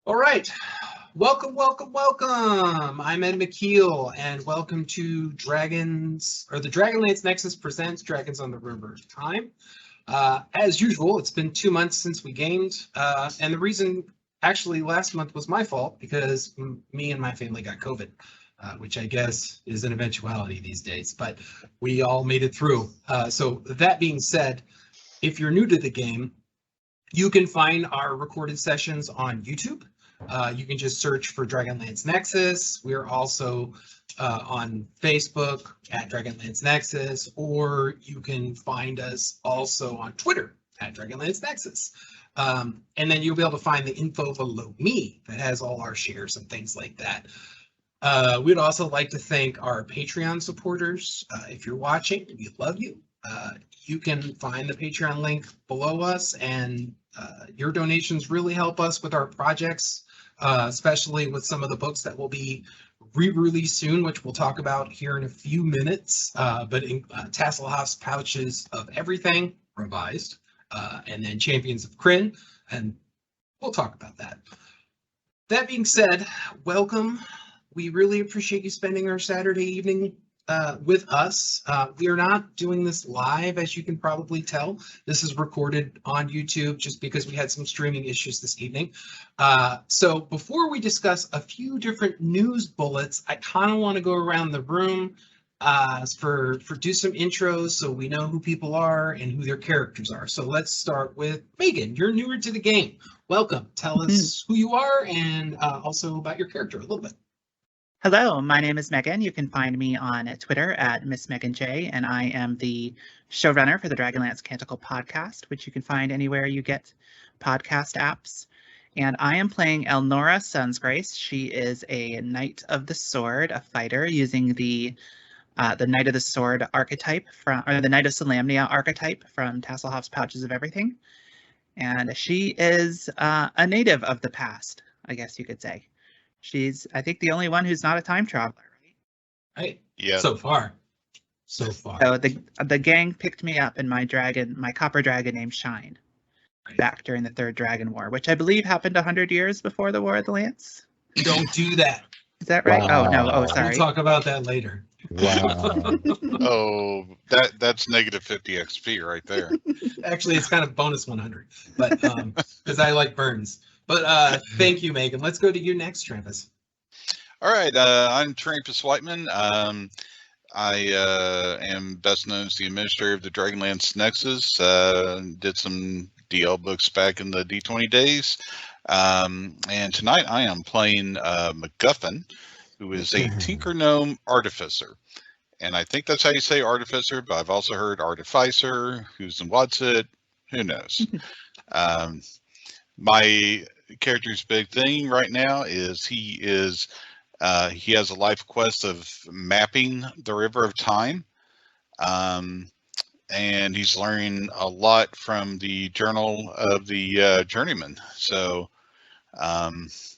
All right. Welcome. I'm Ed McKeel, and welcome to the Dragonlance Nexus presents Dragons on the River of Time. As usual, it's been 2 months since we gamed, and the reason actually last month was my fault because me and my family got COVID, which I guess is an eventuality these days, but we all made it through. So that being said, if you're new to the game, you can find our recorded sessions on YouTube. You can just search for Dragonlance Nexus. We're also on Facebook at Dragonlance Nexus, or you can find us also on Twitter at Dragonlance Nexus. And then you'll be able to find the info below me that has all our shares and things like that. We'd also like to thank our Patreon supporters. If you're watching, we love you. You can find the Patreon link below us, and your donations really help us with our projects, especially with some of the books that will be re-released soon, which we'll talk about here in a few minutes. But in Tasselhoff's Pouches of Everything, revised, and then Champions of Krynn, and we'll talk about that. That being said, welcome. We really appreciate you spending our Saturday evening with us. We are not doing this live, as you can probably tell. This is recorded on YouTube just because we had some streaming issues this evening. So before we discuss a few different news bullets, I kind of want to go around the room do some intros so we know who people are and who their characters are. So let's start with Megan. You're newer to the game. Welcome. Tell us who you are and also about your character a little bit. Hello, my name is Megan. You can find me on Twitter at Miss Megan J, and I am the showrunner for the Dragonlance Canticle podcast, which you can find anywhere you get podcast apps. And I am playing Elnora Sunsgrace. She is a Knight of the Sword, a fighter using the Knight of the Sword archetype or the Knight of Solamnia archetype from Tasselhoff's Pouches of Everything. And she is a native of the past, I guess you could say. She's, I think, the only one who's not a time traveler, right? Yeah. So far. So the gang picked me up in my copper dragon named Shine, back during the Third Dragon War, which I believe happened 100 years before the War of the Lance. Don't do that. Is that right? Wow. Oh no. Oh, sorry. We'll talk about that later. Wow. Oh, that's negative 50 XP right there. Actually, it's kind of bonus 100, but because I like burns. But thank you, Megan. Let's go to you next, Trampus. All right, I'm Trampus Whiteman. I am best known as the administrator of the Dragonlance Nexus. Did some DL books back in the D20 days. And tonight I am playing MacGuffin, who is a Tinker Gnome Artificer. And I think that's how you say Artificer, but I've also heard Artificer, who's in what's it, who knows. My character's big thing right now is he has a life quest of mapping the River of Time, and he's learning a lot from the Journal of the Journeyman. So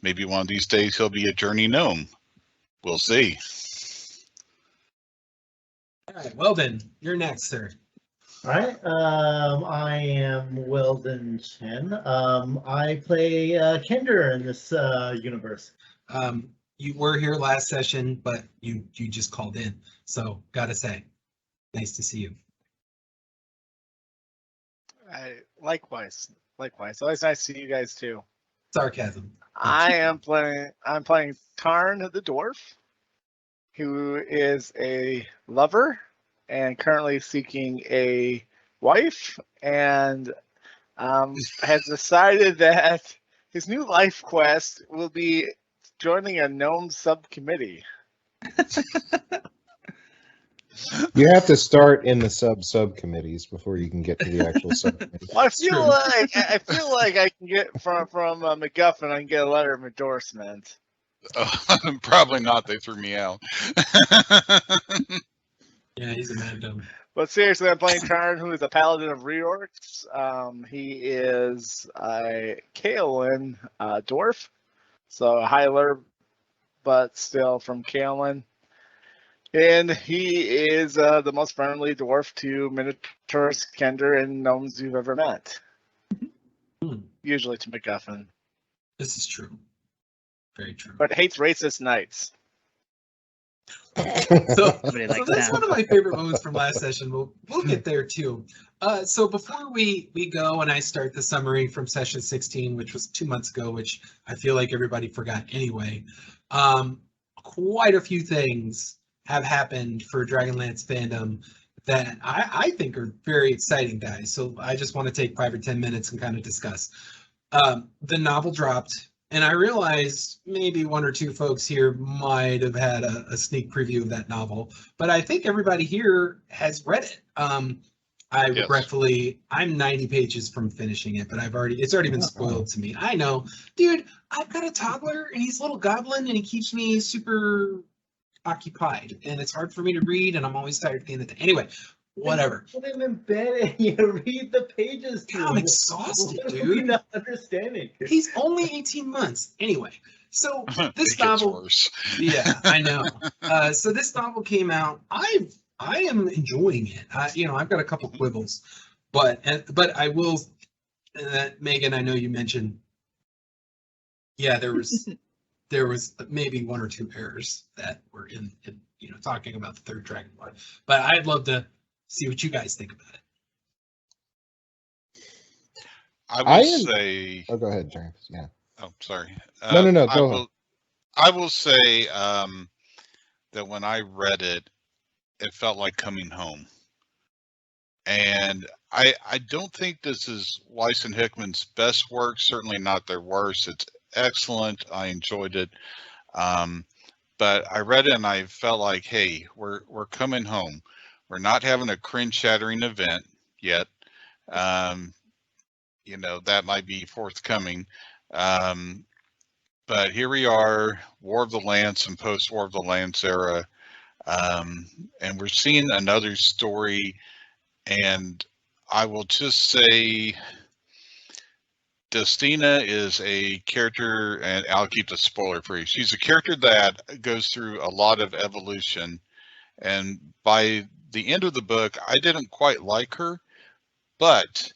maybe one of these days he'll be a journey gnome. We'll see. All right, Weldon, you're next, sir. All right, I am Weldon Chen. I play Kender in this universe. You were here last session, but you just called in, so gotta say, nice to see you. Likewise. Always nice to see you guys too. Sarcasm. I'm playing Tarn the Dwarf, who is a lover and currently seeking a wife, and has decided that his new life quest will be joining a gnome subcommittee. You have to start in the subcommittees before you can get to the actual subcommittee. Well, I feel like I can get from MacGuffin. I can get a letter of endorsement. Probably not. They threw me out. Yeah, he's a mad gnome. But seriously, I'm playing Tarn, who is a paladin of reorcs. He is a Kaolin dwarf, so a Hyler, but still from Kaolin. And he is the most friendly dwarf to Minotaurs, Kender, and gnomes you've ever met. Usually to MacGuffin. This is true. Very true. but hates racist knights. So, Nobody so likes that's that. one of my favorite moments from last session. We'll get there too. So before we go and I start the summary from session 16, which was 2 months ago, which I feel like everybody forgot anyway. Quite a few things have happened for Dragonlance fandom that I think are very exciting, guys. So I just want to take 5 or 10 minutes and kind of discuss. The novel dropped, and I realized maybe 1 or 2 folks here might have had a sneak preview of that novel, but I think everybody here has read it. I Yes. regretfully, I'm 90 pages from finishing it, but it's already been spoiled to me. I know, dude, I've got a toddler and he's a little goblin and he keeps me super occupied and it's hard for me to read and I'm always tired at the end of the day. Anyway, whatever. Put him in bed and you read the pages to I'm him. exhausted, What are we dude. not understanding? He's only 18 months. Anyway, so It this gets novel, worse. yeah, I know. So this novel came out. I am enjoying it. I've got a couple quibbles, but I will. Megan, I know you mentioned. Yeah, there was maybe 1 or 2 errors that were in talking about the third Dragon Blood. But I'd love to see what you guys think about it. I I will am- say. Oh, go ahead, James. Yeah. Oh, sorry. No, I go will, ahead. I will say that when I read it, it felt like coming home. And I don't think this is Weiss and Hickman's best work, certainly not their worst. It's excellent. I enjoyed it. But I read it and I felt like, hey, we're coming home. We're not having a cringe-shattering event yet. That might be forthcoming. But here we are, War of the Lance and post-War of the Lance era. And we're seeing another story. And I will just say Destina is a character, and I'll keep the spoiler free. She's a character that goes through a lot of evolution. And by the end of the book, I didn't quite like her, but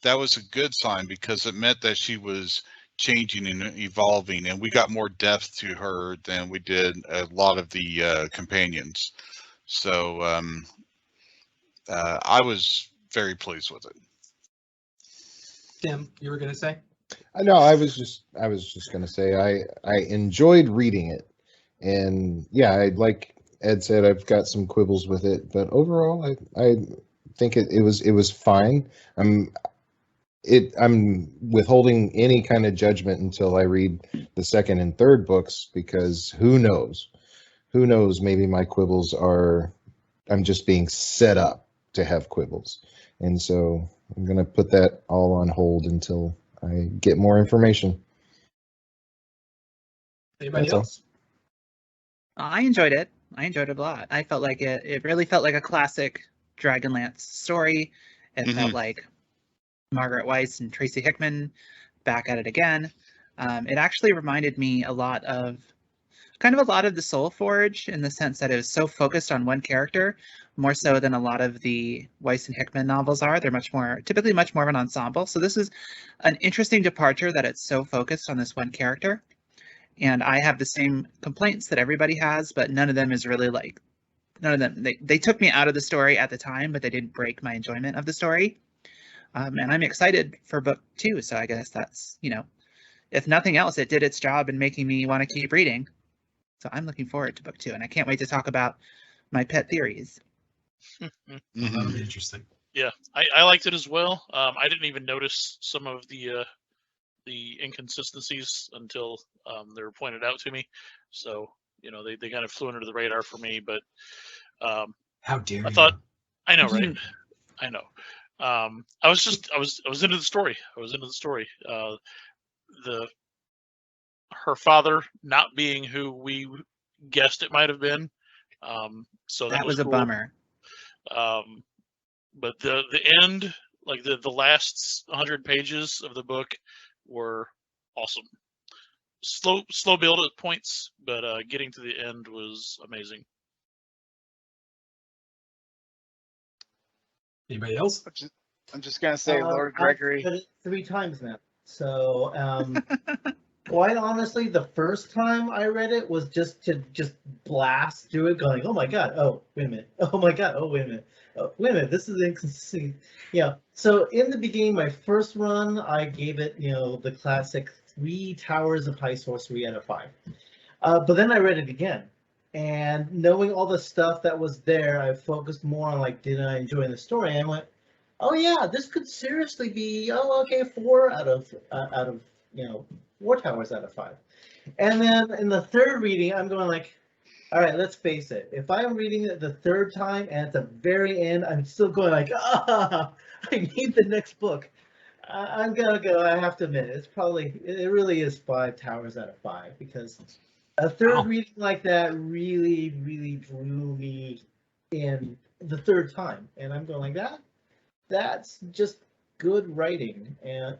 that was a good sign because it meant that she was changing and evolving, and we got more depth to her than we did a lot of the companions. So I was very pleased with it. Tim, you were gonna say? No, I was just going to say I enjoyed reading it, and yeah, like Ed said, I've got some quibbles with it, but overall, I think it was fine. I'm withholding any kind of judgment until I read the second and third books because who knows, maybe my quibbles I'm just being set up to have quibbles, and so I'm going to put that all on hold until I get more information. Anybody That's all. else? I enjoyed it. I enjoyed it a lot. I felt like it really felt like a classic Dragonlance story. It felt like Margaret Weiss and Tracy Hickman back at it again. It actually reminded me a lot of the Soul Forge in the sense that it was so focused on one character, more so than a lot of the Weiss and Hickman novels are. They're typically much more of an ensemble. So this is an interesting departure that it's so focused on this one character. And I have the same complaints that everybody has, but none of them is really they took me out of the story at the time, but they didn't break my enjoyment of the story. And I'm excited for book 2. So I guess that's, if nothing else, it did its job in making me want to keep reading. So I'm looking forward to book 2, and I can't wait to talk about my pet theories. That'll be interesting. Yeah, I liked it as well. I didn't even notice some of the inconsistencies until they were pointed out to me. So they kind of flew under the radar for me. But How dare you? I know, right? I know. I was into the story. Her father not being who we guessed it might have been. So that was cool. a bummer. But the end, like the last 100 pages of the book, were awesome. Slow build at points, but getting to the end was amazing. Anybody else? I'm just gonna say, Lord Gregory. I've read it 3 times now. So quite honestly, the first time I read it was just to blast through it, going, "Oh my god! Oh wait a minute! Oh my god! Oh wait a minute! Oh, wait a minute! This is inconsistent." Yeah. So in the beginning, my first run, I gave it, the classic 3 Towers of High Sorcery out of 5. But then I read it again, and knowing all the stuff that was there, I focused more on like, did I enjoy the story? And I went, oh yeah, this could seriously be, oh okay, 4 out of 4 Towers out of 5. And then in the third reading, I'm going like, all right, let's face it. If I'm reading it the third time and at the very end, I'm still going like, I need the next book. I'm gonna go. I have to admit, it really is 5 Towers out of 5, because a third reading like that really, really drew me in the third time, and I'm going like that. That's just good writing, and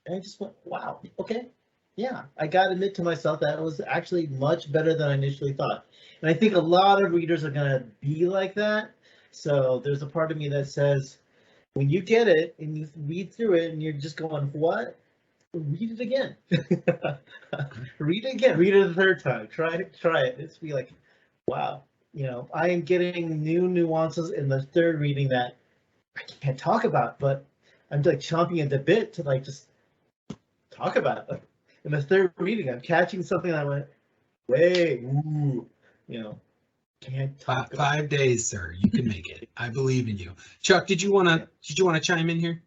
I just went, wow, okay, yeah, I gotta admit to myself that it was actually much better than I initially thought, and I think a lot of readers are gonna be like that. So there's a part of me that says, when you get it and you read through it and you're just going, what? Read it again. Read it again. Read it the third time. Try it. It's be like, wow. I am getting new nuances in the third reading that I can't talk about, but I'm like chomping at the bit to like just talk about it. Like, in the third reading, I'm catching something that I went, wait, ooh, can't talk about 5 days, sir. You can make it. I believe in you. Chuck, did you want to chime in here?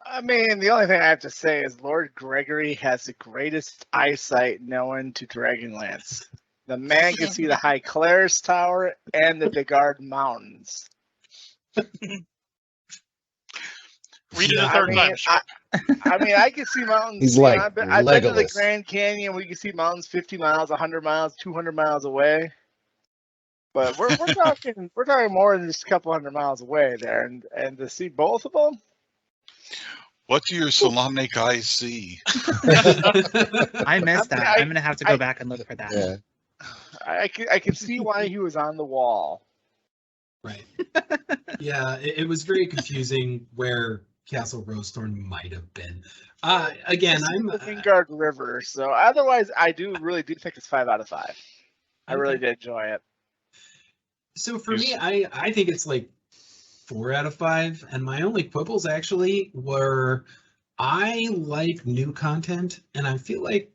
I mean, the only thing I have to say is Lord Gregory has the greatest eyesight known to Dragonlance. The man can see the High Claris Tower and the Degard Mountains. Read it the third time. I can see mountains. He's like I've been to the Legolas. Grand Canyon. We can see mountains 50 miles, 100 miles, 200 miles away. But we're talking more than just a couple hundred miles away there, and to see both of them. What do your Solomonic eyes see? I missed that. I'm gonna have to go back and look for that. Yeah. I can see why he was on the wall. Right. Yeah, it was very confusing where Castle Rosethorn might have been. Again, I'm the Wingard River. So otherwise, I really do think it's 5 out of 5. I really did enjoy it. So for me, I think it's like 4 out of 5, and my only quibbles actually were, I like new content, and I feel like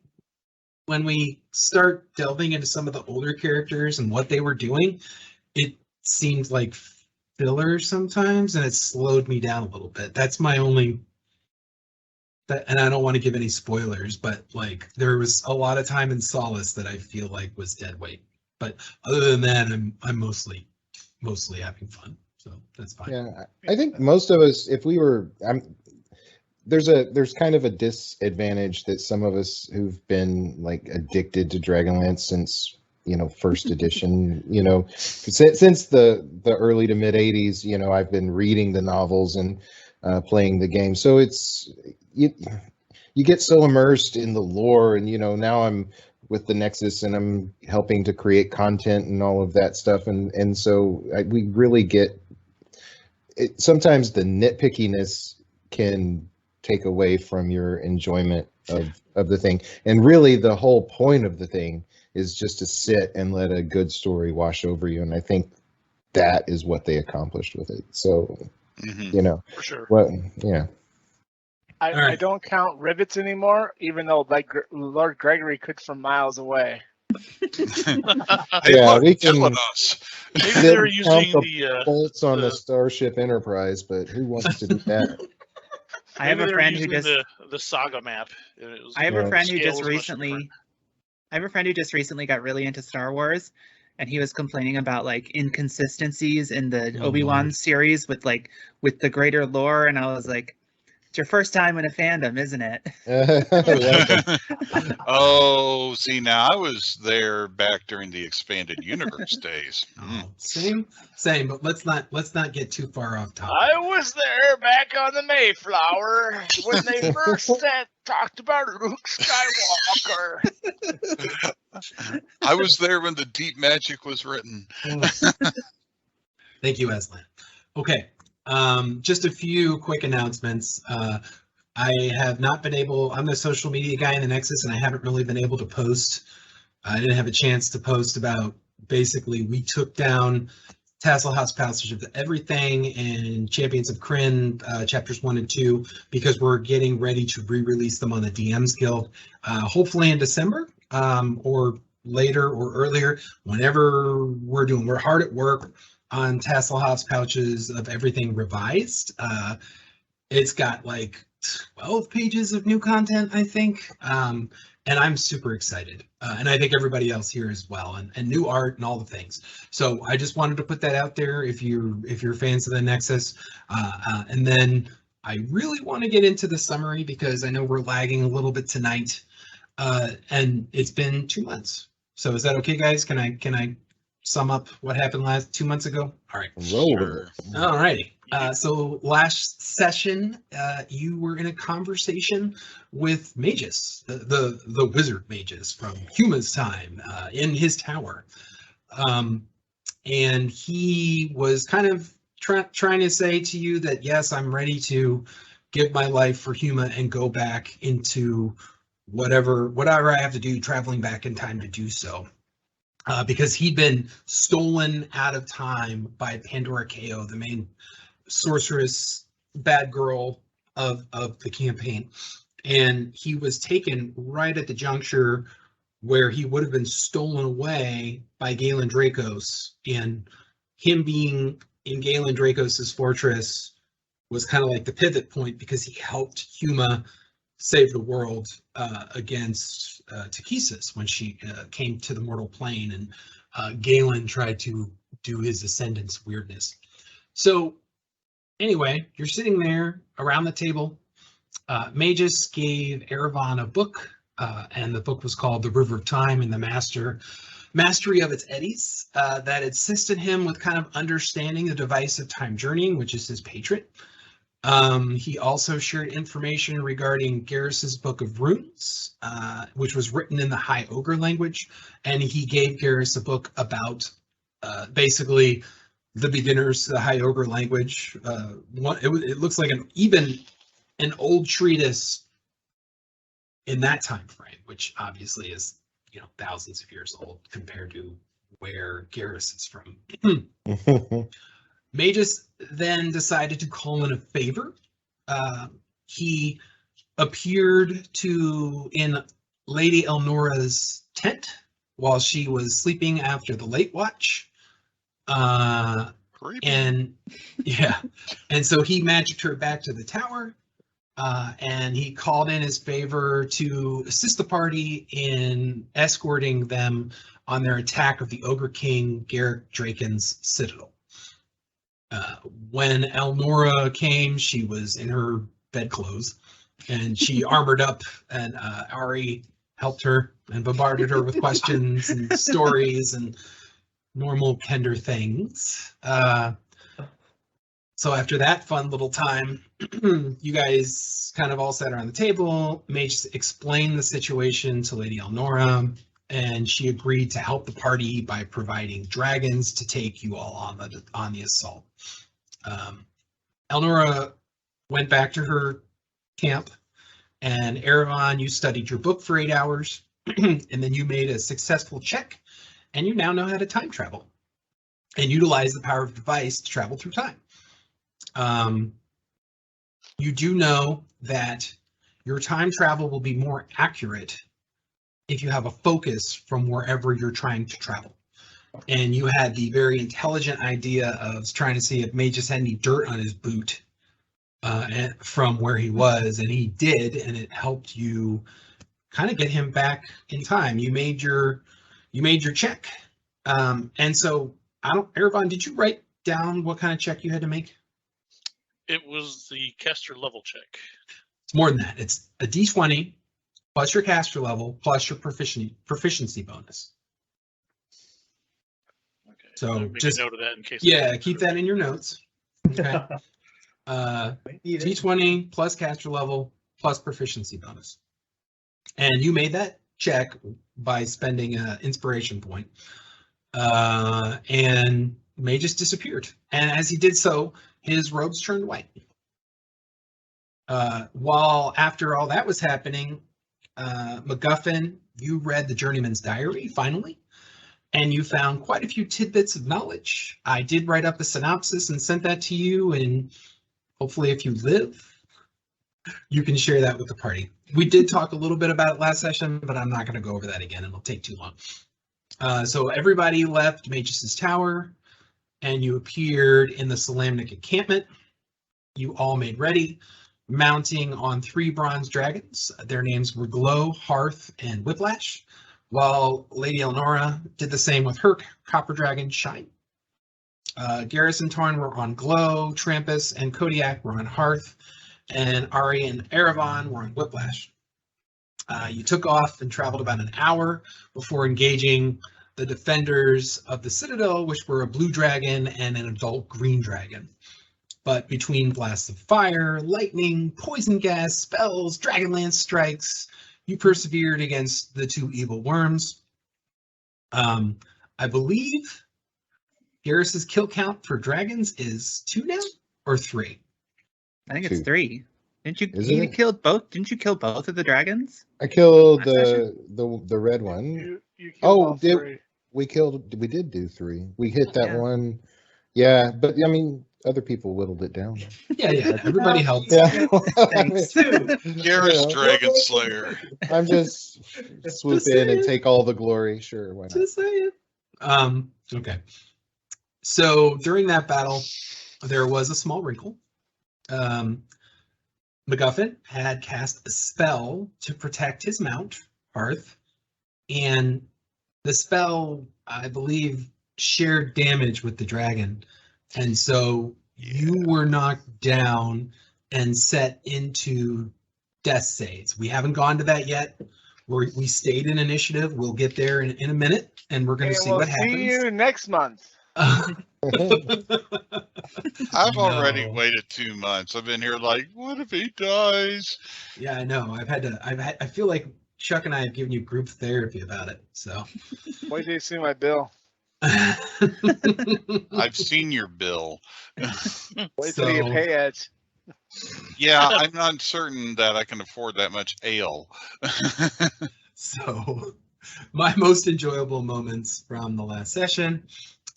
when we start delving into some of the older characters and what they were doing, it seemed like filler sometimes, and it slowed me down a little bit. That's my only, and I don't want to give any spoilers, but like there was a lot of time in Solace that I feel like was dead weight. But other than that, I'm mostly having fun, so that's fine. Yeah, I think most of us, if we were, there's kind of a disadvantage that some of us who've been like addicted to Dragonlance since first edition, since the early to mid 80s, I've been reading the novels and playing the game, so it's you get so immersed in the lore, and now I'm with the Nexus and I'm helping to create content and all of that stuff, and so we really get it. Sometimes the nitpickiness can take away from your enjoyment of the thing, and really the whole point of the thing is just to sit and let a good story wash over you, and I think that is what they accomplished with it. So For sure. Yeah. I don't count rivets anymore, even though like Lord Gregory cooks from miles away. Hey, Yeah, look, we can- killing us. Maybe they were Count using the bolts on the Starship Enterprise, but who wants to do that? I have maybe a they were friend who using just the saga map. I have a friend who scale just was much recently different. I have a friend who just recently got really into Star Wars, and he was complaining about like inconsistencies in the Obi-Wan series with the greater lore, and I was like, it's your first time in a fandom, isn't it? Oh, see, now I was there back during the expanded universe days. Same, but let's not get too far off topic. I was there back on the Mayflower when they first talked about Luke Skywalker. I was there when the deep magic was written. Thank you, Aslan. Okay, just a few quick announcements. I have not been able, I'm the social media guy in the Nexus, and I haven't really been able to post. I didn't have a chance to post about, basically, we took down Tassel House Passage of Everything and Champions of Krynn, chapters 1 and 2, because we're getting ready to re-release them on the DMs Guild, hopefully in December, or later or earlier, whenever we're doing. We're hard at work on Tassel House Pouches of Everything Revised. It's got like 12 pages of new content, I think. And I'm super excited. And I think everybody else here as well, and new art and all the things. So I just wanted to put that out there if you're fans of the Nexus. And then I really want to get into the summary because I know we're lagging a little bit tonight. And it's been 2 months. So is that okay, guys? Can I sum up what happened last 2 months ago? All right. Roller. All righty. So last session, you were in a conversation with Magus, the wizard Magus from Huma's time, in his tower. And he was kind of trying to say to you that, yes, I'm ready to give my life for Huma and go back into whatever I have to do, traveling back in time to do so. Because he'd been stolen out of time by Pandora Ko, the main sorceress bad girl of the campaign. And he was taken right at the juncture where he would have been stolen away by Galen Dracos. And him being in Galen Dracos's fortress was kind of like the pivot point, because he helped Huma save the world against Takesis when she came to the mortal plane, and Galen tried to do his ascendance weirdness. So anyway, you're sitting there around the table. Magus gave Erevan a book, and the book was called The River of Time and the Mastery of its Eddies, that assisted him with kind of understanding the device of time journeying, which is his patron. He also shared information regarding Garrus's Book of Runes, which was written in the High Ogre language, and he gave Garrus a book about basically the beginners to the High Ogre language. It looks like an old treatise in that time frame, which obviously is thousands of years old compared to where Garrus is from. Magus then decided to call in a favor. He appeared in Lady Elnora's tent while she was sleeping after the late watch. And so he magicked her back to the tower, and he called in his favor to assist the party in escorting them on their attack of the Ogre King Garrick Draken's citadel. When Elnora came, she was in her bedclothes, and she armored up, and Ari helped her and bombarded her with questions and stories and normal Kender things. So after that fun little time, you guys kind of all sat around the table. Magus explained the situation to Lady Elnora, and she agreed to help the party by providing dragons to take you all on the assault. Elnora went back to her camp, and Erevan, you studied your book for 8 hours, and then you made a successful check, and you now know how to time travel and utilize the power of device to travel through time. You do know that your time travel will be more accurate if you have a focus from wherever you're trying to travel. And you had the very intelligent idea of trying to see if Magus had any dirt on his boot from where he was, and he did, and it helped you kind of get him back in time. You made your check, and so Erevan, did you write down what kind of check you had to make? It was the caster level check. It's more than that. It's a D20 plus your caster level plus your proficiency bonus. Okay. So make just a note of that in case. keep that in your notes. Okay. D20 plus caster level plus proficiency bonus, and you made that check by spending an inspiration point, and Magus disappeared. And as he did so, his robes turned white. While after all that was happening, MacGuffin, you read the Journeyman's Diary finally, and you found quite a few tidbits of knowledge. I did write up a synopsis and sent that to you, and hopefully if you live, you can share that with the party. We did talk a little bit about it last session, but I'm not going to go over that again. It'll take too long. So everybody left Magus' Tower, and you appeared in the Salamnic encampment. You all made ready, mounting on 3 bronze dragons. Their names were Glow, Hearth, and Whiplash, while Lady Eleonora did the same with her copper dragon, Shine. Garrus and Torn were on Glow, Trampus and Kodiak were on Hearth, and Ari and Erevan were on Whiplash. You took off and traveled about an hour before engaging the defenders of the Citadel, which were a blue dragon and an adult green dragon. But between blasts of fire, lightning, poison gas, spells, Dragonlance strikes, you persevered against the 2 evil worms. I believe Garrus's kill count for dragons is 2 now, or 3? I think it's 2. 3. Didn't you? Isn't You it? killed both. Didn't you kill both of the dragons? I killed Last session? the red one. You killed Oh, all 3. we did do 3. We hit that Yeah. one. Yeah, but I mean, other people whittled it down. Yeah, everybody helped. Yeah. Thanks. Garrus Yeah. Dragon Slayer. I'm just swoop Just in and saying. take all the glory. Sure, why not? Just saying. Okay. So during that battle, there was a small wrinkle. MacGuffin had cast a spell to protect his mount, Hearth, and the spell, I believe, shared damage with the dragon. And so you were knocked down and set into death saves. We haven't gone to that yet. We stayed in initiative. We'll get there in a minute, and we're going to see we'll what happens. see you next month. I've already No. waited 2 months. I've been here like, what if he dies? Yeah, I know. I feel like Chuck and I have given you group therapy about it. So Wait till you see my bill. I've seen your bill. Wait till you So- pay it. Yeah, I'm not certain that I can afford that much ale. So my most enjoyable moments from the last session,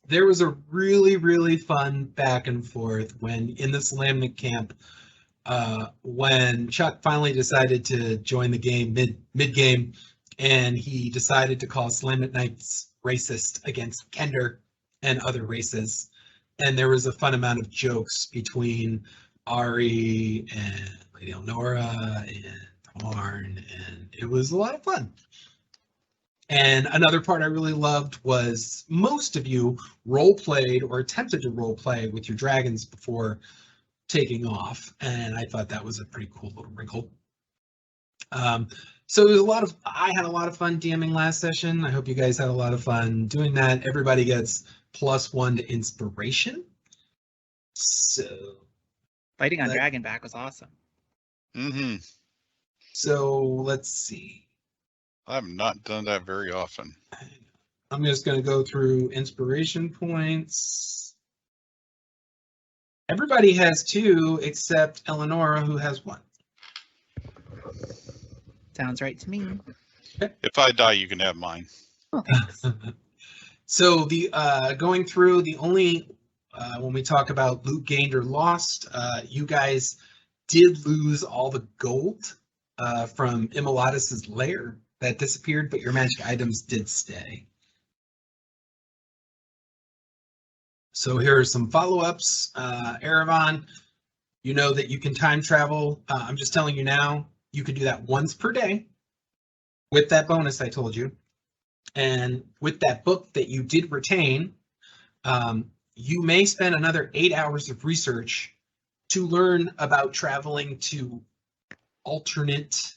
there was a really, really fun back and forth when in the Salamnic camp, when Chuck finally decided to join the game mid-game, and he decided to call Salamnic Knights racist against Kender and other races. And there was a fun amount of jokes between Ari and Lady Elnora and Torn, and it was a lot of fun. And another part I really loved was most of you role-played or attempted to role-play with your dragons before taking off, and I thought that was a pretty cool little wrinkle. So there's I had a lot of fun DMing last session. I hope you guys had a lot of fun doing that. Everybody gets +1 to inspiration. So Fighting on That- Dragonback was awesome. Hmm. So let's see. I have not done that very often. I'm just going to go through inspiration points. Everybody has 2 except Eleonora, who has 1. Sounds right to me. If I die, you can have mine. Oh, thanks. So the going through the only when we talk about loot gained or lost, you guys did lose all the gold from Immolatus's lair that disappeared, but your magic items did stay. So here are some follow-ups. Erevan, you know that you can time travel. I'm just telling you now, you could do that once per day with that bonus I told you. And with that book that you did retain, you may spend another 8 hours of research to learn about traveling to alternate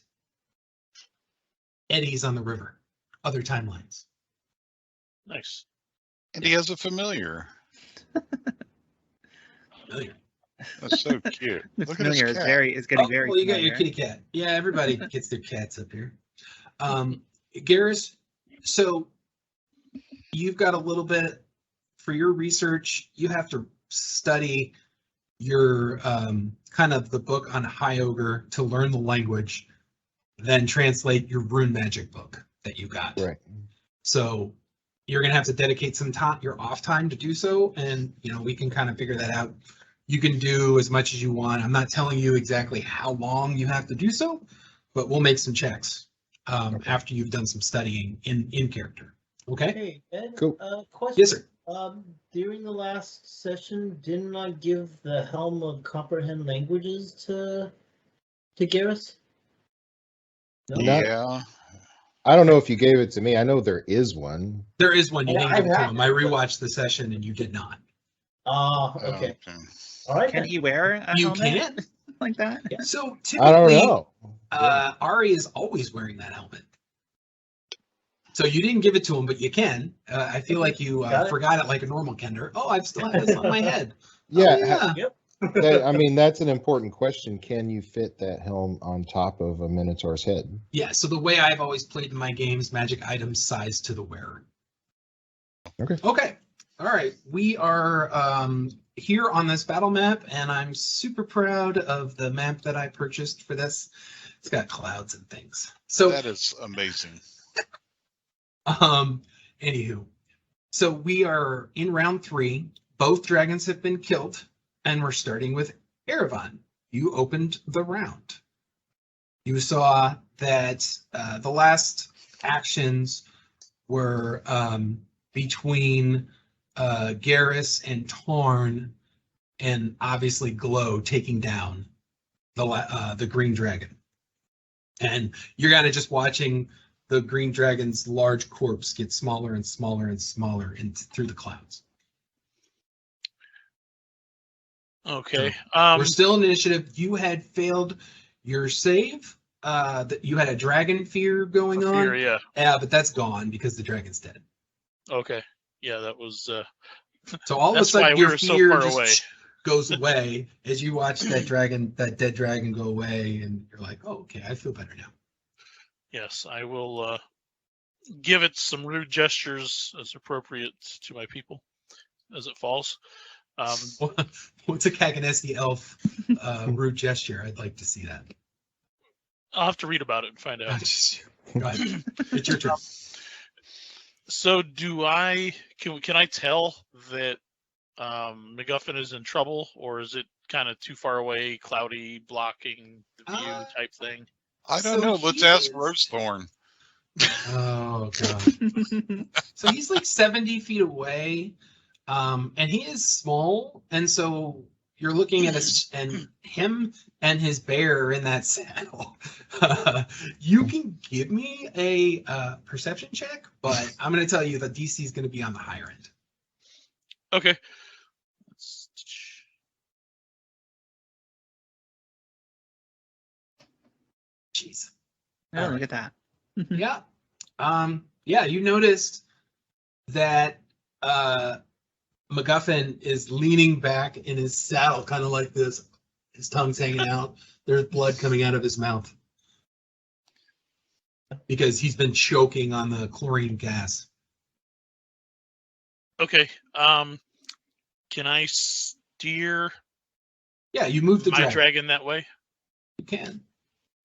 eddies on the river, other timelines. Nice. And he has a familiar. Familiar. That's so cute. The Look at his familiar is cat. getting very well, you got your familiar. kitty cat. Yeah, everybody gets their cats up here. Garrus, so you've got a little bit for your research. You have to study your kind of the book on High Ogre to learn the language, then translate your rune magic book that you got. Right. So you're going to have to dedicate some time, your off time, to do so. And, we can kind of figure that out. You can do as much as you want. I'm not telling you exactly how long you have to do so, but we'll make some checks after you've done some studying in character. Okay? Hey, Ed, Cool. question. Yes, sir. During the last session, didn't I give the Helm of Comprehend Languages to Garrus? No? Not- Yeah. I don't know if you gave it to me. I know there is one. There is one. You Yeah, didn't give it to I him. I rewatched the session and you did not. Okay. All right. Can then. he wear a You helmet can. like that? So I don't typically, know. Ari is always wearing that helmet. So you didn't give it to him, but you can. I feel like you Got it. forgot it like a normal Kender. Oh, I still have this on my head. Yeah, Oh, yeah. I mean, that's an important question. Can you fit that helm on top of a Minotaur's head? Yeah, so the way I've always played in my games, magic items size to the wearer. Okay. Okay. All right. We are here on this battle map, and I'm super proud of the map that I purchased for this. It's got clouds and things. So That is amazing. Anywho, so we are in round 3. Both dragons have been killed, and we're starting with Erevan. You opened the round. You saw that the last actions were between Garrus and Tarn, and obviously Glow taking down the green dragon. And you're kind of just watching the green dragon's large corpse get smaller and smaller and smaller through the clouds. Okay. We're still in initiative. You had failed your save. That you had a dragon fear going on. Fear, yeah. Yeah, but that's gone because the dragon's dead. Okay. Yeah, that was. So all of a That's why sudden we your were so fear far just away. goes away as you watch that dead dragon go away, and you're like, oh, okay, I feel better now. Yes, I will give it some rude gestures as appropriate to my people as it falls. What's a Kaganeski elf rude gesture? I'd like to see that. I'll have to read about it and find out. Go ahead. It's your turn. So can I tell that MacGuffin is in trouble, or is it kind of too far away, cloudy, blocking the view type thing? I don't So know. Let's he ask is- Rosethorn. Oh god. So he's like 70 feet away, and he is small, and so you're looking at him and his bear in that saddle. You can give me a perception check, but I'm going to tell you the DC is going to be on the higher end. Okay. Jeez. Oh, look at that. Yeah. Yeah, you noticed that MacGuffin is leaning back in his saddle, kind of like this. His tongue's hanging out. There's blood coming out of his mouth because he's been choking on the chlorine gas. Okay. Can I steer Yeah, you move the my dragon. dragon that way? You can.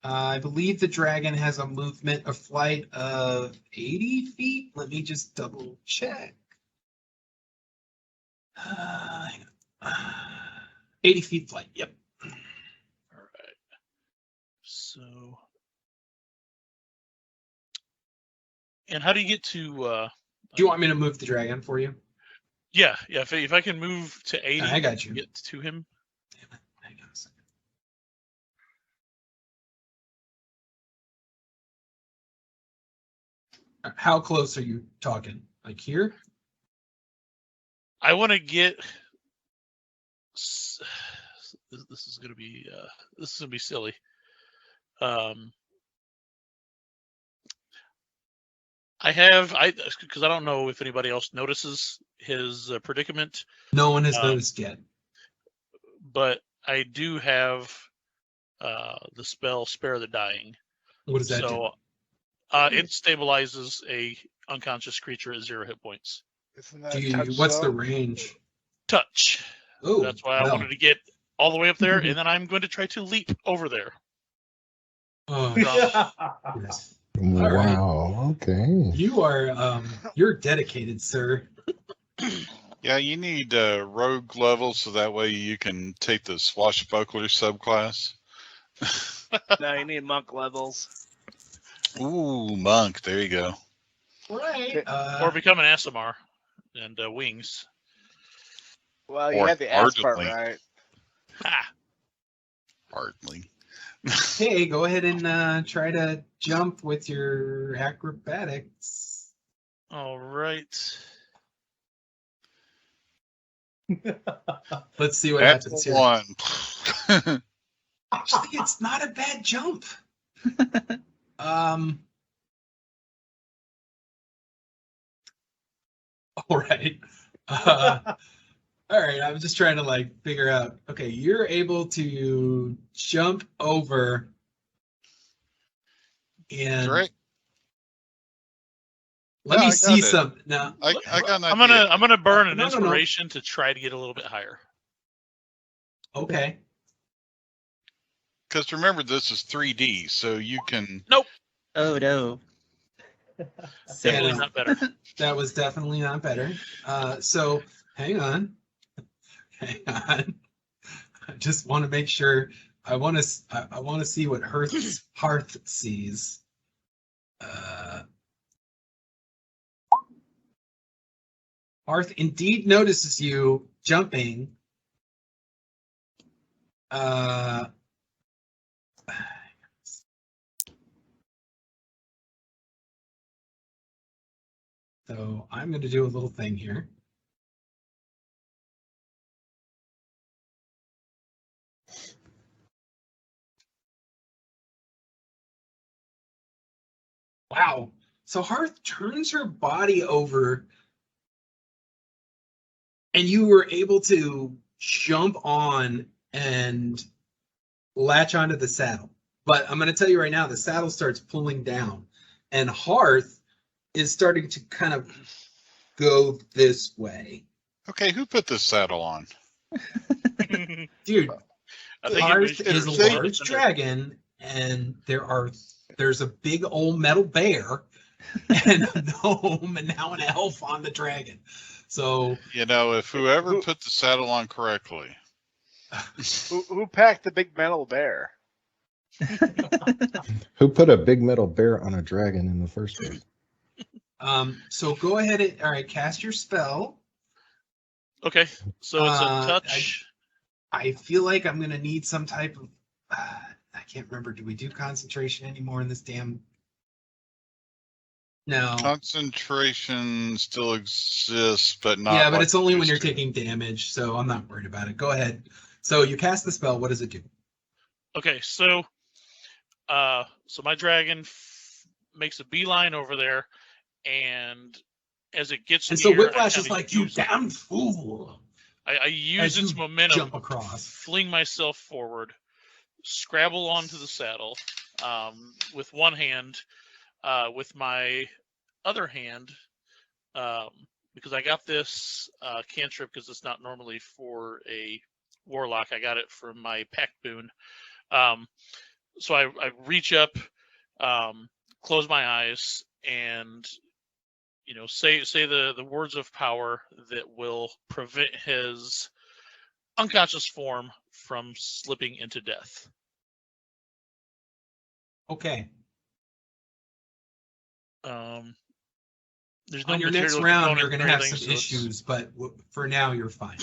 I believe the dragon has a movement, a flight of 80 feet. Let me just double check. 80 feet flight. Yep. All right. So, and how do you get to? Do you want me to move the dragon for you? Yeah. If I can move to 80, I got you. Get to him. Hang on a second. How close are you talking? Like here? I want to get. This is gonna be silly. Because I don't know if anybody else notices his predicament, No one has noticed yet. but I do have the spell Spare the Dying. What does that do? So it stabilizes a unconscious creature at 0 hit points. Isn't that touch What's the zone? range? Touch. Oh, That's why I well, wanted to get all the way up there, and then I'm going to try to leap over there. Oh, goodness. Wow. Okay. You are you're dedicated, sir. Yeah, you need rogue level so that way you can take the swashbuckler subclass. No, you need monk levels. Ooh, monk. There you go. Right. Or become an Asimar and wings. Well, you Or had the ass part ardently. right. Ha! Hardly. hey, go ahead and try to jump with your acrobatics. All right. Let's see what That's happens here. one. Actually, it's not a bad jump. All right. All right. I'm just trying to like figure out. Okay, you're able to jump over, and Correct. let Yeah, me I got see it. some now. I got an idea. I'm gonna burn an No. inspiration to try to get a little bit higher. Okay. Because remember, this is 3D, so you can. Oh no. Definitely no. not better. That was definitely not better. So hang on. I just want to make sure. I want to see what Hearth sees. Hearth indeed notices you jumping. So I'm going to do a little thing here. Wow. So Hearth turns her body over and you were able to jump on and latch onto the saddle. But I'm going to tell you right now, the saddle starts pulling down and Hearth is starting to kind of go this way. Okay, who put this saddle on? Dude, I think Hearth it is was a large dragon and there's a big old metal bear and a gnome and now an elf on the dragon. So You know, if whoever put the saddle on correctly. Who packed the big metal bear? Who put a big metal bear on a dragon in the first place? so go ahead and all right, cast your spell. Okay, so it's a Uh, touch. I feel like I'm gonna need some type of I can't remember. Do we do concentration anymore in this damn? No. Concentration still exists, but not. Yeah, but like it's only it when you're used to. taking damage, so I'm not worried about it. Go ahead. So you cast the spell. What does it do? Okay, so my dragon makes a beeline over there, and as it gets And near, so Whiplash I is kinda like, "You use it. damn fool!" I use as its you momentum, jump across. fling myself forward, scrabble onto the saddle with one hand, with my other hand, because I got this cantrip because it's not normally for a warlock. I got it from my pack boon. So I reach up, close my eyes, and say the words of power that will prevent his unconscious form from slipping into death. Okay. There's no On your next material round, you're component going or to have anything, some so it's- issues, but for now, you're fine.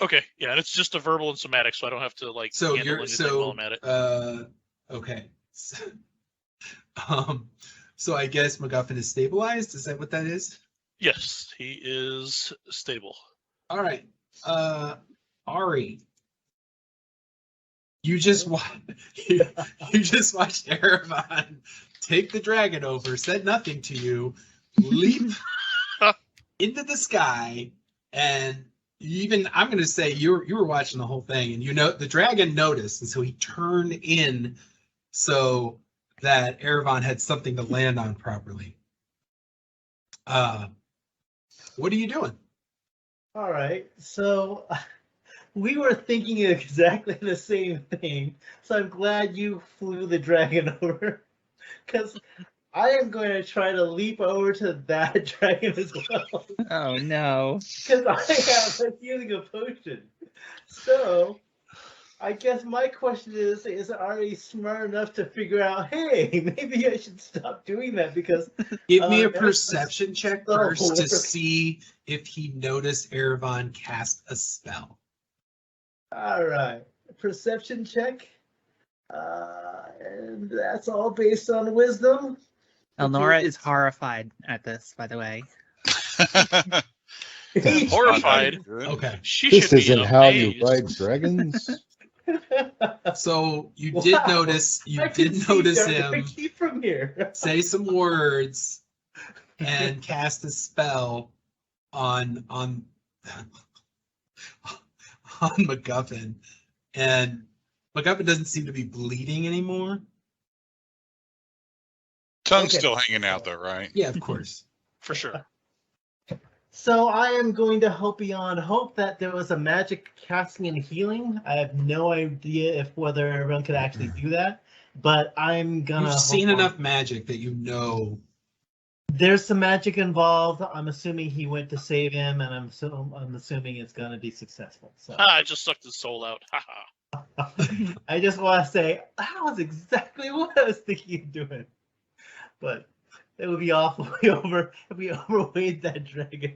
Okay, yeah, and it's just a verbal and somatic, so I don't have to like So handle you're anything while I'm at it. Okay. So I guess MacGuffin is stabilized. Is that what that is? Yes, he is stable. All right. Ari, you just you just watched Erevan take the dragon over, said nothing to you, leap into the sky, and even I'm going to say you were watching the whole thing, and the dragon noticed, and so he turned in so that Erevan had something to land on properly. What are you doing? All right, so we were thinking exactly the same thing. So I'm glad you flew the dragon over, because I am going to try to leap over to that dragon as well, Oh no. because I have a healing a potion. So I guess my question is Ari smart enough to figure out, hey, maybe I should stop doing that, because Give me a that's perception check so first to work. see if he noticed Erevan cast a spell. All right, perception check, and that's all based on wisdom. Elnora is horrified at this, by the way. Horrified. Okay, She This should be isn't how you amazed. ride dragons. so you did Wow. notice. You I can did see notice Dr. him Key from here. say some words and cast a spell on MacGuffin, and MacGuffin doesn't seem to be bleeding anymore. Tongue's Okay. still hanging out though, right? Yeah, of course. For sure. So I am going to hope beyond hope that there was a magic casting and healing. I have no idea if whether everyone could actually do that, but I'm gonna. You've seen hope on- enough magic that you know. There's some magic involved. I'm assuming he went to save him, and I'm assuming it's gonna be successful. So I just sucked his soul out. Haha. I just want to say that was exactly what I was thinking of doing, but it would be awful if we overweight that dragon.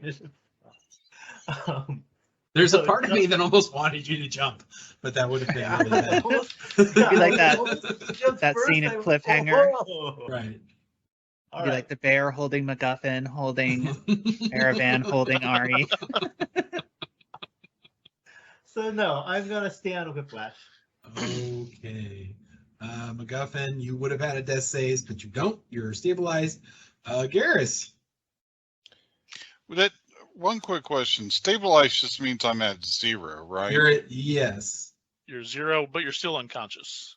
There's a So part of me that almost wanted you to jump, but that would have been really bad. It'd be like that scene in Cliffhanger. Right. All Be right. like the bear holding MacGuffin, holding Erevan, holding Ari. So no, I'm gonna stay on Whiplash. Okay. MacGuffin, you would have had a death save, but you don't. You're stabilized. Garrus. That one quick question. Stabilize just means I'm at 0, right? You're at yes. You're 0, but you're still unconscious.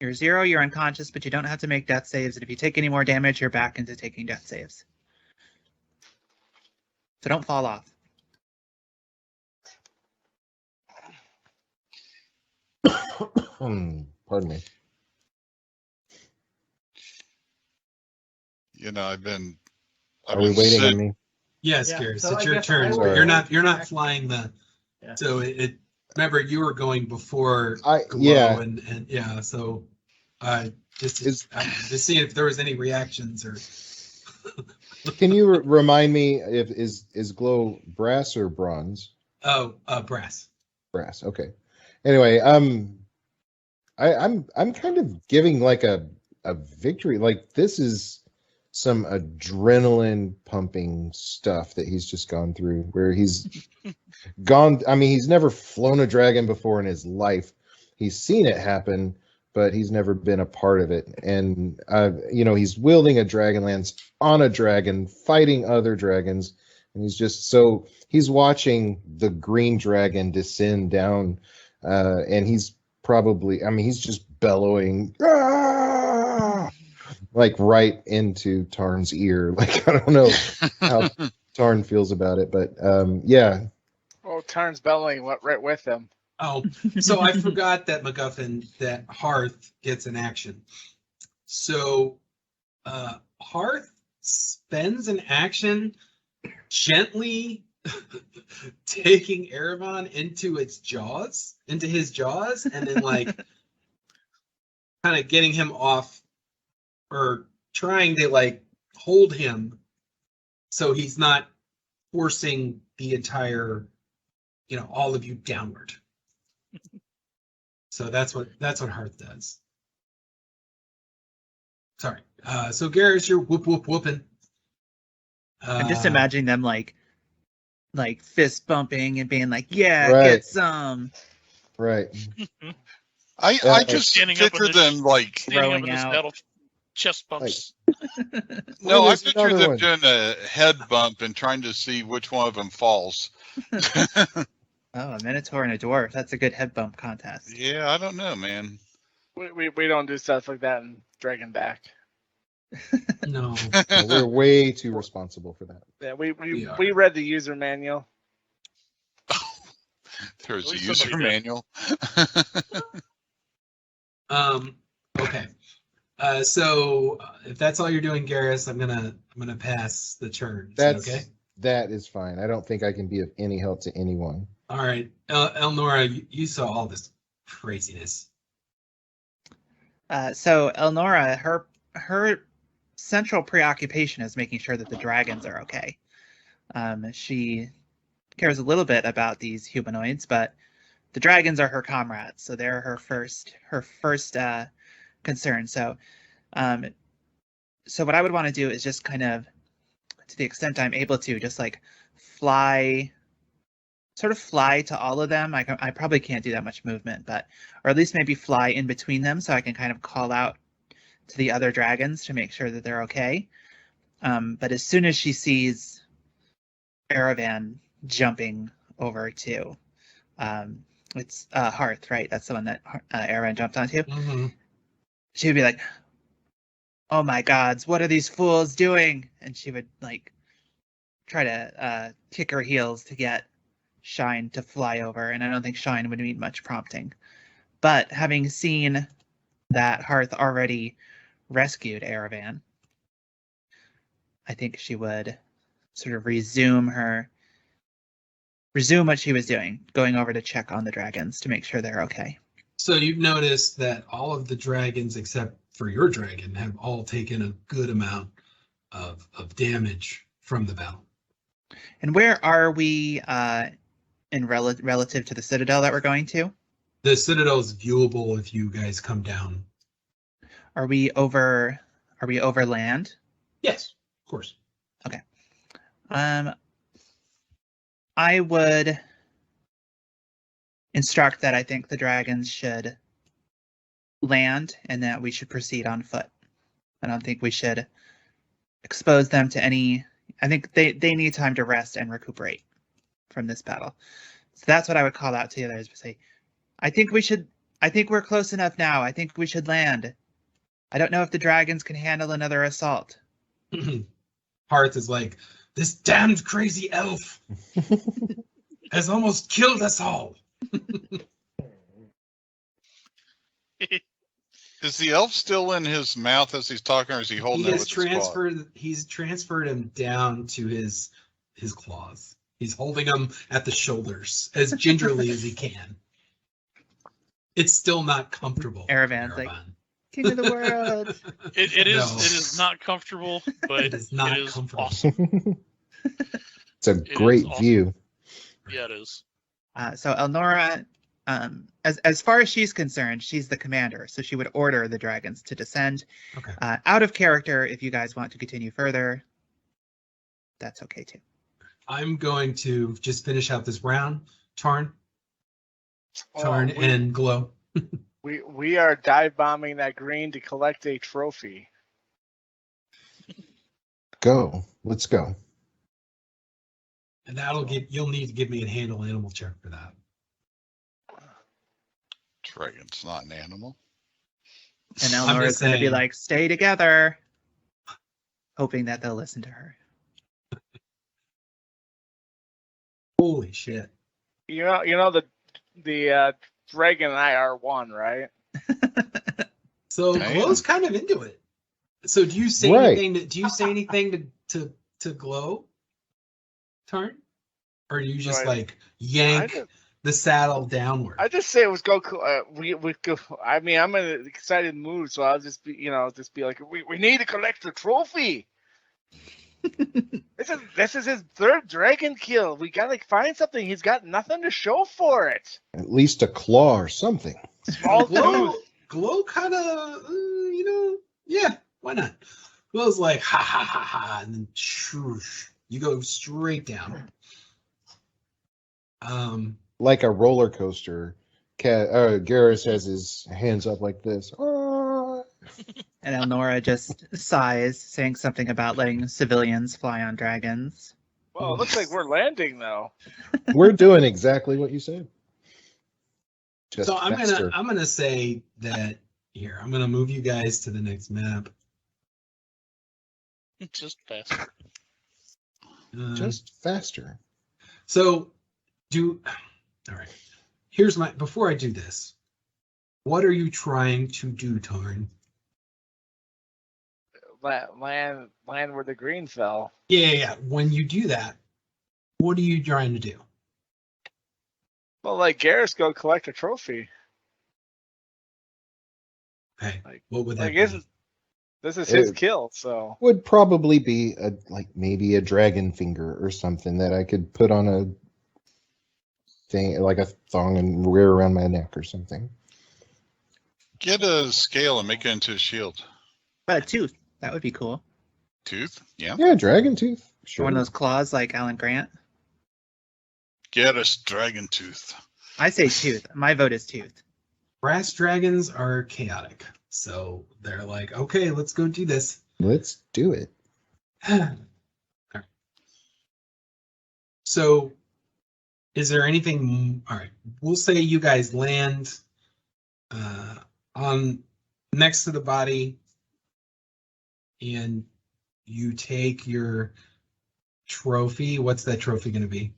You're 0, you're unconscious, but you don't have to make death saves. And if you take any more damage, you're back into taking death saves. So don't fall off. Pardon me. You know, I've been Are we waiting sick. on me? Yes, Yeah, Garrus. so It's I your guess turn. I But will- you're not flying the. Yeah. So it remember you were going before Glow Yeah. and yeah. So just Is- to see if there was any reactions or. Can you remind me if is glow brass or bronze? Oh, brass. Brass. Okay. Anyway, I'm kind of giving like a victory. Like this is some adrenaline pumping stuff that he's just gone through, where he's gone. I mean, he's never flown a dragon before in his life. He's seen it happen, but he's never been a part of it. And he's wielding a Dragonlance on a dragon, fighting other dragons, and he's watching the green dragon descend down, and he's just bellowing, "Ah!" like right into Tarn's ear. Like, I don't know how Tarn feels about it, but yeah. Oh, Tarn's bellowing right with him. Oh, so I forgot that MacGuffin, that Hearth gets an action. So Hearth spends an action gently taking Erevan into his jaws, and then like kind of getting him off, or trying to like hold him so he's not forcing the entire, all of you downward. So that's what Hearth does. Sorry. So Garrus, you're whooping. I'm just imagining them like fist bumping and being like, "Yeah, Right. get some." Right. I just Standing up picture in this- them like Standing up in Throwing this metal metal chest bumps. no, I there's picture another them one. doing a head bump and trying to see which one of them falls. Oh, a minotaur and a dwarf. That's a good head bump contest. Yeah, I don't know, man. We don't do stuff like that in Dragonback. No. Well, we're way too responsible for that. Yeah, We are. we read the user manual. There's At a least user somebody did. manual. Okay. So if that's all you're doing, Garrus, I'm gonna pass the turn. Is that okay? That is fine. I don't think I can be of any help to anyone. All right, Elnora, you saw all this craziness. So Elnora, her central preoccupation is making sure that the dragons are okay. She cares a little bit about these humanoids, but the dragons are her comrades, so they're her first concern. So what I would want to do is just kind of, to the extent I'm able to, just like fly to all of them. I probably can't do that much movement, but, or at least maybe fly in between them so I can kind of call out to the other dragons to make sure that they're okay. But as soon as she sees Aravan jumping over to, it's Hearth, right? That's the one that Aravan jumped onto. Mm-hmm. She would be like, "Oh my gods, what are these fools doing?" And she would like try to kick her heels to get Shine to fly over, and I don't think Shine would need much prompting. But having seen that Hearth already rescued Aravan, I think she would sort of resume what she was doing, going over to check on the dragons to make sure they're okay. So you've noticed that all of the dragons, except for your dragon, have all taken a good amount of damage from the battle. And where are we in relative to the citadel that we're going to? The citadel is viewable if you guys come down. Are we over land? Yes, of course. Okay. I would instruct that I think the dragons should land and that we should proceed on foot. I don't think we should expose them to any. I think they need time to rest and recuperate from this battle. So that's what I would call out to the others. Say, I think we're close enough now. I think we should land. I don't know if the dragons can handle another assault. Hearth is like, this damned crazy elf has almost killed us all. Is the elf still in his mouth as he's talking, or is he holding it with his claw? He's transferred him down to his claws. He's holding him at the shoulders as gingerly as he can. It's still not comfortable. Aravan's like, king of the world. It is not comfortable, but it is not comfortable. Awesome. It's a great awesome. view. Yeah, it is. So Elnora, as far as she's concerned, she's the commander, so she would order the dragons to descend. Okay. Out of character, if you guys want to continue further, that's okay too. I'm going to just finish out this round. Tarn and Glow. We are dive bombing that green to collect a trophy. Go. Let's go. And you'll need to give me a handle animal check for that. Dragon's not an animal. And Elnora's going to be like, stay together, hoping that they'll listen to her. Holy shit. You know the dragon and I are one, right? So Damn. Glow's kind of into it. So do you say anything to Glow, Tarn? Or do you just yank the saddle downward? I just say it was Goku. We go. I mean, I'm in an excited mood, so I'll just be like, we need to collect the trophy. This is his third dragon kill. We gotta find something. He's got nothing to show for it. At least a claw or something. Small tooth. Glow kind of, yeah, why not? Glow's like, ha ha ha ha, and then shoosh, you go straight down. Like a roller coaster. Garrus has his hands up like this. Ah. And Elnora just sighs, saying something about letting civilians fly on dragons. Well, it looks like we're landing though. We're doing exactly what you said. Just so faster. I'm gonna say that here. I'm gonna move you guys to the next map. Just faster. Just faster. So All right. Here's my. Before I do this, what are you trying to do, Tarn? Land where the green fell. Yeah. When you do that, what are you trying to do? Well, like Garrus, go collect a trophy. Okay. Like- What would that Like, be? isn't this is his It- kill? So Would probably be maybe a dragon finger or something that I could put on a thing, like a thong, and wear around my neck or something. Get a scale and make it into a shield. But a tooth, that would be cool. Tooth? Yeah. Yeah, dragon tooth. Or Sure. one of those claws like Alan Grant. Get a dragon tooth. I say tooth. My vote is tooth. Brass dragons are chaotic, so they're like, okay, let's go do this. Let's do it. All right. So, is there anything? All right, we'll say you guys land on next to the body, and you take your trophy. What's that trophy going to be?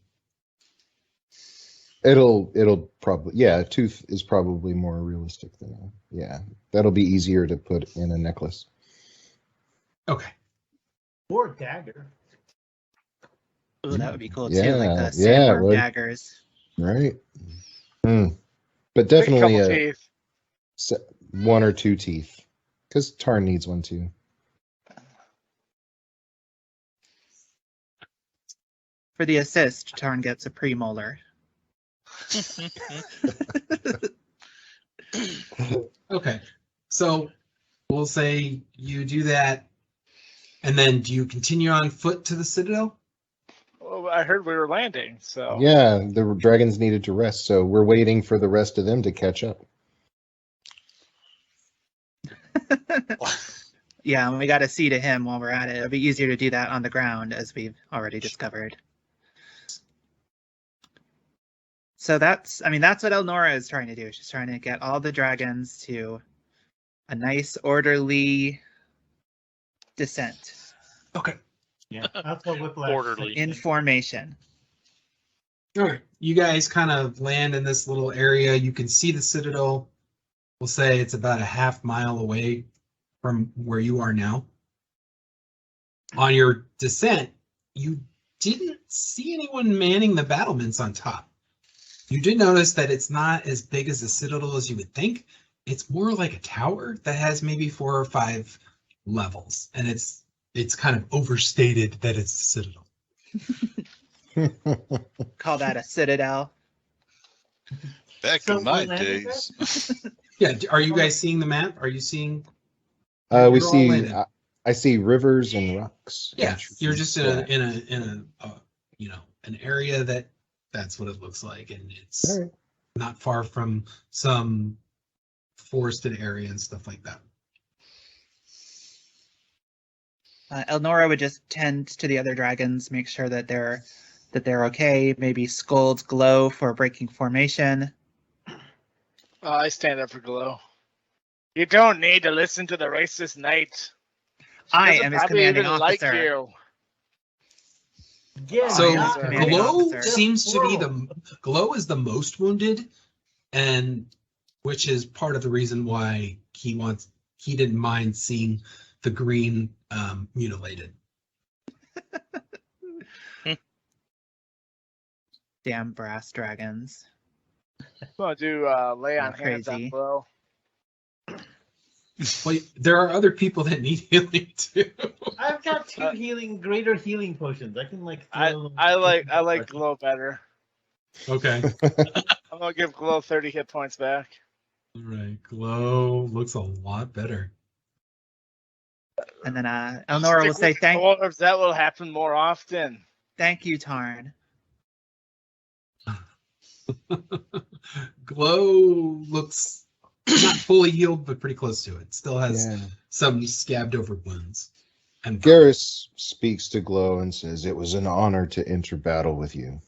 It'll probably, yeah, a tooth is probably more realistic than yeah. That'll be easier to put in a necklace. Okay. Or a dagger. Ooh, that would be cool too. Yeah, Like the yeah, sandworm would. daggers. Right. But pick a definitely couple teeth. one or two teeth, because Tarn needs one too. For the assist, Tarn gets a premolar. Okay. So we'll say you do that, and then do you continue on foot to the Citadel? Well, I heard we were landing, so Yeah, the dragons needed to rest, so we're waiting for the rest of them to catch up. Yeah, and we got to see to him while we're at it. It'll be easier to do that on the ground, as we've already discovered. So that's what Elnora is trying to do. She's trying to get all the dragons to a nice, orderly descent Okay. That's what Whiplash. Orderly. in formation. All right. You guys kind of land in this little area. You can see the Citadel. We'll say it's about a half mile away from where you are now. On your descent, you didn't see anyone manning the battlements on top. You did notice that it's not as big as a Citadel as you would think. It's more like a tower that has maybe 4 or 5 levels, and it's kind of overstated that it's the Citadel. Call that a citadel. Back So in my we're landing days. Yeah, are you guys seeing the map? Are you seeing? We You're all see. landed. I see rivers and rocks. Yeah, and you're trees. just in an area that's what it looks like, and it's All right. not far from some forested area and stuff like that. Elnora would just tend to the other dragons, make sure that they're okay. Maybe scold Glow for breaking formation. I stand up for Glow. You don't need to listen to the racist knight. I Doesn't am his probably commanding even officer. like you. Yeah, So not commanding Glow officer. seems to be Glow is the most wounded, and which is part of the reason why he didn't mind seeing the green mutilated. Damn brass dragons. I'm gonna do lay on hands Crazy. on Glow. Well, there are other people that need healing too. I've got 2 greater healing potions. I can throw I like Glow better. Okay. I'm gonna give Glow 30 hit points back. All right. Glow looks a lot better. And then Elnora will say Dwarves, that will happen more often. thank you, Tarn. Glow looks not fully healed, but pretty close to it. Still has Yeah. some scabbed over wounds. And Garrus speaks to Glow and says, "It was an honor to enter battle with you."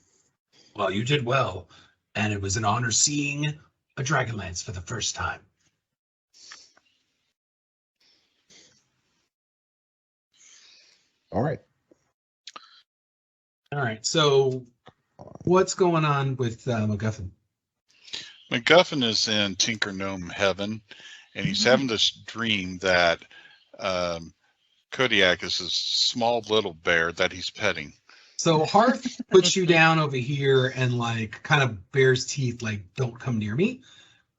well, you did well, and it was an honor seeing a Dragonlance for the first time. All right. All right, so on. What's going on with MacGuffin? MacGuffin is in Tinker Gnome heaven, and he's having this dream that Kodiak is this small little bear that he's petting. So Hearth puts you down over here and like kind of bares teeth, like don't come near me,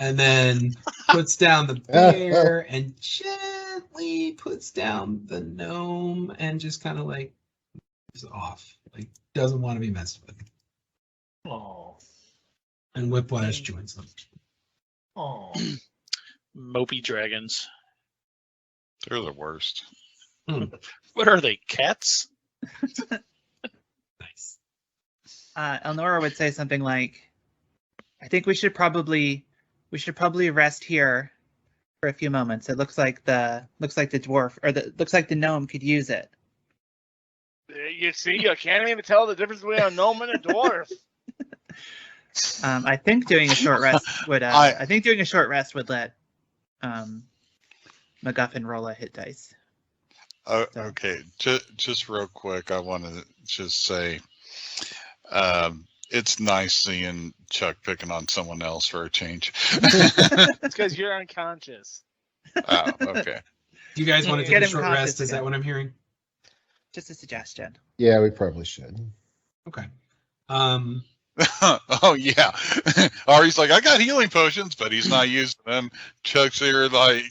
and then puts down the bear and gently puts down the gnome and just kind of like is off, like doesn't want to be messed with. Oh. And Whiplash joins them. Oh. Mopey dragons. They're the worst. What are they, cats? Nice. Elnora would say something like, "I think we should probably rest here for a few moments. It looks like the dwarf or looks like the gnome could use it." You see, you can't even tell the difference between a gnome and a dwarf. I think doing a short rest would. I think doing a short rest would let MacGuffin roll a hit dice. Okay, just real quick, I want to just say, it's nice seeing Chuck picking on someone else for a change. It's because you're unconscious. Oh, okay. Do you guys want to Get take a him short conscious rest? Is that again. what I'm hearing? Just a suggestion. Yeah, we probably should. Okay. Oh yeah. Ari's like, I got healing potions, but he's not using them. Chuck's here like,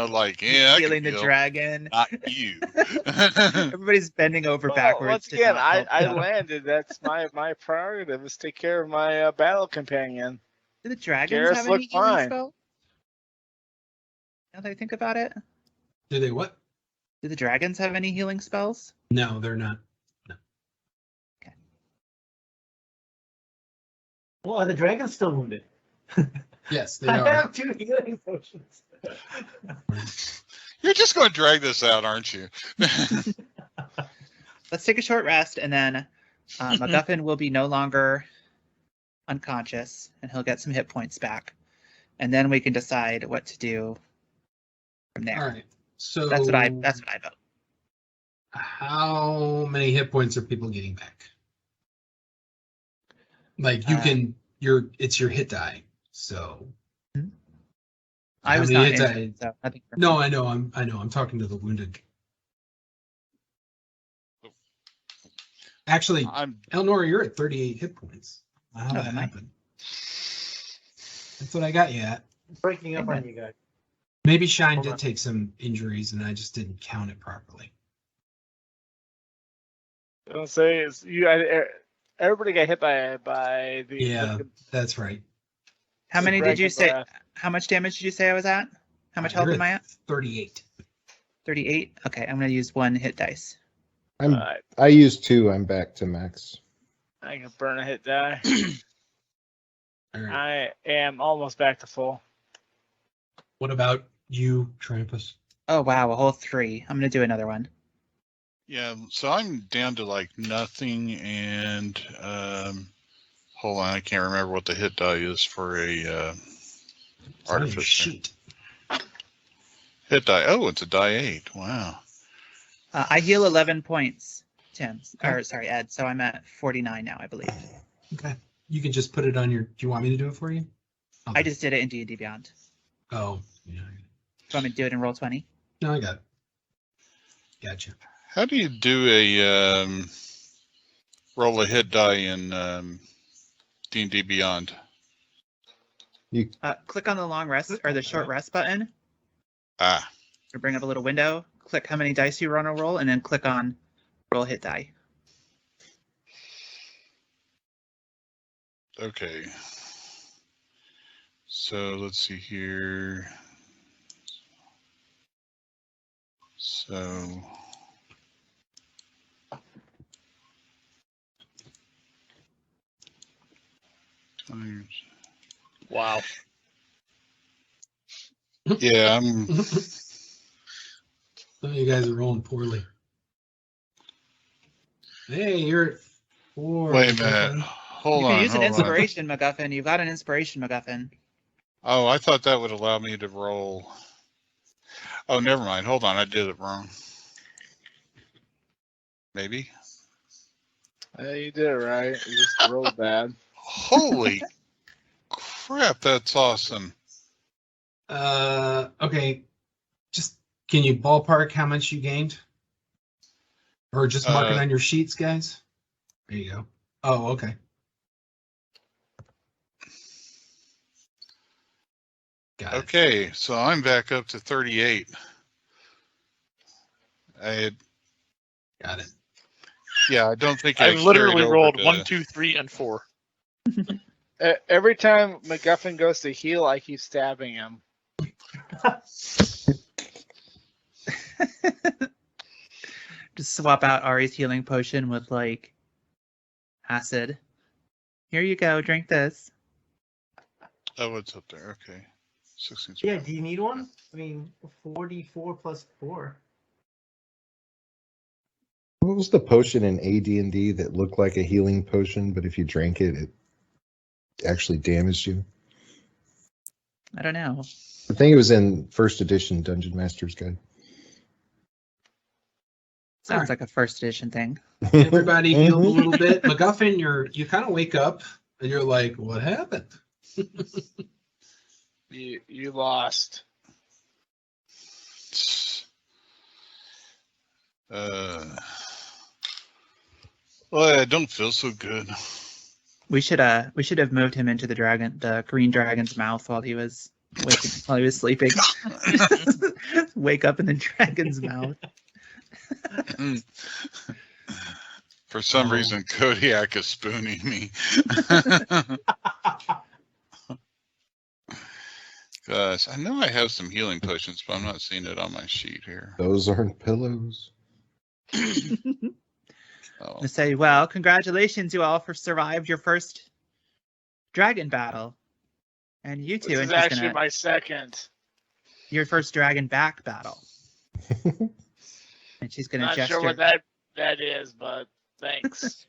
like, yeah, I Healing can the heal, dragon. not you. Everybody's bending over Well, backwards. once to again, not help I them. landed. That's my prerogative is take care of my battle companion. Do the dragons Garrus have looked any healing fine. spells? Now that I think about it, Do they what? do the dragons have any healing spells? No, they're not. Well, are the dragons still wounded? Yes, they I are. have 2 healing potions. You're just going to drag this out, aren't you? Let's take a short rest, and then MacGuffin will be no longer unconscious, and he'll get some hit points back, and then we can decide what to do from there. All right. So That's what I vote. How many hit points are people getting back? Like you can, it's your hit die. So I how was many not hit die? injured, so nothing. for me. No, I know. I'm talking to the wounded. Actually, Elnora, you're at 38 hit points. How that am I? happened? That's what I got you at. Breaking up on you guys. Maybe Shine Hold did on. take some injuries, and I just didn't count it properly. I'll say is everybody got hit by the Yeah, that's right. How many did you say? breath. How much damage did you say I was at? How much health You're am I at? 38. 38. Okay, I'm gonna use 1 hit dice. I used 2. I'm back to max. I can burn a hit die. All right. I am almost back to full. What about you, Trampus? Oh wow, a whole 3. I'm gonna do another one. Yeah, so I'm down to like nothing, and hold on, I can't remember what the hit die is for a It's on your artificer. sheet. Hit die. Oh, it's a die 8. Wow. I heal 11 points, Tim. Okay. Or sorry, Ed. So I'm at 49 now, I believe. Okay. You can just put it on your. Do you want me to do it for you? I just did it in D&D Beyond. Oh, yeah. Do you want me to do it in Roll20? No, I got it. Gotcha. How do you do a roll a hit die in D&D Beyond? Click on the long rest or the short rest button Ah, to bring up a little window. Click how many dice you want to roll, and then click on roll hit die. okay. So let's see here. So times. Wow. Yeah, I'm. Some of you guys are rolling poorly. Hey, you're at 4. Wait a minute. Hold You on. can use an hold on. inspiration, MacGuffin. You've got an inspiration, MacGuffin. Oh, I thought that would allow me to roll. Oh, never mind. Hold on. I did it wrong. Maybe. Hey, you did it right. You just rolled bad. Holy crap, that's awesome. Okay. Just can you ballpark how much you gained? Or just mark it on your sheets, guys? There you go. Oh, okay. Got it. Okay, so I'm back up to 38. Got it. Yeah, I don't think I carried literally over rolled to- 1, 2, 3, and 4. Every time MacGuffin goes to heal, I keep stabbing him. Just swap out Ari's healing potion with like acid. Here you go, drink this. Oh, it's up there. Okay. 16. Yeah, do you need one? I mean, 44 plus 4. What was the potion in AD&D that looked like a healing potion, but if you drank it, it actually damaged you? I don't know. I think it was in first edition Dungeon Master's Guide. Sounds Alright. like a first edition thing. Everybody healed a little bit. MacGuffin, you kind of wake up and you're like, what happened? You lost. Well, I don't feel so good. We should have moved him into the green dragon's mouth while he was sleeping. Wake up in the dragon's mouth. For some Oh. reason, Kodiak is spooning me. Gosh, I know I have some healing potions, but I'm not seeing it on my sheet here. Those aren't pillows. Oh. To say, well, congratulations, you all, for survived your first dragon battle, and you two, This and is she's actually gonna my second. your first dragon back battle, and she's gonna Not gesture. sure what that is, but thanks.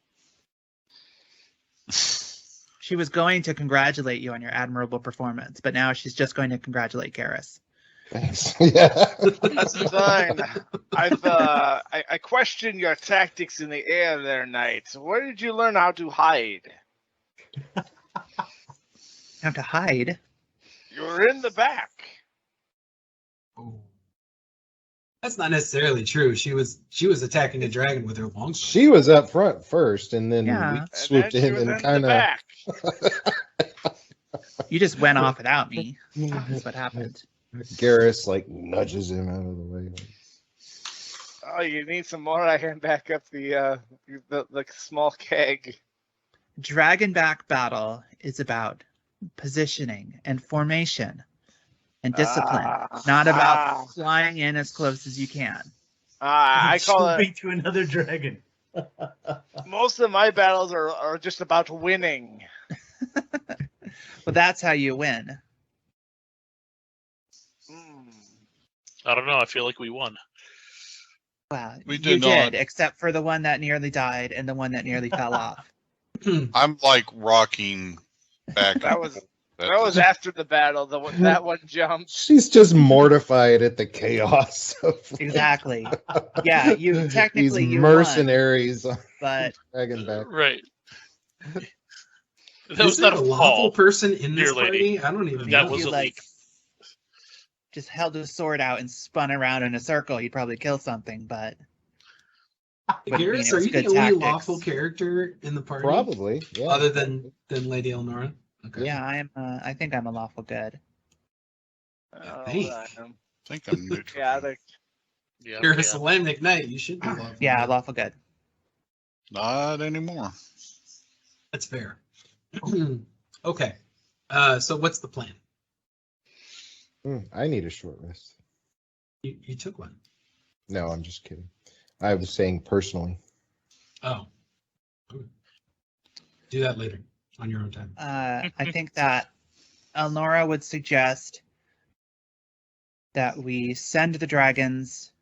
She was going to congratulate you on your admirable performance, but now she's just going to congratulate Garrus. Thanks. Yeah. That's fine. I questioned your tactics in the air there, Knight. Where did you learn how to hide? Have to hide. You were in the back. Oh. That's not necessarily true. She was attacking a dragon with her longsword. She was up front first, and then Yeah. we And swooped then she in was and the kind of. back. You just went off without me. That's what happened. Garrus like nudges him out of the way. Oh, you need some more? I can back up the small keg. Dragonback battle is about positioning and formation and discipline, not about flying in as close as you can. I call it. Jumping to another dragon. Most of my battles are just about winning. Well, that's how you win. I don't know. I feel like we won. Well, We you did not. did, except for the one that nearly died and the one that nearly fell off. I'm like rocking back. That was after the battle. That one jumped. She's just mortified at the chaos of Exactly. Yeah, you technically these you mercenaries on won, but Dragonback. Right. That Is was there not a a lawful fall. person in this dear lady. party? I don't even That know. was you a like leap. just held his sword out and spun around in a circle, you'd probably kill something, but wouldn't mean Garrus, it are was you the good only tactics. lawful character in the party? Probably, yeah. Other than Lady Elnora? Okay. yeah, I think I'm a lawful good. Oh, think. I think I'm neutral. yeah, Yeah, You're a okay. Solemnic Knight. You should be lawful. Yeah, lawful good. Not anymore. That's fair. Okay. So what's the plan? I need a short rest. You took one. No, I'm just kidding. I was saying personally. Oh. Okay. Do that later on your own time. I think that Elnora would suggest that we send the dragons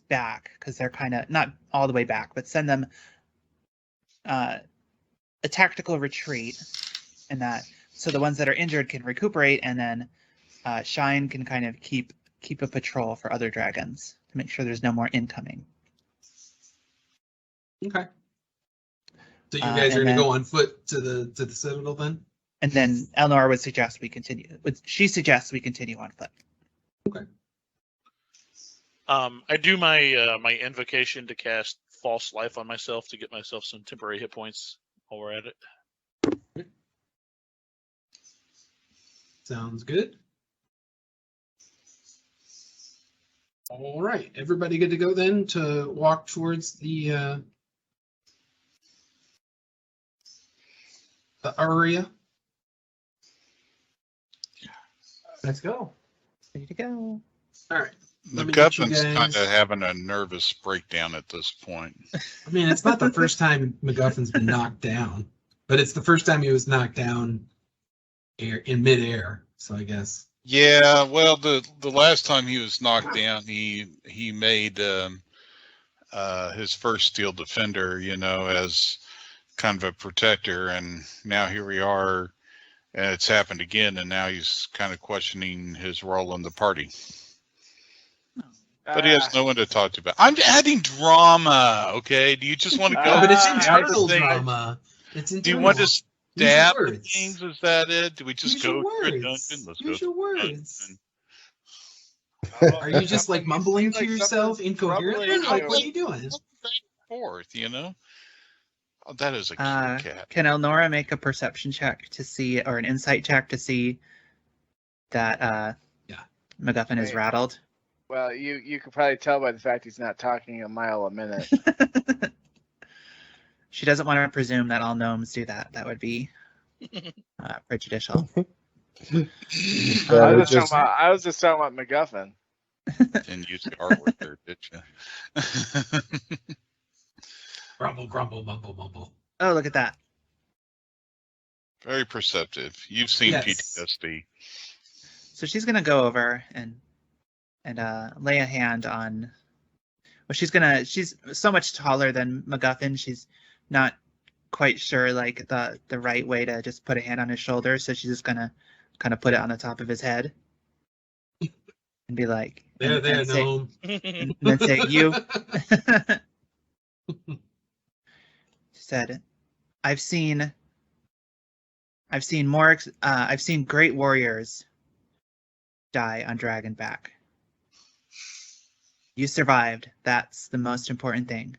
back, because they're kind of not all the way back, but send them a tactical retreat, and that so the ones that are injured can recuperate, and then Shine can kind of keep a patrol for other dragons to make sure there's no more incoming. Okay. So you guys are and going to then- go on foot to the Citadel then? And then Elnor would suggest we continue. She suggests we continue on foot. I do my my invocation to cast false life on myself to get myself some temporary hit points while we're at it. Sounds good. All right, everybody good to go then to walk towards the area. Let's go. Ready to go. All right. Let me get you MacGuffin's kind guys- of having a nervous breakdown at this point. I mean, it's not the first time MacGuffin's been knocked down, but it's the first time he was knocked down in midair. So I guess. Yeah, well, the last time he was knocked down, he made his first Steel Defender, you know, as kind of a protector, and now here we are, and it's happened again, and now he's kind of questioning his role in the party. But he has no one to talk to about. I'm adding drama, okay? Do you just want to go? But it's I internal think- drama. It's internal. Do you want to Use your stab words. things? Is that it? Do we just Use go your to a words. dungeon? Let's Use go your to a words. dungeon. Are you just like mumbling to like yourself something's incoherently? troubling Like, you. what are you doing? Back and forth, you know? Oh, that is a cute cat. Can Elnora make a perception check to see, or an insight check to see that Yeah. MacGuffin is Wait. rattled? Well, you can probably tell by the fact he's not talking a mile a minute. She doesn't want to presume that all gnomes do that. That would be prejudicial. I was just talking about MacGuffin. Didn't use the R word there, did you? Grumble, grumble, mumble, mumble. Oh, look at that. Very perceptive. You've seen Yes. PTSD. So she's gonna go over and lay a hand on. Well, she's so much taller than MacGuffin. She's not quite sure like the right way to just put a hand on his shoulder. So she's just gonna kind of put it on the top of his head and be like, There, and say, gnome. and then say you. She said, I've seen great warriors die on Dragonback. You survived. That's the most important thing.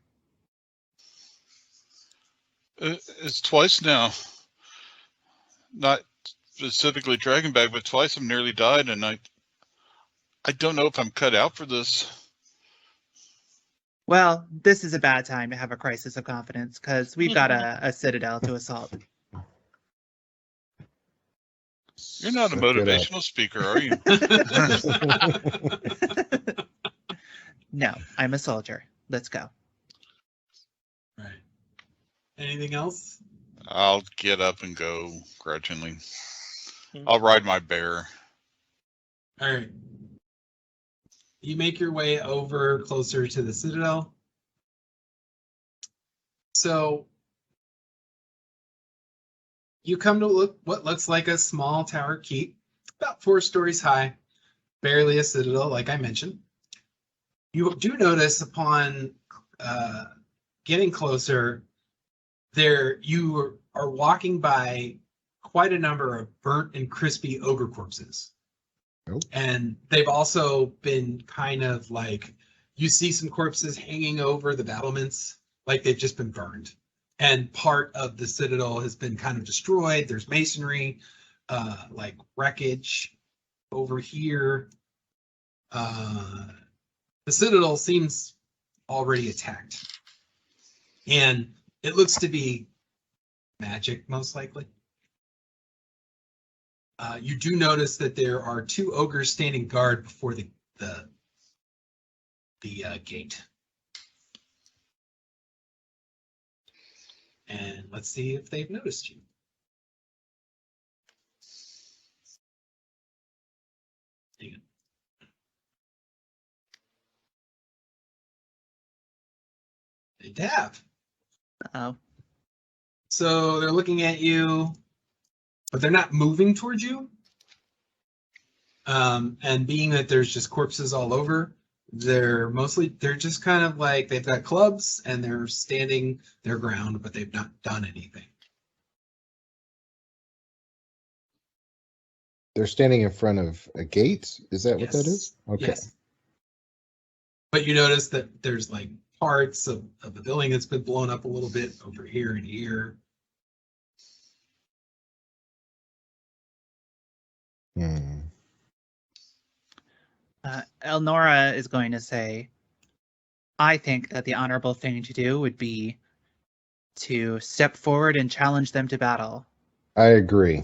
It's twice now. Not specifically Dragonback, but twice I've nearly died, and I don't know if I'm cut out for this. Well, this is a bad time to have a crisis of confidence because we've got a citadel to assault. You're not a Suck it up. motivational speaker, are you? No, I'm a soldier. Let's go. Right. Anything else? I'll get up and go grudgingly. Hmm. I'll ride my bear. All right. You make your way over closer to the Citadel. So you come to what looks like a small tower keep, about 4 stories high, barely a citadel, like I mentioned. You do notice upon getting closer, there you are walking by quite a number of burnt and crispy ogre corpses. Nope. And they've also been kind of like, you see some corpses hanging over the battlements, like they've just been burned. And part of the citadel has been kind of destroyed. There's masonry, like wreckage over here. The citadel seems already attacked. And it looks to be magic, most likely. You do notice that there are 2 ogres standing guard before the gate. And let's see if they've noticed you. Hang on. They have. Oh, So they're looking at you, but they're not moving towards you. And being that there's just corpses all over, They're just kind of like they've got clubs and they're standing their ground, but they've not done anything. They're standing in front of a gate. Is that what that is? Okay. Yes. But you notice that there's like parts of the building that's been blown up a little bit over here and here. Elnora is going to say, I think that the honorable thing to do would be to step forward and challenge them to battle. I agree.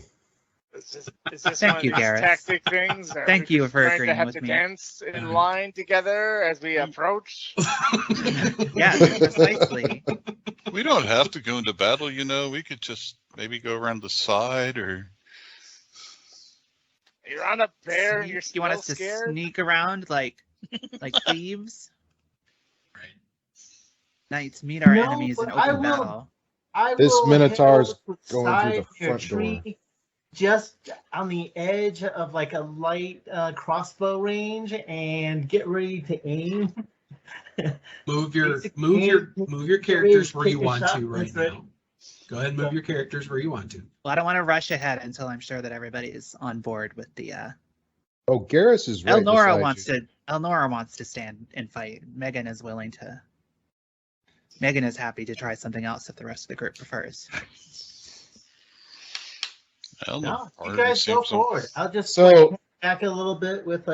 Is this Thank one you, of these Gareth. tactic things? Are Thank we you just for trying agreeing to have with to me. dance in line together as we approach? Yeah, precisely. We don't have to go into battle, you know. We could just maybe go around the side or. You're on a bear and you're You want still us to scared? sneak around like thieves? Right. Knights meet our No, enemies in but I open will- battle. This will Minotaur's head over to going through the side near a front door. tree, just on the edge of like a light crossbow range, and get ready to aim. Move your Basically, characters where you take a want shot to right that's ready. now. Go ahead and move your characters where you want to. Well, I don't want to rush ahead until I'm sure that everybody is on board with the. Oh, Garrus is right. Elnora beside wants to stand and fight. Megan is willing to. Megan is happy to try something else if the rest of the group prefers. Well, the No, you party guys go seems forward. I'll just So- back a little bit with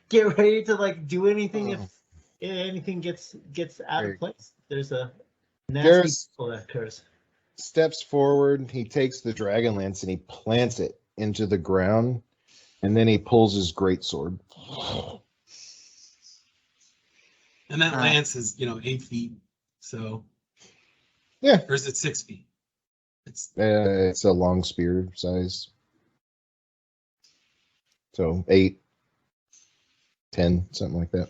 get ready to do anything Oh. if anything gets out Great. of place. There's a Garrus- nasty pull that occurs. steps forward. He takes the Dragonlance and he plants it into the ground, and then he pulls his greatsword. And that lance is 8 feet. So Yeah. or is it 6 feet? It's a long spear size. So 8, 10, something like that.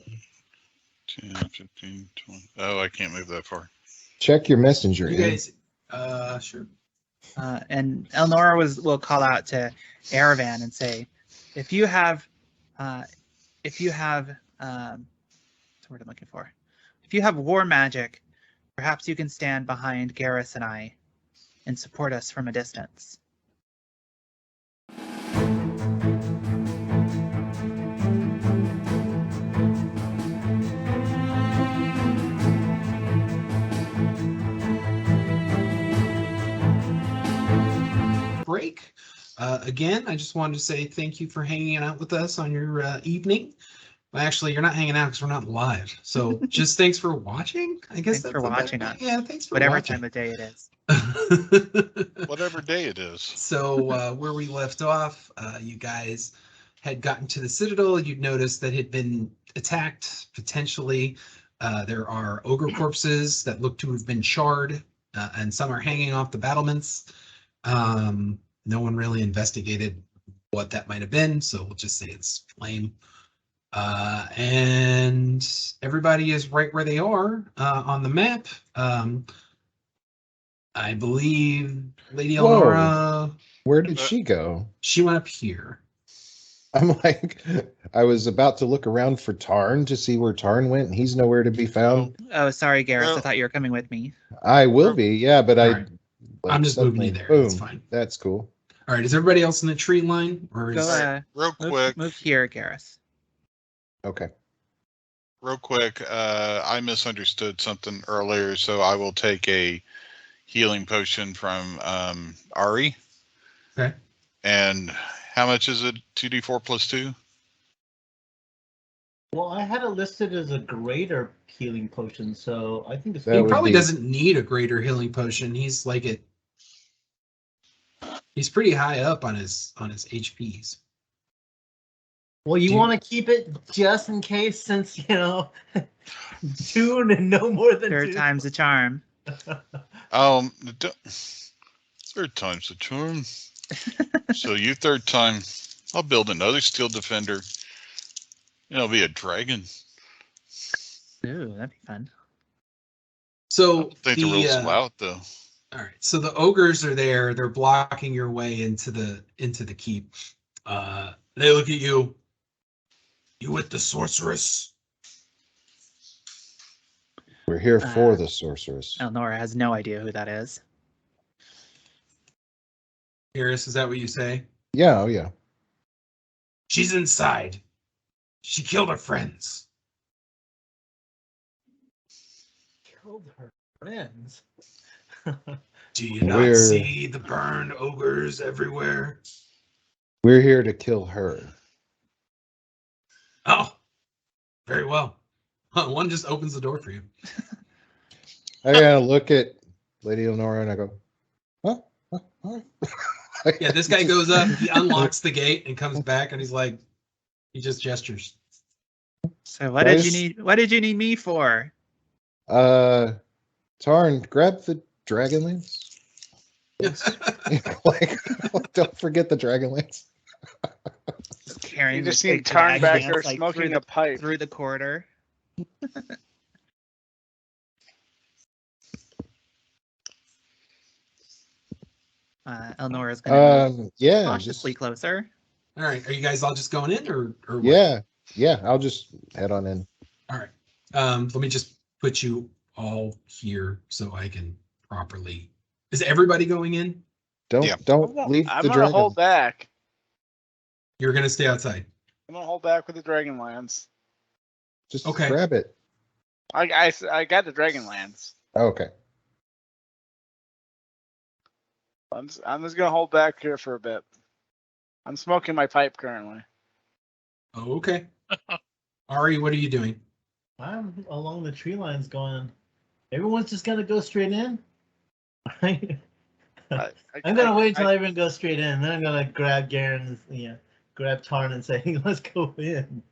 10, 15, 20. Oh, I can't move that far. Check your messenger. You Ed. guys sure. And Elnora will call out to Aravan and say, if you have what's the word I'm looking for? If you have war magic, perhaps you can stand behind Garrus and I and support us from a distance. Break. Again, I just wanted to say thank you for hanging out with us on your evening. Well, actually, you're not hanging out because we're not live. So just thanks for watching. I guess Thanks for watching us. Yeah, thanks for Whatever watching. time of day it is. Whatever day it is. So where we left off, you guys had gotten to the Citadel. You'd noticed that it had been attacked potentially. There are ogre corpses that look to have been charred, and some are hanging off the battlements. No one really investigated what that might have been, so we'll just say it's flame. And everybody is right where they are on the map. I believe Lady Whoa. Elnora, Where did she go? she went up here. I'm like, I was about to look around for Tarn to see where Tarn went, and he's nowhere to be found. Oh, sorry, Garrus. I Well- thought you were coming with me. I will be, yeah, but I. Alright. I'm just moving you there. That's fine. That's cool. All right, is everybody else in the tree line, or is Go Real quick, move here, Garrus. Okay. I misunderstood something earlier, so I will take a healing potion from Ari. Okay. And how much is it? 2d4 plus 2? Well, I had it listed as a greater healing potion, so I think it's That he would probably be- doesn't need a greater healing potion. He's like it. He's pretty high up on his HPs. Well, you Do you- want to keep it just in case, since 2 and no more than Third 2. time's a charm. Third time's the charm. So you third time, I'll build another steel defender. It'll be a dragon. Ooh, that'd be fun. So I think the rules the allow it though. all right, so the ogres are there. They're blocking your way into the keep. They look at you. You with the sorceress? We're here for the sorceress. Elnora has no idea who that is. Iris, is that what you say? Yeah, oh yeah. She's inside. She killed her friends. Killed her friends. Do you not see the burned ogres everywhere? We're here to kill her. Oh, very well. One just opens the door for you. I gotta look at Lady Lenora and I go, huh? Yeah, this guy goes up, he unlocks the gate and comes back, and he's like, he just gestures. So what did you need? What did you need me for? Tarn, grab the Dragonlance. Yes. Like, don't forget the Dragonlance. Just carrying You just this see big Tarn back Dragonlance, there like, smoking a pipe. through the corridor. Elnora's gonna yeah, cautiously just, closer. All right, are you guys all just going in, or what? yeah, I'll just head on in. All right. Let me just put you all here so I can properly. Is everybody going in? Don't leave I'm the gonna dragon. hold back. You're gonna stay outside. I'm gonna hold back with the Dragonlance. Just Okay. grab it. I got the Dragonlance. Okay. I'm just gonna hold back here for a bit. I'm smoking my pipe currently. Okay. Ari, what are you doing? I'm along the tree lines going, everyone's just gonna go straight in? I'm gonna wait until everyone goes straight in, then I'm gonna grab Garen, grab Tarn and say, let's go in.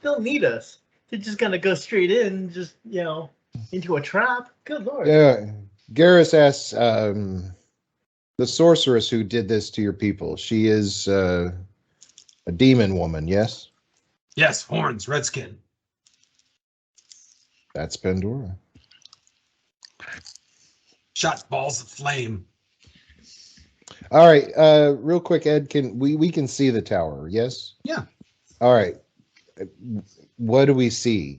They'll need us. They're just gonna go straight in, just, into a trap. Good lord. Yeah. Garrus asks, the sorceress who did this to your people, she is a demon woman, yes? Yes, horns, redskin. That's Pandora. Shot balls of flame. All right, real quick, Ed, we can see the tower, yes? Yeah. All right. What do we see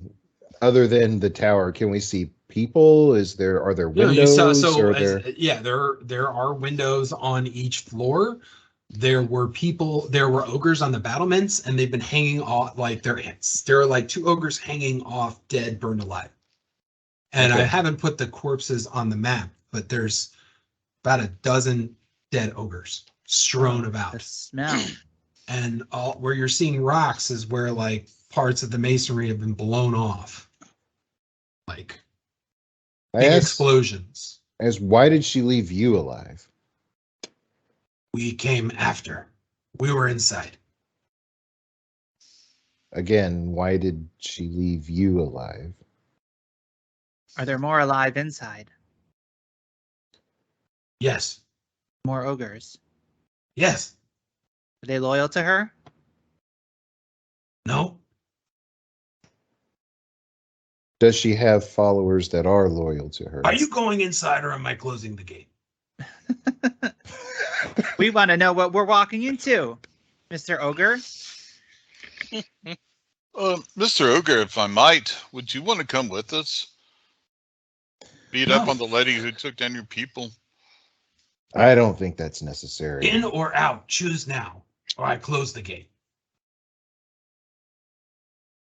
other than the tower? Can we see people? Are there windows? There are windows on each floor. There were ogres on the battlements, and they've been hanging off like their ants. There are like 2 ogres hanging off, dead, burned alive. And Okay. I haven't put the corpses on the map, but there's about a dozen dead ogres strewn about. The smell. And where you're seeing rocks is where like parts of the masonry have been blown off, like big explosions. Why did she leave you alive? We came after. We were inside. Again, why did she leave you alive? Are there more alive inside? Yes. More ogres? Yes. Are they loyal to her? No. Does she have followers that are loyal to her? Are you going inside, or am I closing the gate? We want to know what we're walking into, Mr. Ogre. Mr. Ogre, if I might, would you want to come with us? Beat up on the lady who took down your people? I don't think that's necessary. In or out, choose now, or I close the gate.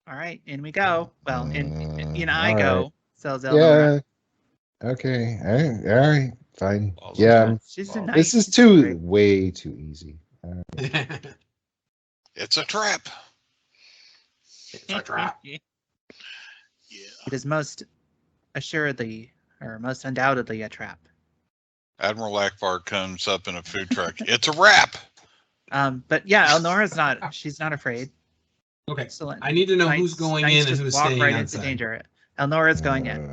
All right, in we go. Well, in I all go, right. says Elnora. Yeah. Okay. All right. Fine. Well, Yeah. She's a nice. This is way too easy. It's a trap. It's a trap. Yeah. It is most assuredly, or most undoubtedly, a trap. Admiral Akbar comes up in a food truck. It's a wrap. But yeah, Elnora's not. She's not afraid. Okay. Excellent. I need to know who's going in and who's staying right outside. into danger. Elnora's going in.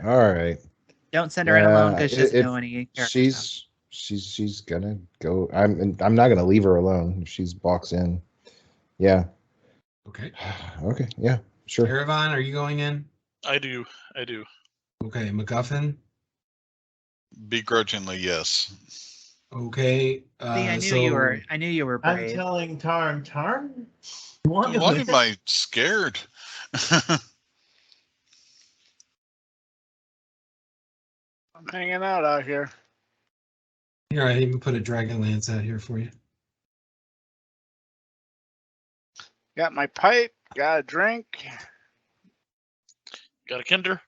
All right. Don't send her in alone because she doesn't know any characters. She's gonna go. I'm not gonna leave her alone if she's walks in. Yeah. Okay. Okay. Yeah. Sure. Caravan, are you going in? I do. Okay. MacGuffin. Begrudgingly, yes. Okay. See, I knew so you were. I knew you were I'm brave. telling Tarn, Why am I scared? I'm hanging out here. Here, I even put a Dragonlance out here for you. Got my pipe, got a drink. Got a Kinder?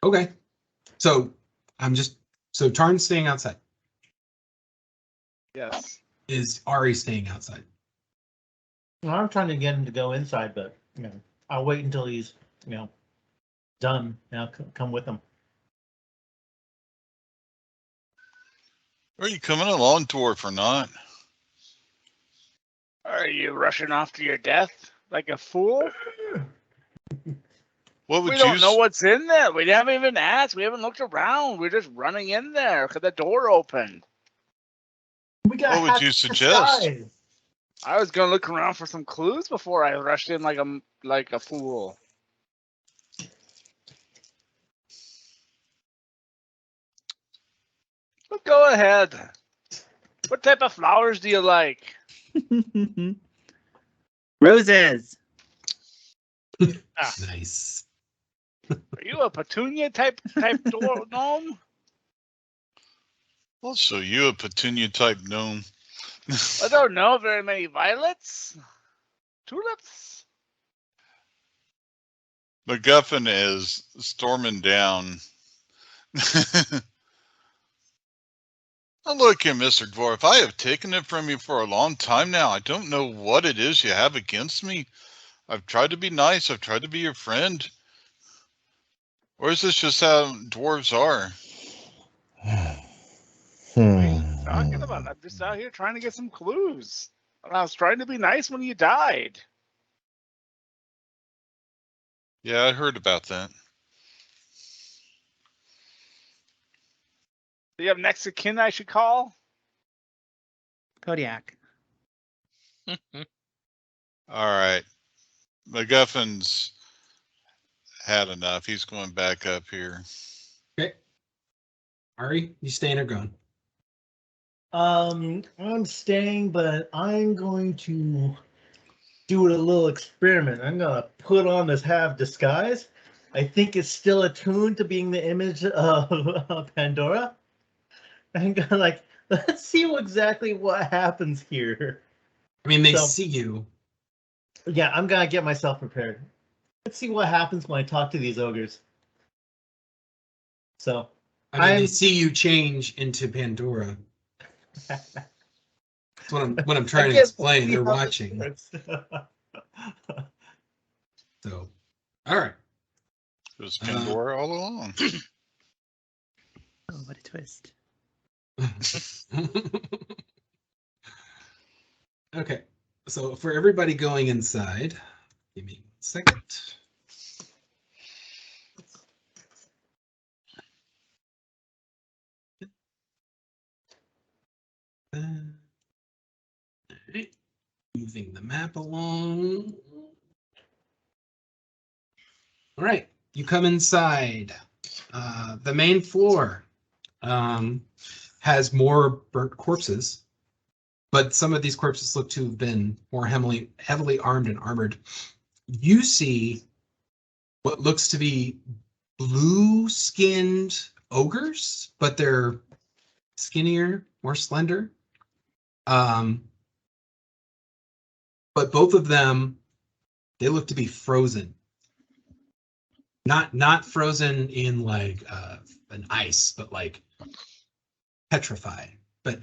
Okay. So so Tarn's staying outside. Yes. Is Ari staying outside? Well, I'm trying to get him to go inside, but I'll wait until he's done. Now come with him. Are you coming along, dwarf, or not? Are you rushing off to your death like a fool? What would We you don't know what's in there. We haven't even asked. We haven't looked around. We're just running in there because the door opened. We got. What would you suggest? I was gonna look around for some clues before I rushed in like a fool. But go ahead. What type of flowers do you like? Roses. Nice. Are you a petunia type gnome? I'll show you a petunia type gnome. I don't know very many violets. Tulips. MacGuffin is storming down. Now look here, Mr. Dwarf. I have taken it from you for a long time now. I don't know what it is you have against me. I've tried to be nice. I've tried to be your friend. Or is this just how dwarves are? What are you talking about? I'm just out here trying to get some clues. And I was trying to be nice when you died. Yeah, I heard about that. Do you have next of kin I should call? Kodiak. All right. MacGuffin's had enough. He's going back up here. Okay. Ari, you staying or going? I'm staying, but I'm going to do a little experiment. I'm gonna put on this half disguise. I think it's still attuned to being the image of Pandora. I'm gonna let's see exactly what happens here. I mean, they see you. Yeah, I'm gonna get myself prepared. Let's see what happens when I talk to these ogres. So, I mean, they see you change into Pandora. That's what I'm trying to explain. They're watching. So, all right. It was Pandora all along. Oh, what a twist. Okay. So for everybody going inside, give me 1 second. All right. Moving the map along. All right, you come inside. The main floor has more burnt corpses, but some of these corpses look to have been more heavily armed and armored. You see what looks to be blue-skinned ogres, but they're skinnier, more slender. But both of them, they look to be frozen. Not frozen in like an ice, but like petrified. But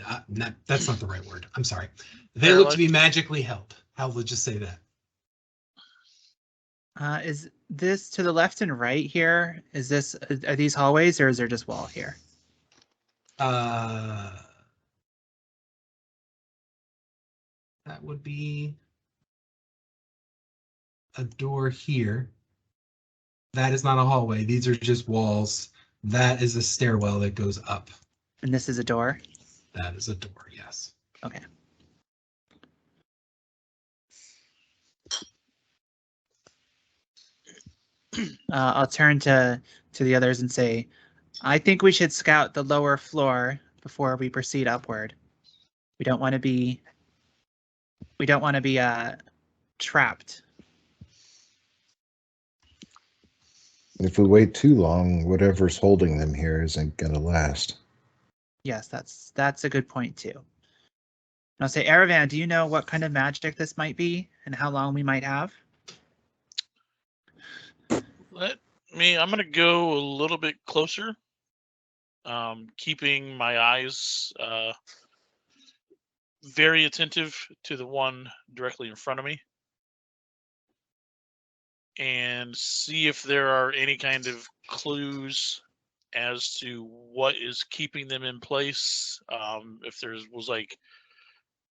that's not the right word. I'm sorry. They look to be magically held. I'll just say that. Is this to the left and right here? Are these hallways or is there just wall here? That would be a door here. That is not a hallway. These are just walls. That is a stairwell that goes up. And this is a door? That is a door, yes. Okay. I'll turn to the others and say, I think we should scout the lower floor before we proceed upward. We don't want to be trapped. If we wait too long, whatever's holding them here isn't going to last. Yes, that's a good point too. And I'll say, Aravan, do you know what kind of magic this might be and how long we might have? I'm gonna go a little bit closer, keeping my eyes very attentive to the one directly in front of me, and see if there are any kind of clues as to what is keeping them in place. If there was like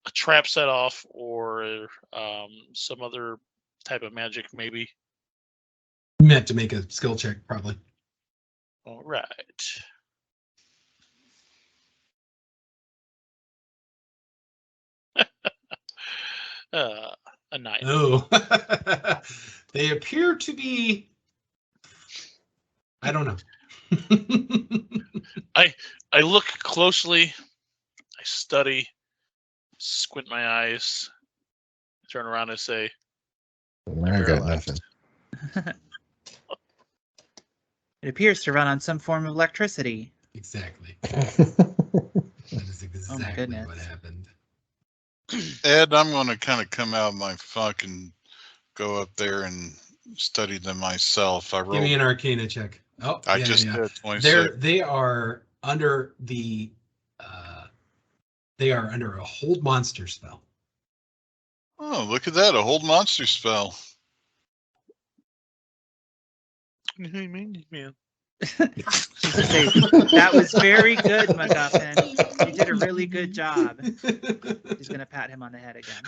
a trap set off or some other type of magic, maybe. Meant to make a skill check, probably. All right. A 9. Oh, they appear to be. I don't know. I look closely. I study. Squint my eyes. Turn around and say, I got nothing. It appears to run on some form of electricity. Exactly. That is exactly goodness. what happened. Ed, I'm going to kind of come out of my funk and go up there and study them myself. I Give me rolled. an Arcana check. Oh, I yeah, just yeah. did 26. They are under the. They are under a hold monster spell. Oh, look at that! A hold monster spell. man. That was very good, MacGuffin. You did a really good job. He's gonna pat him on the head again.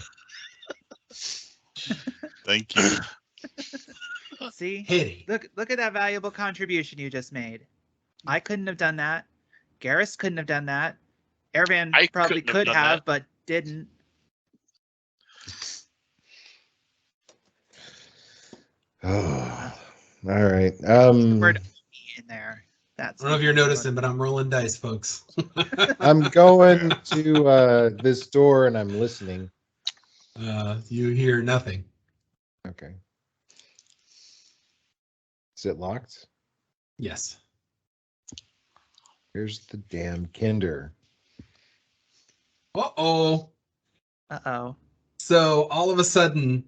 Thank you. See? Hitty. Look at that valuable contribution you just made. I couldn't have done that. Garrus couldn't have done that. Airvan I probably couldn't have could done have, that. but didn't. Oh, all right. The word in there. I That's. don't know if you're noticing, but I'm rolling dice, folks. I'm going to this door and I'm listening. You hear nothing. Okay. Is it locked? Yes. Here's the damn Kinder. Uh-oh. Uh-oh. So all of a sudden,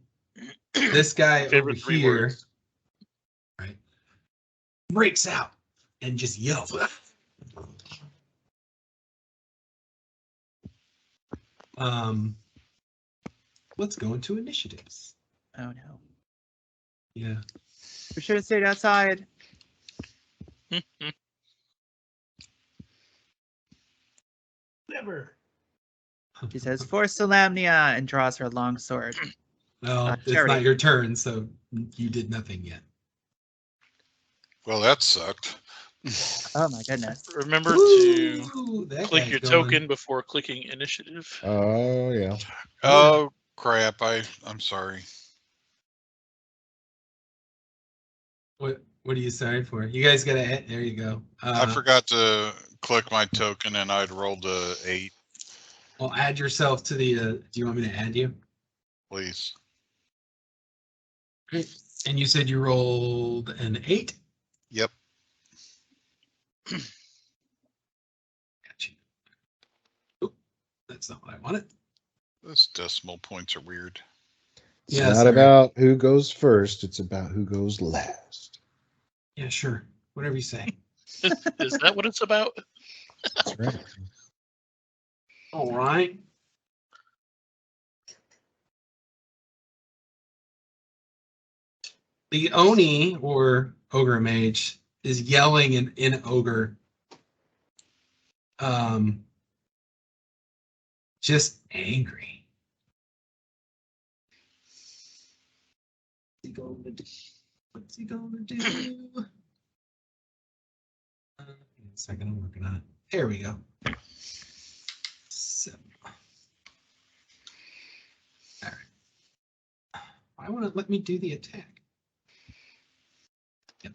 this guy over Favorite 3 here, words. right, breaks out and just yells. Let's go into initiatives. Oh no. Yeah. We should have stayed outside. Never. She says, "For Solamnia," and draws her long sword. Well, it's Charity. not your turn, so you did nothing yet. Well, that sucked. Oh my goodness. Remember to Ooh, that click guy's your going. token before clicking initiative. Oh, yeah. Oh crap! I'm sorry. What are you sorry for? You guys gotta hit. There you go. I forgot to click my token, and I'd rolled a 8. Well, add yourself to the. Do you want me to add you? Please. Great. And you said you rolled an 8. Yep. Got you. Oop, that's not what I wanted. Those decimal points are weird. It's Yeah, not sorry. about who goes first. It's about who goes last. Yeah, sure. Whatever you say. Is that what it's about? That's right. All right. The Oni, or Ogre Mage, is yelling in Ogre. Just angry. What's he gonna do? Give me a second, I'm working on it. Here we go. 7. All right. Why won't it let me do the attack? Yep.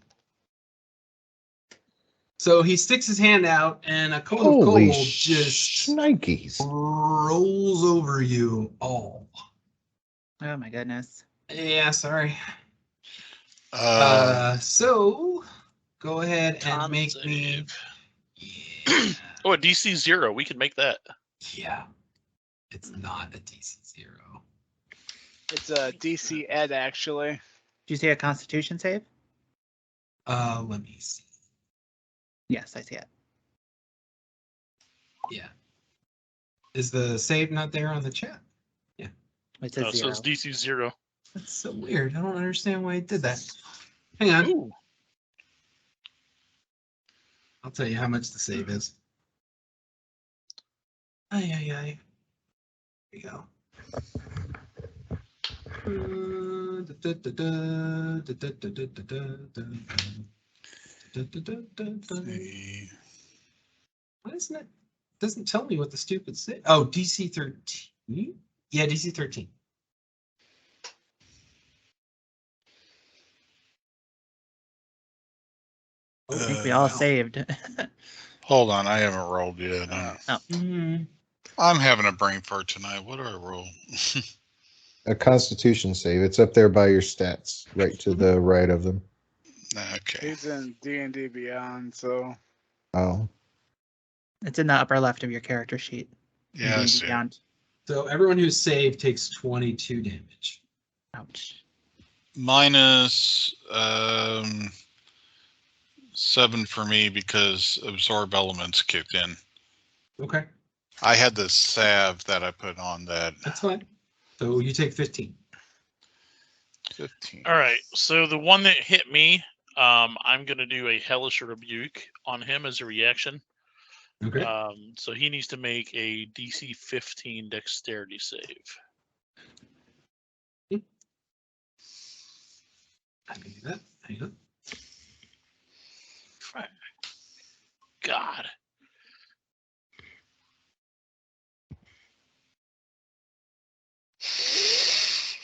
So he sticks his hand out, and a cone of Holy cold just shnikes. rolls over you all. Oh my goodness. Yeah, sorry. Uh, So go ahead and Con make save. me. Yeah. Oh, a DC 0. We can make that. Yeah. It's not a DC 0. It's a DC Ed, actually. Do you see a Constitution save? Let me see. Yes, I see it. Yeah. Is the save not there on the chat? It says No, so 0. it's DC 0. That's so weird. I don't understand why it did that. Hang on. Ooh. I'll tell you how much the save is. Ay, ay, ay. Here we go. see. Why isn't it? Doesn't tell me what the stupid say. Oh, DC 13. Yeah, DC 13. I think we all saved. Hold on, I haven't rolled yet. I'm having a brain fart tonight. What do I roll? A Constitution save. It's up there by your stats, right to the right of them. Okay. He's in D&D Beyond, so Oh. It's in the upper left of your character sheet. Yeah, I see it. Beyond. So everyone who's saved takes 22 damage. Ouch. Minus 7 for me because absorb elements kicked in. Okay, I had the salve that I put on that. that's fine. So you take 15. 15. All right. So the one that hit me, I'm going to do a Hellish Rebuke on him as a reaction. Okay. So he needs to make a DC 15 Dexterity save. I can do that. Hang on. God.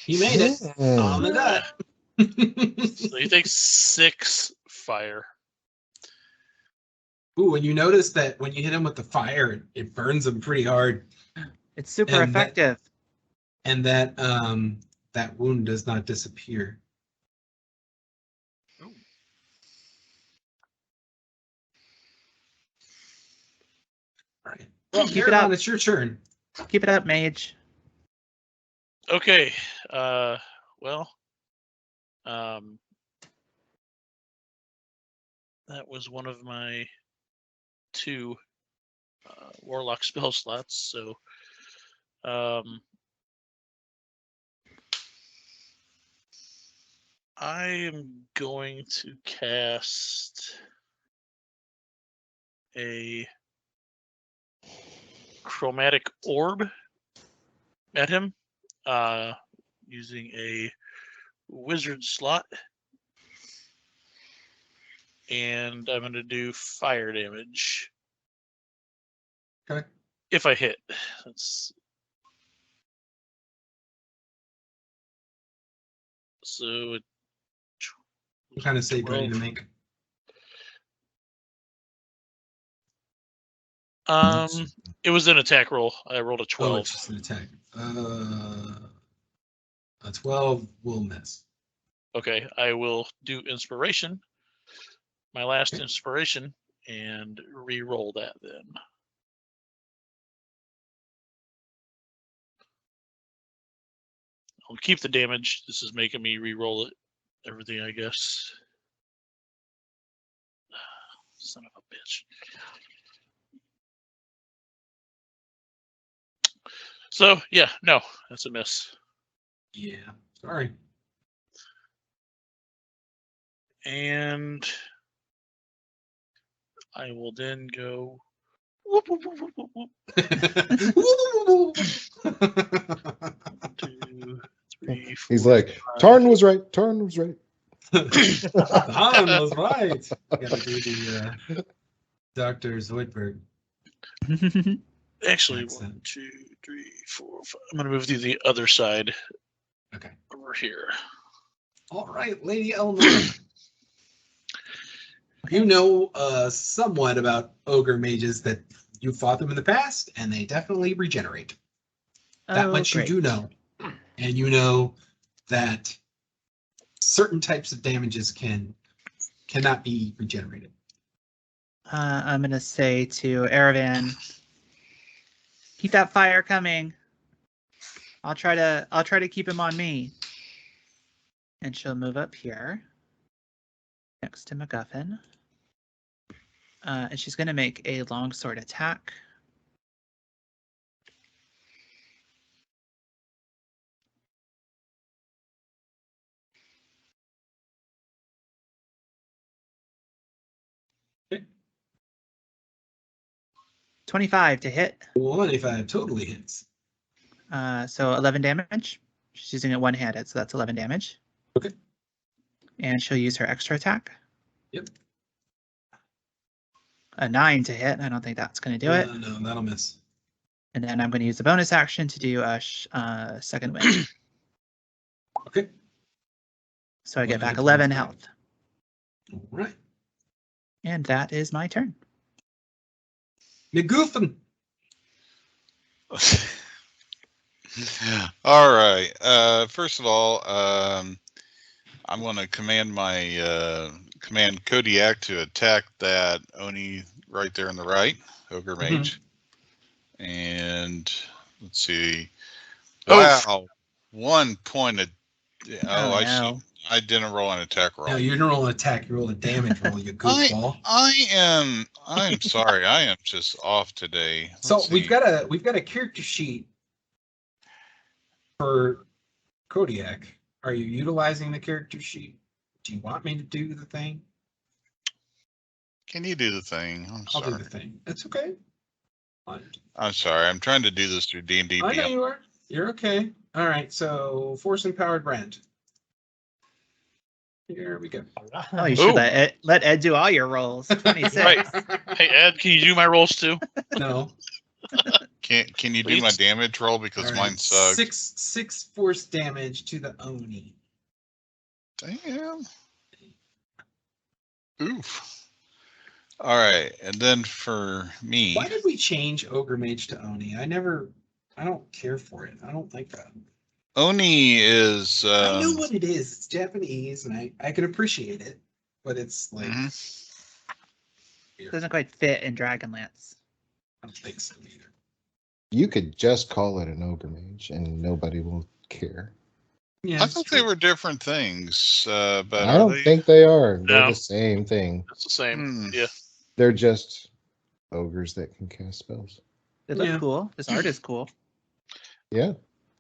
He made it on the dot. So he takes 6 fire. Ooh, and you notice that when you hit him with the fire, it burns him pretty hard, It's super And that- effective. and that that wound does not disappear. All right. Well, Keep it Aragon, up. it's your turn. Keep it up, mage. Okay. Well. That was one of my 2 warlock spell slots. So, I am going to cast a chromatic orb at him, using a wizard slot. And I'm going to do fire damage. Okay. If I hit. That's... So, What kind of save do I need to 12. make? It was an attack roll. I rolled a 12. Oh, it's just an attack. A 12 will miss. Okay, I will do inspiration. My last inspiration, and re-roll that then. I'll keep the damage. This is making me re-roll it. Everything, I guess. Son of a bitch. So, yeah, no, that's a miss. Yeah, sorry. And I will then go. Whoop, whoop, whoop, whoop, whoop, whoop. 2, 3, 4. He's like, 5. Tarn was right. Tarn was right. Don was right. Gotta do the Dr. Zoidberg. Actually, That's 1, 2, 3, 4, 5. I'm gonna move to the other side. Okay. Over here. All right, Lady Eleanor. Okay, You know somewhat about ogre mages that you fought them in the past, and they definitely regenerate. That much great. you do know. And you know that certain types of damages cannot be regenerated. I'm gonna say to Aravan, keep that fire coming. I'll try to keep him on me. And she'll move up here next to MacGuffin. And she's gonna make a longsword attack. Okay. 25 to hit. 25 totally hits. So 11 damage. She's using it one-handed, so that's 11 damage. Okay. And she'll use her extra attack. Yep. A 9 to hit. I don't think that's going to do it. No, that'll miss. And then I'm going to use the bonus action to do a second wind. Okay. So I get back hit 11 points health. All right. And that is my turn. McGuffin. All right. First of all, I'm going to command Kodiak to attack that Oni right there on the right, Ogre Mage. And let's see. Wow, 1 point of. I didn't roll an attack roll. No, you didn't roll an attack. You rolled a damage roll, you goofball. I'm sorry. I am just off today. So Let's we've see. got a character sheet for Kodiak. Are you utilizing the character sheet? Do you want me to do the thing? Can you do the thing? I'll do the thing. That's okay. I'm sorry. I'm trying to do this through D&D. I know you are. You're okay. All right. So force empowered brand. Here we go. Oh, you should let Ed do all your rolls. 26. Right. Hey Ed, can you do my rolls too? No. Can you do my damage roll because All right. mine sucks? Six force damage to the Oni. Damn. Oof. All right, and then for me. Why did we change Ogre Mage to Oni? I don't care for it. I don't like that. Oni is. I know what it is. It's Japanese, and I can appreciate it, but it's like Doesn't quite fit in Dragonlance. I don't think so either. You could just call it an ogre mage, and nobody will care. Yeah, I thought they were different things, but I don't think they are. They're the same thing. It's the same. Yeah. They're just ogres that can cast spells. They look cool. This art is cool. Yeah.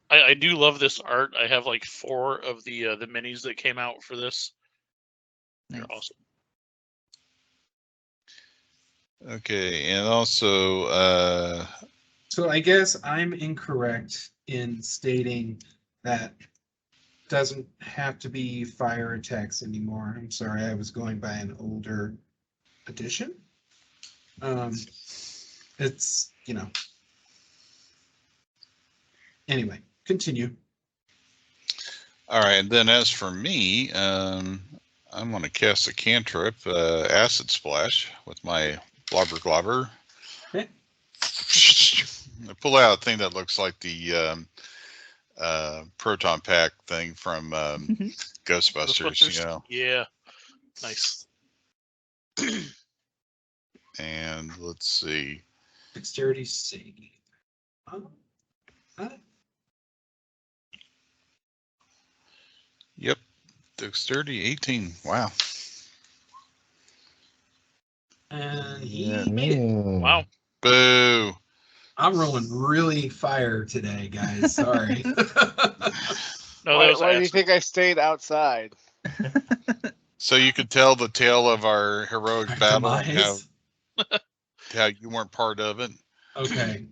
I do love this art. I have like 4 of the minis that came out for this. They're awesome. Okay, and also. So I guess I'm incorrect in stating that doesn't have to be fire attacks anymore. I'm sorry, I was going by an older edition. It's, Anyway, continue. All right, and then as for me, I'm going to cast a cantrip, Acid Splash, with my Blobber Globber. Okay. I pull out a thing that looks like the proton pack thing from Ghostbusters, Yeah. Nice. And let's see. Dexterity save. Yep. Dexterity 18. Wow. And he made it. Wow. Boo. I'm rolling really fire today, guys. Sorry. No, why do you think I stayed outside? So you could tell the tale of our heroic battle and Demise. how you weren't part of it. Okay.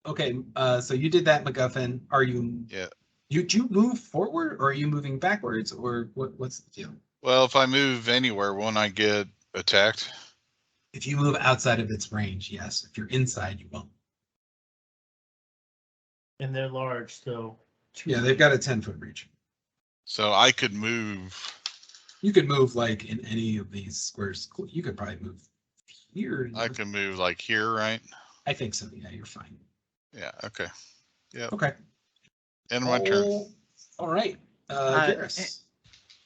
Okay. So you did that, MacGuffin. Are you? Yeah. Do you move forward, or are you moving backwards, or what's the deal? Well, if I move anywhere, won't I get attacked? If you move outside of its range, yes. If you're inside, you won't. And they're large, so. Yeah, they've got a 10-foot reach. So I could move You could move like in any of these squares. You could probably move here. I can move like here, right? I think so. Yeah, you're fine. Yeah. Okay. Yep. Okay. End of my turn. All right. Uh, Garrus.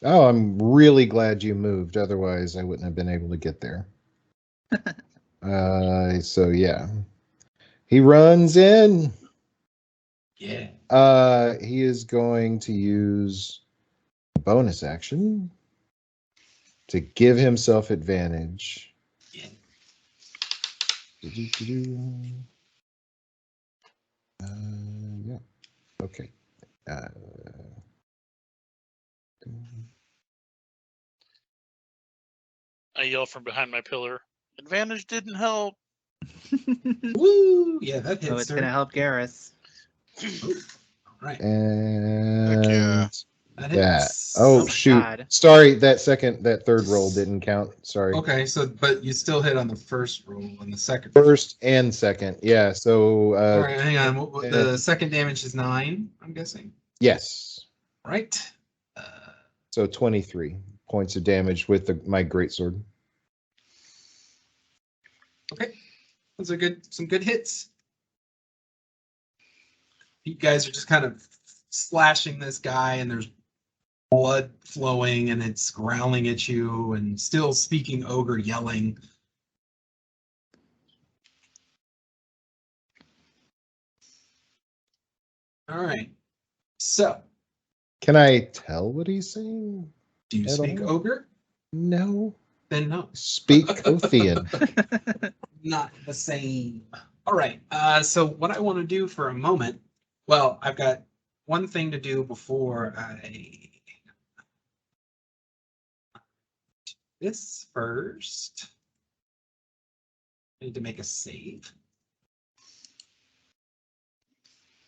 Oh, I'm really glad you moved. Otherwise, I wouldn't have been able to get there. So yeah, he runs in. Yeah. He is going to use a bonus action to give himself advantage. Yeah. Yeah. Okay. I yell from behind my pillar. Advantage didn't help. Woo! Yeah, that hits. So it's gonna help Garrus. All right. And Heck yeah. That that. hits. Oh, Oh my shoot. God. Sorry, that third roll didn't count. Sorry. Okay, so but you still hit on the first roll and the second. First and second. Yeah. So All right, hang on. The second damage is 9, I'm guessing. yes. Right. So 23 points of damage with my greatsword. Okay. Those are good. Some good hits. You guys are just kind of slashing this guy, and there's blood flowing, and it's growling at you, and still speaking ogre, yelling. All right. So, Can I tell what he's saying? do you At speak all? ogre? No. Then no. Speak Kothian. Not the same. All right. So what I want to do for a moment, well, I've got one thing to do before I this first. I need to make a save.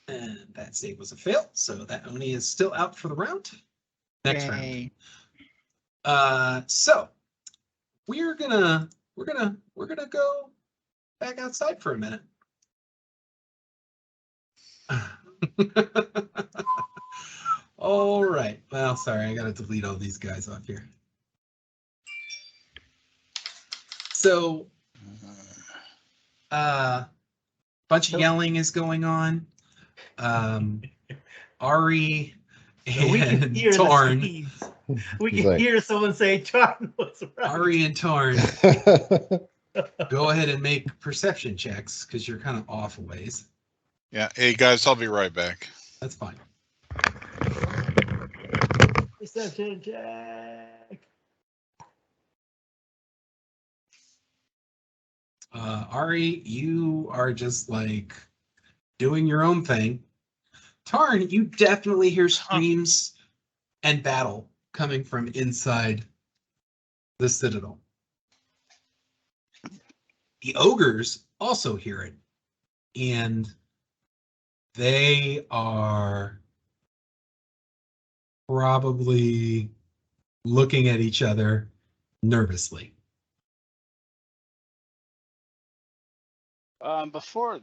And that save was a fail, so that Oni is still out for the round. Next Yay. round. So we're gonna go back outside for a minute. All right. Well, sorry, I gotta delete all these guys off here. So, bunch of yelling is going on. Ari We can and hear Tarn. the scenes. We He's can like- hear someone say Tarn was right. Ari and Tarn, go ahead and make perception checks because you're kind of off a ways. Yeah. Hey guys, I'll be right back. That's fine. Perception check. Ari, you are just like doing your own thing. Tarn, you definitely hear screams and battle coming from inside the citadel. The ogres also hear it, and they are probably looking at each other nervously. Before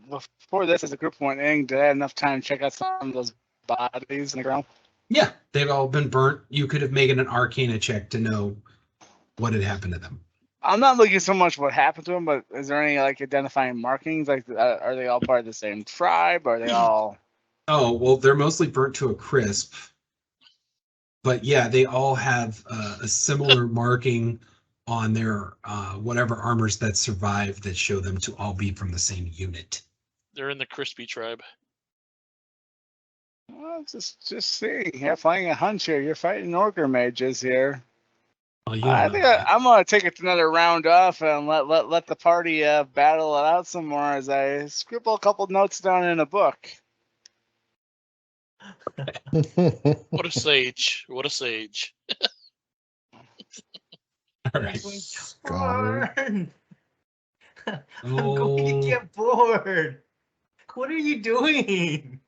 this, as a group went in, did I have enough time to check out some of those bodies in the ground? Yeah, they've all been burnt. You could have made an Arcana check to know what had happened to them. I'm not looking so much what happened to them, but is there any like identifying markings? Like, are they all part of the same tribe? Are they all? Oh, well, they're mostly burnt to a crisp. But yeah, they all have a similar marking on their whatever armors that survive that show them to all be from the same unit. They're in the crispy tribe. Well, just see. Yeah, playing a hunch here. You're fighting ogre mages here. Well, you I know think that. I'm gonna take it another round off and let the party battle it out some more as I scribble a couple notes down in a book. What a sage. What a sage. All right. Scholar. Tarn. I'm Oh. going to get bored. What are you doing?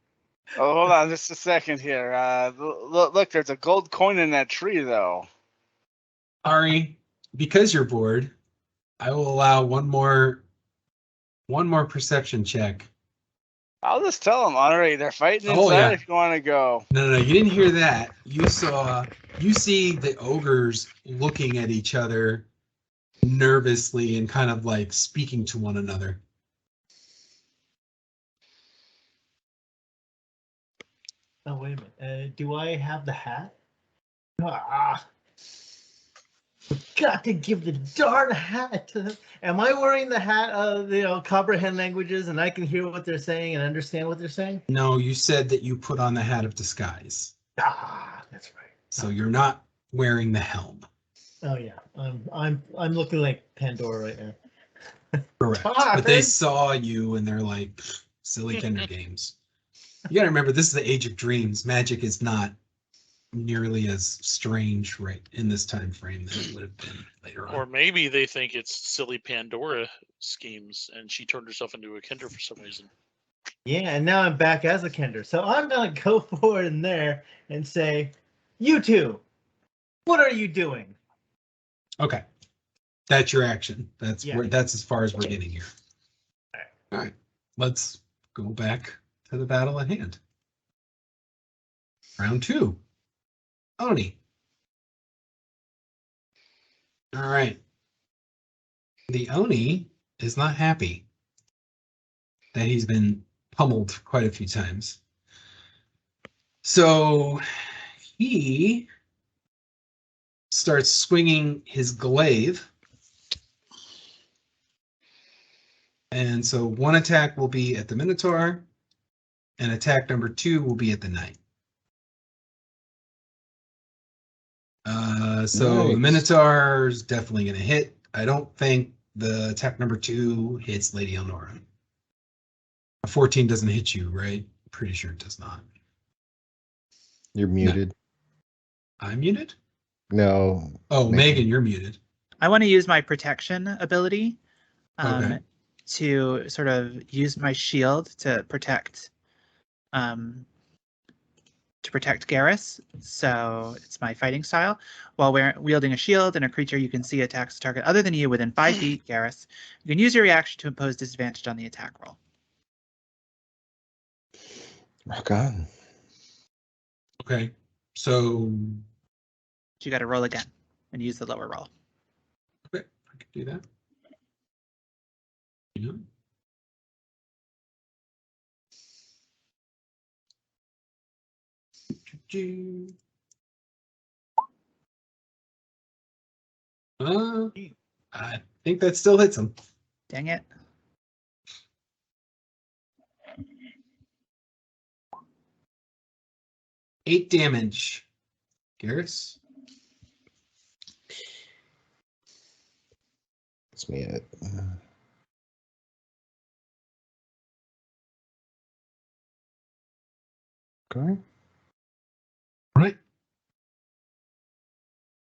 Oh, hold on just a second here. Look, there's a gold coin in that tree, though. Ari, because you're bored, I will allow one more perception check I'll just tell them, Honorary, they're fighting inside Oh, yeah. if you want to go. No, you didn't hear that. You see the ogres looking at each other nervously and kind of like speaking to one another. Oh, wait a minute. Do I have the hat? Ah, got to give the darn hat to them. Am I wearing the hat of comprehend languages and I can hear what they're saying and understand what they're saying? No, you said that you put on the hat of disguise. Ah, that's right. So you're not wearing the helm. Oh yeah, I'm looking like Pandora right now. Correct. But they saw you and they're like, silly Kinder games. You gotta remember, this is the age of dreams. Magic is not nearly as strange right in this time frame than it would have been later on. Or maybe they think it's silly Pandora schemes and she turned herself into a Kinder for some reason. Yeah, and now I'm back as a Kender. So I'm gonna go forward in there and say, you two, what are you doing? Okay. That's your action. That's Yeah. where that's as far as we're getting here. All right. Let's go back to the battle at hand. Round 2. Oni. All right. The Oni is not happy that he's been pummeled quite a few times. So he starts swinging his glaive. And so one attack will be at the Minotaur, and attack number 2 will be at the Knight. So the Nice. Minotaur is definitely going to hit. I don't think the attack number 2 hits Lady Elnora. A 14 doesn't hit you, right? Pretty sure it does not. You're muted. I'm muted? No. Oh, Megan, you're muted. I want to use my protection ability Okay. to sort of use my shield to protect Garrus. So it's my fighting style. While wielding a shield and a creature you can see attacks a target other than you within 5 feet, Garrus, you can use your reaction to impose disadvantage on the attack roll. Rock on. Okay. So You got to roll again and use the lower roll. okay, I can do that. Yeah. I think that still hits him. Dang it. Eight damage. Garrus? That's me. Okay. Right.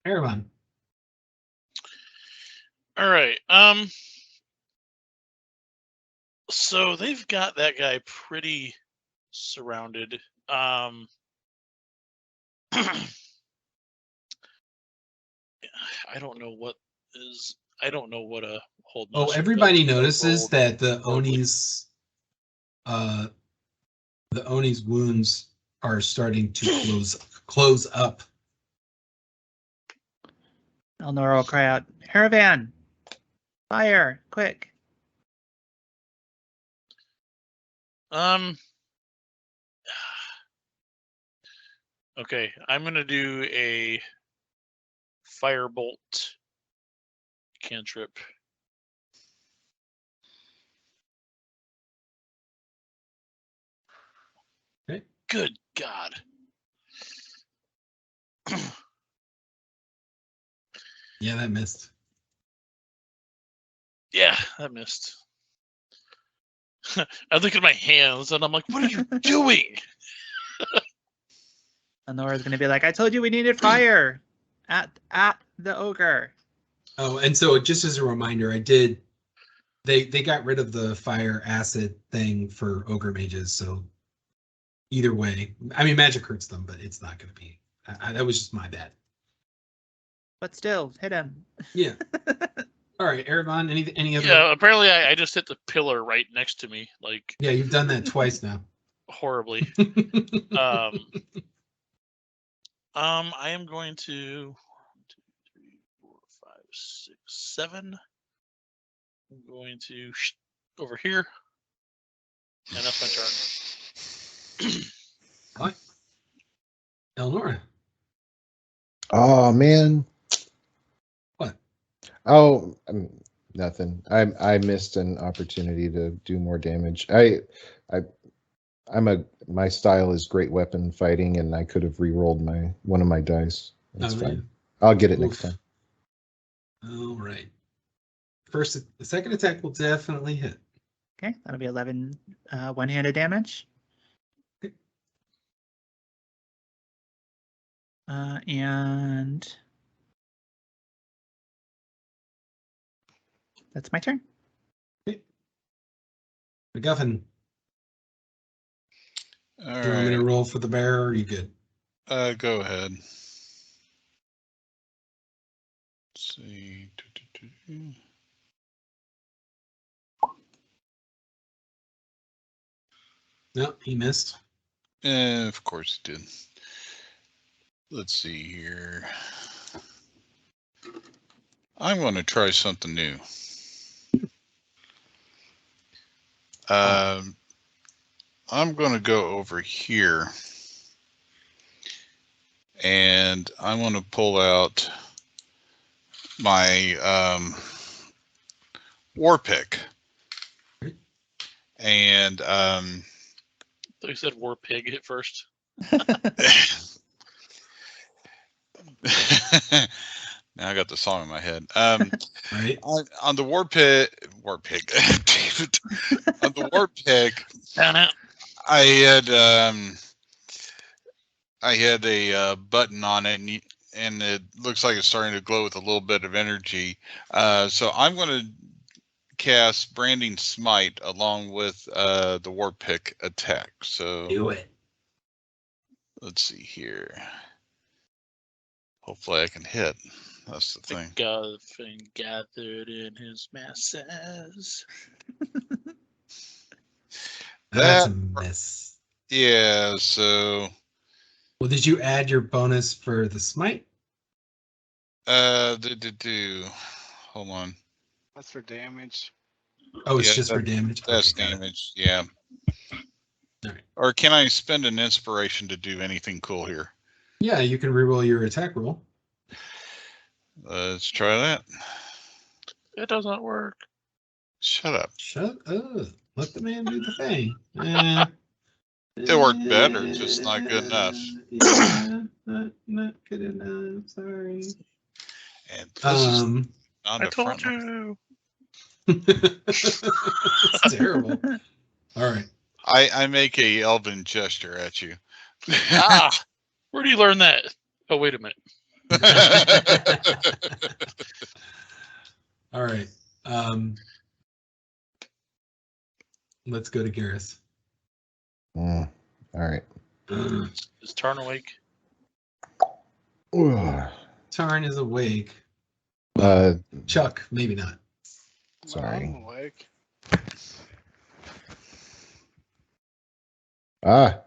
Aravan. All right. So they've got that guy pretty surrounded. I don't know what a hold. Oh, master everybody does. notices Rolled that the horribly. Oni's wounds are starting to close up. Elnora will cry out, Haravan! Fire! Quick! Okay, I'm gonna do a firebolt cantrip. Okay. Good God. Yeah, that missed. Yeah, that missed. I look at my hands and I'm like, what are you doing? Elnora's going to be like, I told you we needed fire at the ogre. Oh, and so just as a reminder, they got rid of the fire acid thing for ogre mages, so either way, I mean, magic hurts them, but it's not going to be. That was just my bad. But still, hit him. Yeah. All right, Erebon, any other? Yeah, apparently I just hit the pillar right next to me, like Yeah, you've done that twice now. horribly. I am going to 1, 2, 3, 4, 5, 6, 7. I'm going to over here, and that's my turn. What? Elnora. Oh man. What? Oh, nothing. I missed an opportunity to do more damage. My style is great weapon fighting, and I could have re-rolled one of my dice. That's fine. Man. I'll get it Oof. next time. All right. The second attack will definitely hit. Okay, that'll be 11 one-handed damage. Okay. And that's my turn. Okay. MacGuffin. All Do you want me to right. roll for the bear, or are you good? Go ahead. Let's see. No, he missed. Of course he did. Let's see here. I'm going to try something new. I'm going to go over here, and I'm going to pull out my war pick, and You said war pig at first. now I got the song in my head. Right. On the war pig, David. On the war pick, Down out. I had a button on it, and it looks like it's starting to glow with a little bit of energy. So I'm going to cast Branding Smite along with the war pick attack. So Do it. let's see here. Hopefully I can hit. That's the thing. MacGuffin gathered in his masses. That's a miss. Yeah, so Well, did you add your bonus for the smite? hold on. That's for damage. Oh, it's Yeah, just for damage. That's Okay, got it. damage, yeah. All right. Or can I spend an inspiration to do anything cool here? Yeah, you can reroll your attack roll. Let's try that. It doesn't work. Shut up. Shut up. Let the man do the thing. It worked better, just not good enough. Yeah, not good enough. Sorry. And this is on I the told front line. you. It's terrible. All right. I make a elven gesture at you. Where do you learn that? Oh, wait a minute. All right. Let's go to Garrus. All right. Is Tarn awake? Tarn is awake. Chuck, maybe not. Sorry. I'm awake.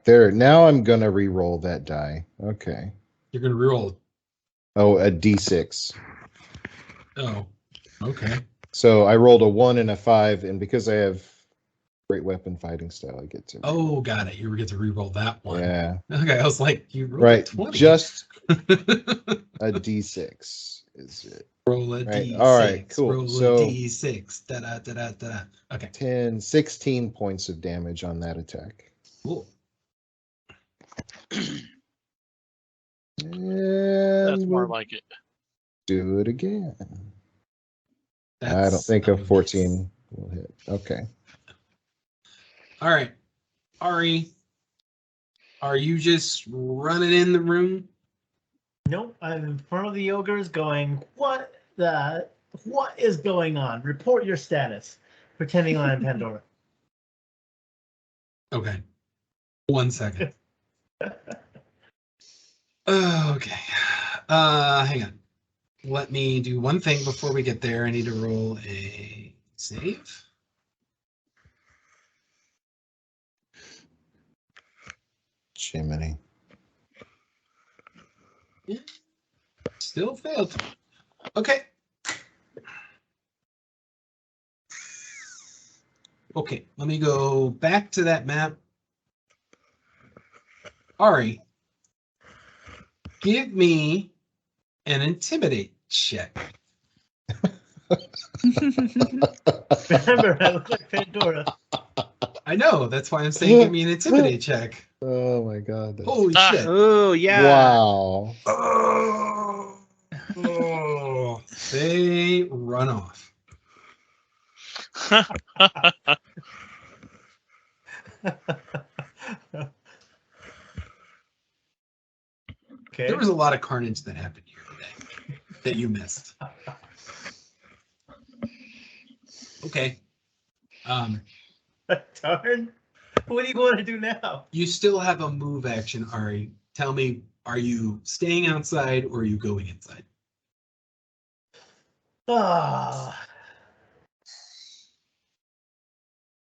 There. Now I'm gonna re-roll that die. Okay. You're gonna reroll. Oh, a D6. Oh, okay. So I rolled a 1 and a 5, and because I have great weapon fighting style, I get to. Oh, got it. You get to reroll that one. Yeah. Okay, I was like, you rolled Right. 20. Just a D6 is it? roll a Right. D6. All right. Cool. Roll So a D6. Da da da da da. Okay. 10, 16 points of damage on that attack. Cool. That's And more we'll like it. do it again. I don't That's think a a 14 will hit. Okay. All right. Ari, are you just running in the room? Nope, I'm in front of the ogres going, what is going on? Report your status. Pretending I'm Pandora. Okay. 1 second. Okay. Hang on. let me do one thing before we get there. I need to roll a save. Jiminy. Still failed. Okay. Okay, let me go back to that map. Ari, give me an intimidate check. Remember, I look like Pandora. I know, that's why I'm saying give me an intimidate check. Oh my god. That's... Holy Ah. shit. Oh, yeah. Wow. Oh, they run off. Okay. There was a lot of carnage that happened here today that you missed. Okay. Darn. What do you want to do now? You still have a move action, Ari. Tell me, are you staying outside or are you going inside? Ah.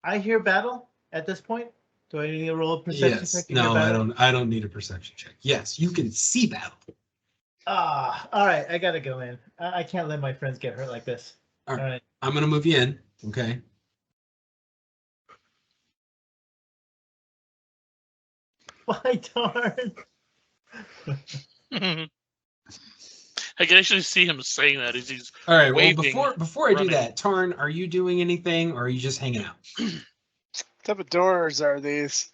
I hear battle at this point. Do I need to roll a perception Yes. check to hear No, battle? I don't need a perception check. Yes, you can see battle. Ah, all right. I gotta go in. I can't let my friends get hurt like this. All All right. right. I'm gonna move you in. Okay. Why darn? I can actually see him saying that as he's All right. Well, waving, before I do running. that, Tarn, are you doing anything or are you just hanging out? What type of doors are these?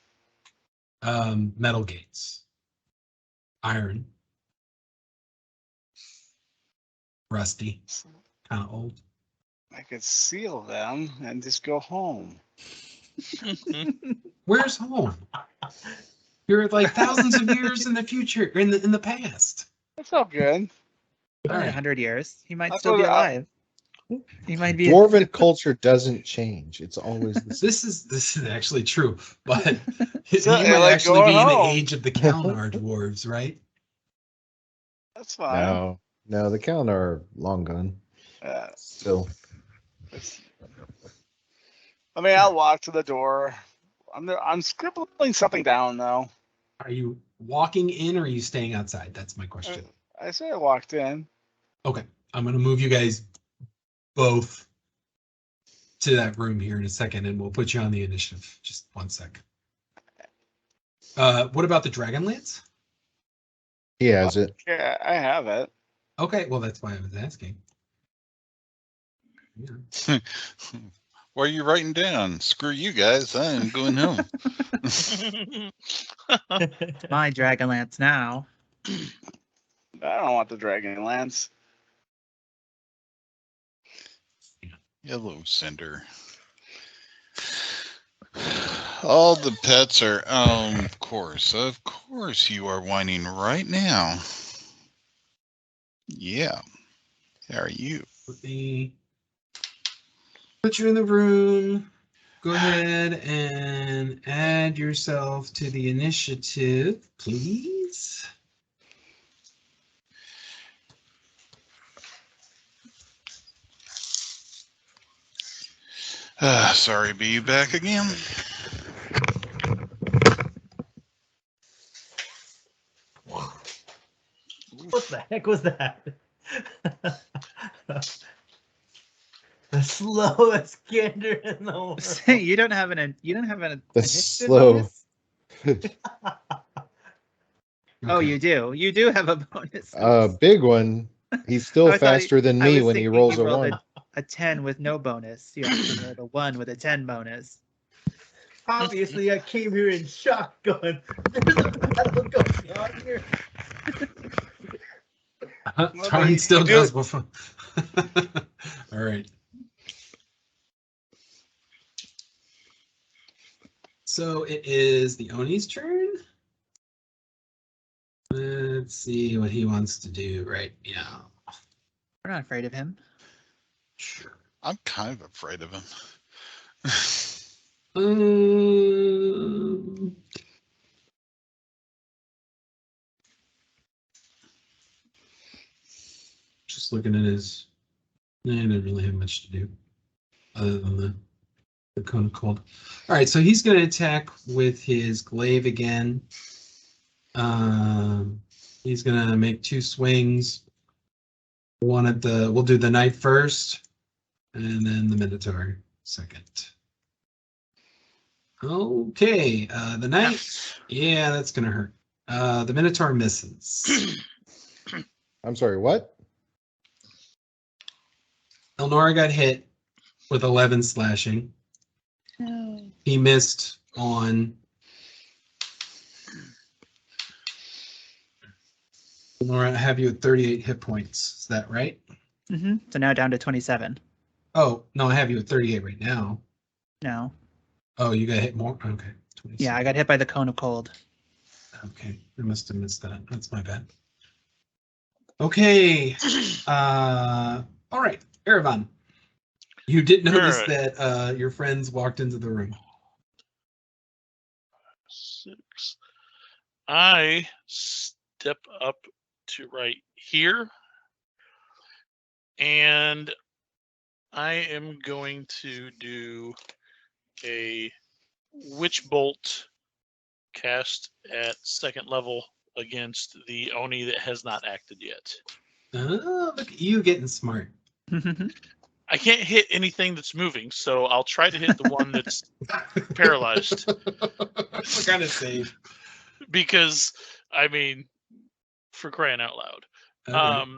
Metal gates, iron, rusty, kind of old. I could seal them and just go home. Where's home? You're like thousands of years in the future, in the past. That's all good. All right. 100 years. He might That's still be what alive. He might be. Dwarven culture doesn't change. It's always the same. This is actually true, but So, he might like actually going be in the home. age of the Kalnar dwarves, right? That's fine. No, the Kalnar are long gone. Still. I mean, I'll walk to the door. I'm scribbling something down though. Are you walking in or are you staying outside? That's my question. I say I walked in. Okay, I'm gonna move you guys both to that room here in a second, and we'll put you on the initiative. Just 1 sec. What about the Dragonlance? He has it. Yeah, I have it. Okay, well that's why I was asking. Yeah. What are you writing down? Screw you guys. I am going home. My Dragonlance now. I don't want the Dragonlance. Hello, Cinder. All the pets are, of course you are whining right now. Yeah. How are you? Let me put you in the room. Go ahead and add yourself to the initiative, please. Sorry, be you back again? What the heck was that? The slowest gander in the world. You don't have an The initiative slow. bonus? Oh, Okay. you do. You do have a bonus. Big one. He's still I thought faster than I me was when he thinking rolls you a rolled one. a 10 with no bonus. You have to roll a 1 with a 10 bonus. Obviously, I came here in shock, going, "There's a battle going on here." Tarn still you do- goes before. All right. So it is the Oni's turn. Let's see what he wants to do right now. We're not afraid of him. Sure. I'm kind of afraid of him. just looking at his. He didn't really have much to do other than the cone of cold. All right, so he's going to attack with his glaive again. He's going to make 2 swings. One at the. We'll do the knight first, and then the minotaur second. Okay, the knight. Yeah, that's going to hurt. The minotaur misses. I'm sorry, what? Elnora got hit with 11 slashing. No. He missed on. Elnora, I have you at 38 hit points. Is that right? Mm-hmm. So now down to 27. Oh, no, I have you at 38 right now. No. Oh, you got hit more? Okay. 27. Yeah, I got hit by the cone of cold. Okay, I must have missed that. That's my bad. Okay. All right, Erevan. You did notice Alright. that your friends walked into the room. 6. I step up to right here, and I am going to do a witch bolt cast at 2nd level against the Oni that has not acted yet. Oh, look at you getting smart. I can't hit anything that's moving, so I'll try to hit the one that's paralyzed. What kind of save? Because, I mean, for crying out loud. Okay.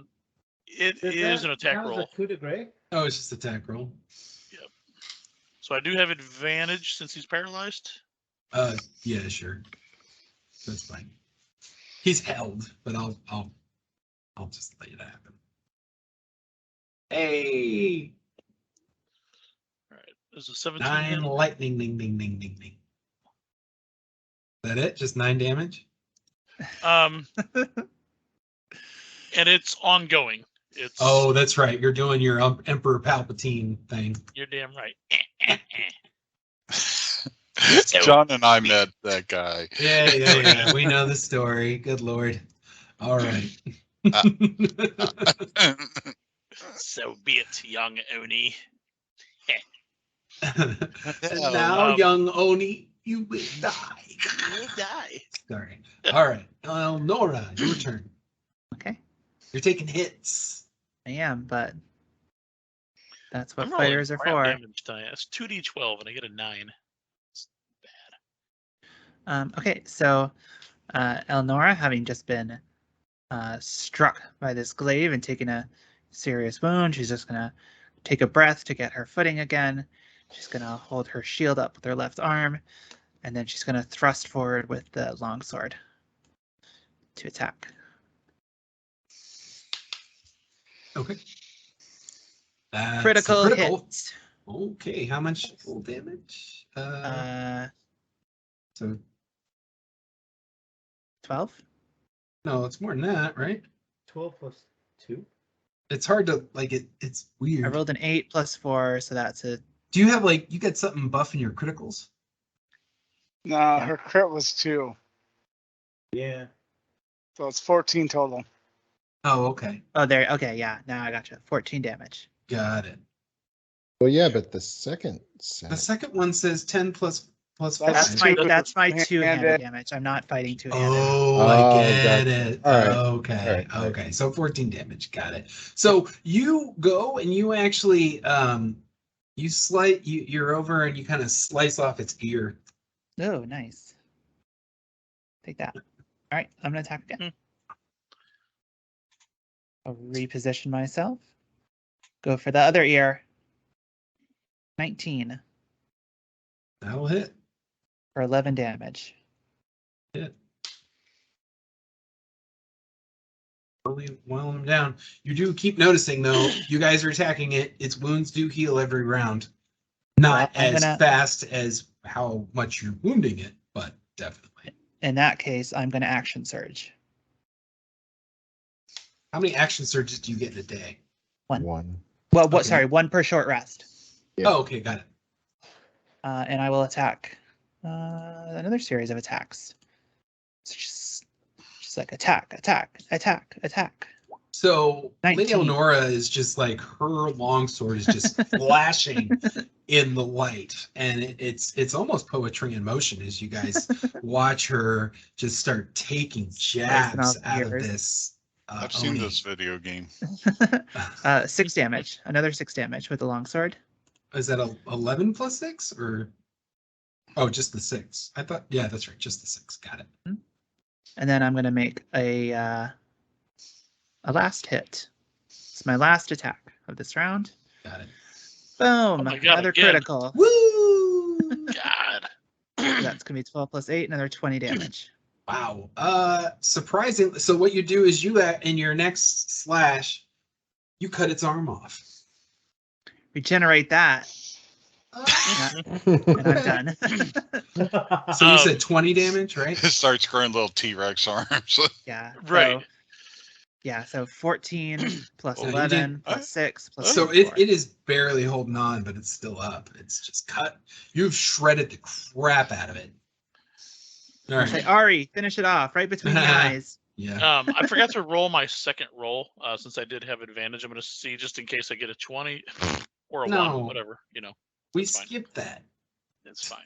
It Does is that an attack count as roll. a coup de grace? Oh, it's just attack roll. So I do have advantage since he's paralyzed. Yeah, sure. That's fine. He's held, but I'll just let it happen. Hey, All right. There's a 17. 9 lightning, ding, ding, ding, ding, ding. Is that it? Just 9 damage? And it's ongoing. It's Oh, that's right. You're doing your Emperor Palpatine thing. You're damn right. John and I met that guy. Yeah. We know the story. Good Lord. All right. So be it, young Oni. And now, young Oni, you will die. You will die. Sorry. All right. Nora, your turn. Okay, You're taking hits. I am, but that's what I'm rolling fighters are crap for. damage tonight. That's 2d12 and I get a 9. It's bad. Okay, so Elnora, having just been struck by this glaive and taken a serious wound, she's just gonna take a breath to get her footing again. She's gonna hold her shield up with her left arm, and then she's gonna thrust forward with the longsword to attack. Okay. That's Critical a hit. Okay, how much full damage? So 12. no, it's more than that, right? 12 plus 2? It's hard to like it. It's I weird. rolled an 8 plus 4, so that's a. Do you have like you got something buffing your criticals? No, her crit was 2, Yeah. so it's 14 total. Oh, okay, Oh, there. Okay, yeah. Now I got you. 14 damage. got it. Well, yeah, but the second set. The second one says 10 plus That's 5. That's two. my that's my Two-handed. two-handed damage. I'm not fighting two-handed. Oh, I Oh, get gotcha. it. All right. Okay. All right. Okay. So 14 damage. Got it. So you go and you actually you're over and you kind of slice off its ear. Oh, nice. Take that. All right, I'm gonna attack again. I'll reposition myself. Go for the other ear. 19 That'll hit. for 11 damage. Hit. While I'm down. You do keep noticing though, you guys are attacking it. Its wounds do heal every round. Not Well, I'm as gonna- fast as how much you're wounding it, but definitely. In that case, I'm gonna action surge. How many action surges do you get in a day? One. Well, Okay. sorry, 1 per short rest. Yeah. Oh, okay, got it. And I will attack another series of attacks. It's just like attack, attack, attack, attack. So Lady 19. Eleonora is just like her longsword is just flashing in the light, and it's almost poetry in motion as you guys watch her just start taking jabs off out of yours. this. I've seen Oni. this video game. 6 damage. Another 6 damage with the longsword. Is that 11 plus 6 or? Oh, just the 6. I thought. Yeah, that's right. Just the 6. Got it. And then I'm going to make a last hit. It's my last attack of this round. Got it. Boom! my God, Another again. critical. Woo! God. That's going to be 12 plus 8, another 20 damage. Wow. Surprising. So what you do is you in your next slash, you cut its arm off. Regenerate that, and I'm done. So you said 20 damage, right? It starts growing little T-Rex arms. Yeah. Right. So 14 plus Well, you 11 did- plus 6 plus So 4. it is barely holding on, but it's still up. It's just cut. You've shredded the crap out of it. All Say, right. Ari, finish it off right between the eyes. Yeah. I forgot to roll my second roll since I did have advantage. I'm going to see just in case I get a 20 or a No. 1, whatever. We It's fine. skipped that. It's fine.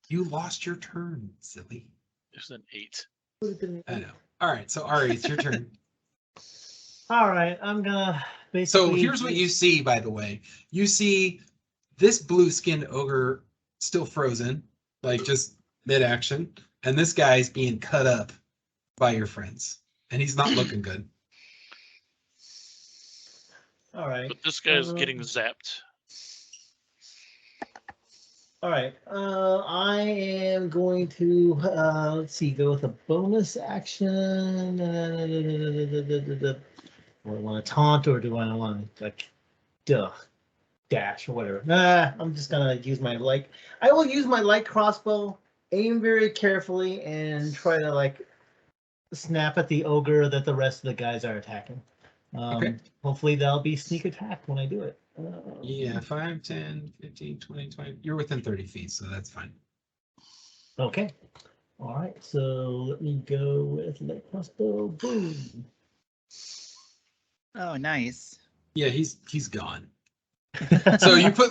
You lost your turn, silly. It's an 8. I know. All right. So Ari, it's your turn. All right, I'm gonna basically. So here's what you see, by the way. You see this blue-skinned ogre still frozen, like just mid-action, and this guy's being cut up by your friends, and he's not looking good. All right. But this guy's getting zapped. All right. I am going to let's see, go with a bonus action. Do I want to taunt or do I want to dash or whatever? Nah, I'm just gonna use my I will use my light crossbow, aim very carefully, and try to snap at the ogre that the rest of the guys are attacking. Okay. Hopefully that'll be sneak attack when I do it. Yeah, 5, 10, 15, 20, 20. You're within 30 feet, so that's fine. Okay. All right. So let me go with light crossbow. Boom. Oh, nice. Yeah, he's gone. So you put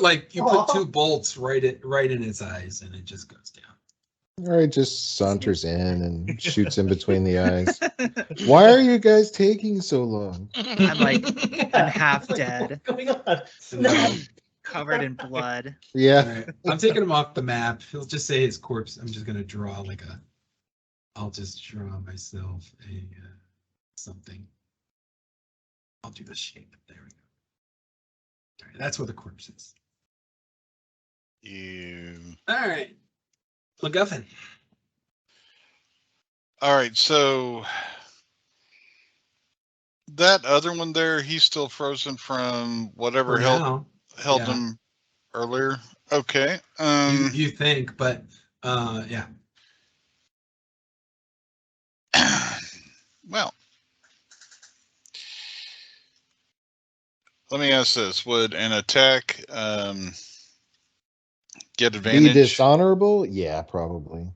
two bolts right in his eyes, and it just goes down. All right, just saunters in and shoots in between the eyes. Why are you guys taking so long? I'm half dead, What's going on? No. covered in blood. All Yeah. right. I'm taking him off the map. He'll just say his corpse. I'm just gonna draw I'll just draw myself a something. I'll do the shape. There we go. All right, that's where the corpse is. You. All right. MacGuffin. All right, so that other one there, he's still frozen from whatever For held now, yeah. him earlier. Okay. You think, but yeah. Well, let me ask this: would an attack get Be advantage? dishonorable? Yeah, probably.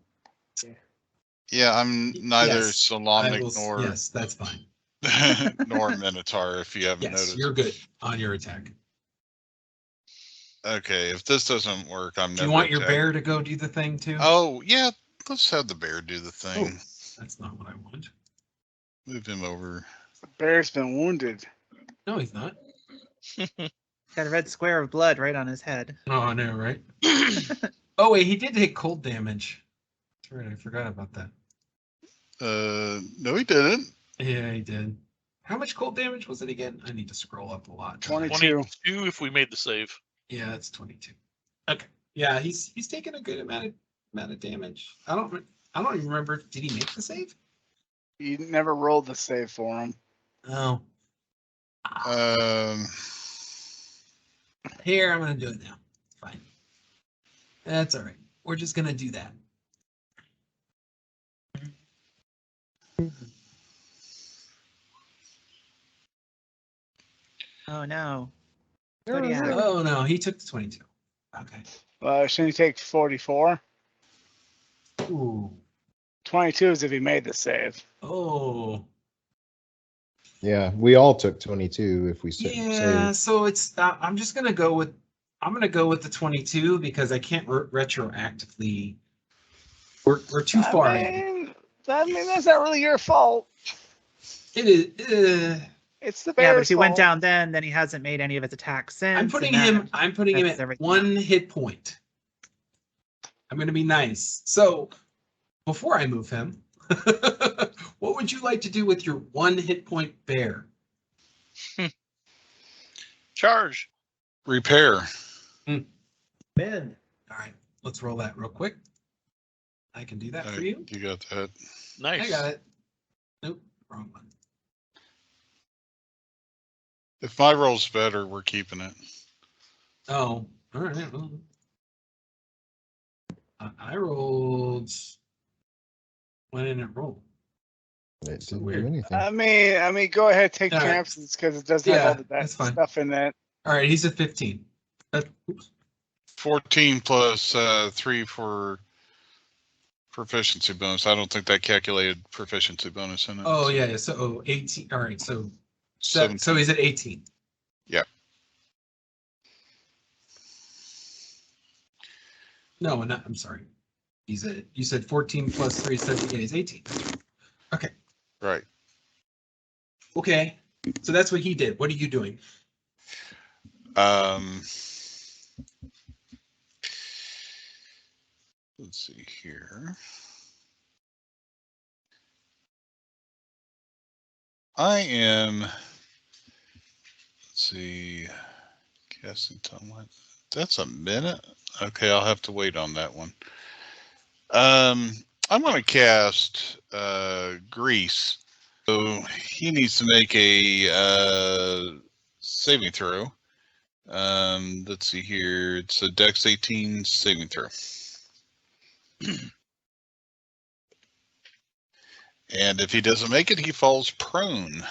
Yeah, I'm neither Yes, Solomnic nor yes, that's fine. nor Minotaur. If you haven't Yes, noticed, you're good on your attack. okay. If this doesn't work, I'm Do never. you want your attacking. bear to go do the thing too? Oh yeah, let's have the bear do the thing. Oh, that's not what I want. Move him over. The bear's been wounded. No, he's not. Got a red square of blood right on his head. Oh, I know, right? Oh wait, he did take cold damage. That's right, I forgot about that. No, he didn't. Yeah, he did. How much cold damage was it again? I need to scroll up a lot. 22. 22 if we made the save. Yeah, that's 22. Okay. Yeah, he's taking a good amount of damage. I don't even remember. Did he make the save? You never rolled the save for him. Oh. Um, Here, I'm gonna do it now. Fine. That's all right. We're just gonna do that. Oh no. What do you have? Oh no, he took the 22. Okay. Shouldn't he take 44? Ooh. 22 is if he made the save. Oh. Yeah, we all took 22 if we Yeah, say. so it's I'm just gonna go with the 22 because I can't retroactively. We're too far in. I mean, that's not really your fault. It is. It's the Yeah, but bear's if he went fault. down then he hasn't made any of his attacks since. I'm putting and him. I'm putting him that's at everything 1 else. hit point. I'm gonna be nice. So before I move him, what would you like to do with your 1 hit point bear? Charge. Repair. Man, All right, let's roll that real quick. I can do that for Alright, you. You got that. Nice. I got it. Nope, wrong one. If my roll's better, we're keeping it. Oh, all right. Well, I rolled. Why didn't it roll? It So didn't weird. do anything. I mean, go ahead, take All right. chances because it doesn't have Yeah, all the that's fine. stuff in it. All right, he's at 15. Oops. 14 plus 3 for proficiency bonus. I don't think that calculated proficiency bonus in it. Oh yeah. So 18. All right. So 17. he's at 18. Yep. No, not. I'm sorry. He's at. You said 14 plus 3 is 17. Yeah, he's 18. Okay. Right. Okay. So that's what he did. What are you doing? Let's see here. I am. Let's see. Casting timeline. That's a minute. Okay, I'll have to wait on that one. I'm going to cast Grease. So he needs to make a saving throw. Let's see here. It's a Dex 18 saving throw. And if he doesn't make it, he falls prone.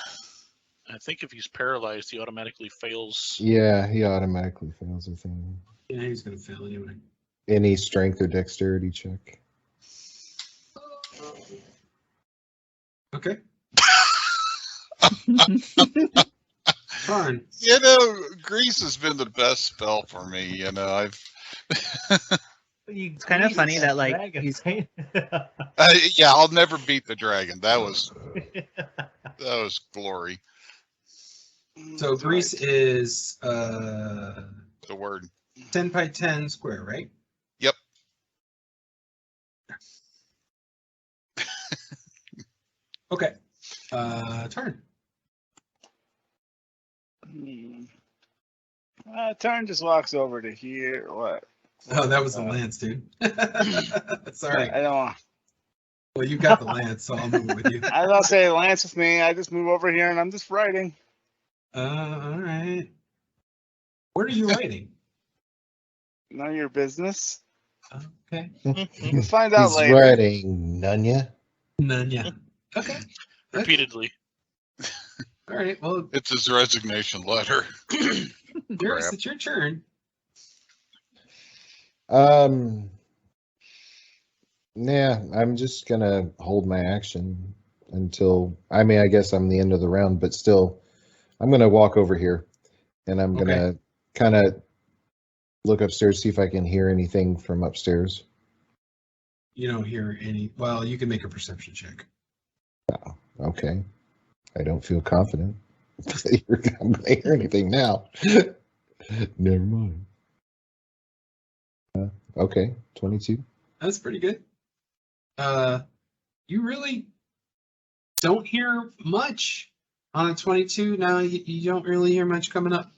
I think if he's paralyzed, he automatically fails. Yeah, he automatically fails, I think. Yeah, he's gonna fail anyway. Any strength or dexterity check. Okay. Fine. You know, Grease has been the best spell for me. You know, I've. It's kind of funny that like dragon, he's right? Yeah, I'll never beat the dragon. That was glory. So Grease is The word. 10 by 10 square, right? Yep. Okay. Turn. Tarn just walks over to here. What? Oh, that was the lance, dude. Sorry. I don't want. Well, you got the lance, so I'll move it with you. I don't say Lance with me. I just move over here and I'm just writing. All right. What are you writing? None of your business. Okay. We'll find out He's later. writing Nunya. None, yeah. Okay. Repeatedly. All right. Well, It's his resignation letter. Darius, Crap. it's your turn. Yeah, I'm just gonna hold my action until, I mean, I guess I'm the end of the round, but still, I'm gonna walk over here and I'm gonna kind of look upstairs, see if I can hear anything from upstairs. You don't hear any. Well, you can make a perception check. Okay. I don't feel confident. I'm gonna hear anything now. Never mind. Okay, 22. That's pretty good. You really don't hear much on a 22. Now you don't really hear much coming up.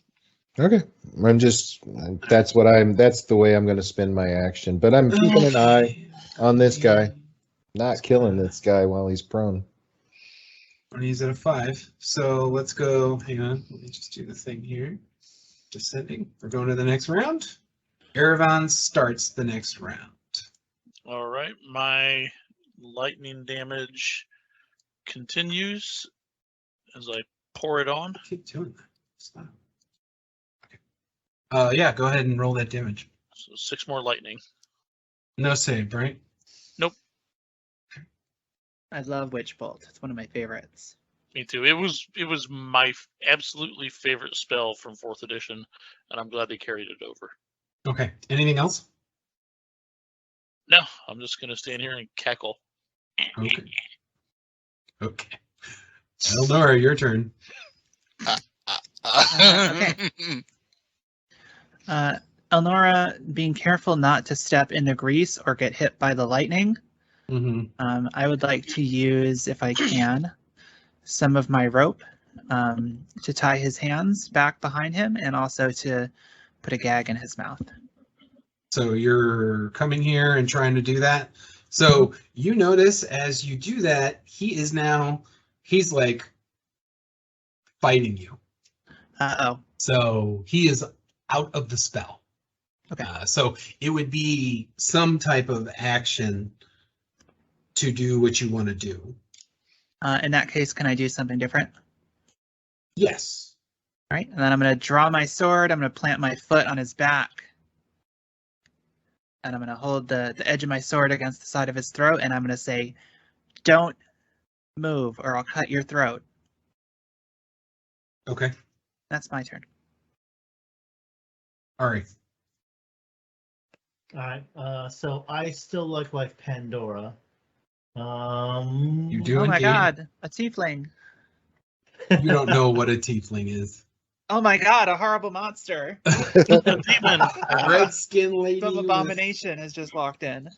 Okay, I'm just, that's the way I'm gonna spend my action, but I'm keeping an eye on this guy, not killing this guy while he's prone. And he's at a 5. So let's go. Hang on. Let me just do the thing here. Descending. We're going to the next round. Erevan starts the next round. All right. My lightning damage continues as I pour it on. Keep doing that. Stop. Okay. Yeah, go ahead and roll that damage. So 6 more lightning. No save, right? Nope. I love Witch Bolt. It's one of my favorites. Me too. It was my absolutely favorite spell from 4th edition, and I'm glad they carried it over. Okay. Anything else? No, I'm just gonna stand here and cackle. Okay. Okay. Eldora, your turn. Okay. Elnora, being careful not to step into grease or get hit by the lightning. Mm-hmm. I would like to use, if I can, some of my rope to tie his hands back behind him and also to put a gag in his mouth. So you're coming here and trying to do that. So you notice as you do that, he's like fighting you. Uh-oh. So he is out of the spell. Okay. So it would be some type of action to do what you want to do. In that case, can I do something different? Yes. All right, and then I'm going to draw my sword. I'm going to plant my foot on his back. And I'm going to hold the edge of my sword against the side of his throat, and I'm going to say, "Don't move, or I'll cut your throat." Okay. That's my turn. All right. All right. So I still look like Pandora. You do Oh my indeed. god, a tiefling. You don't know what a tiefling is. Oh my god, a horrible monster. Demon. A red skin lady. Some with- abomination has just walked in.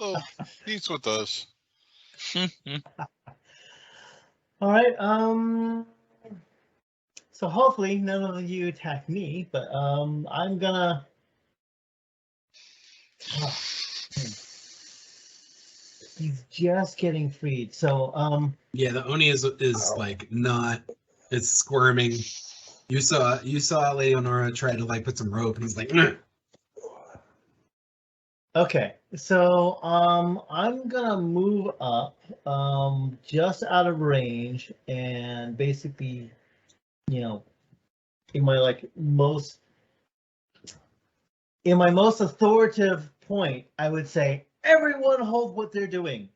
Oh, he's with us. All right. So hopefully none of you attack me, but I'm gonna. He's just getting freed. So Yeah, the Oni is like not. It's squirming. You saw Leonora try to like put some rope, and he's like, "Ugh." okay. So I'm gonna move up just out of range and basically, in my most authoritative point, I would say, everyone hold what they're doing.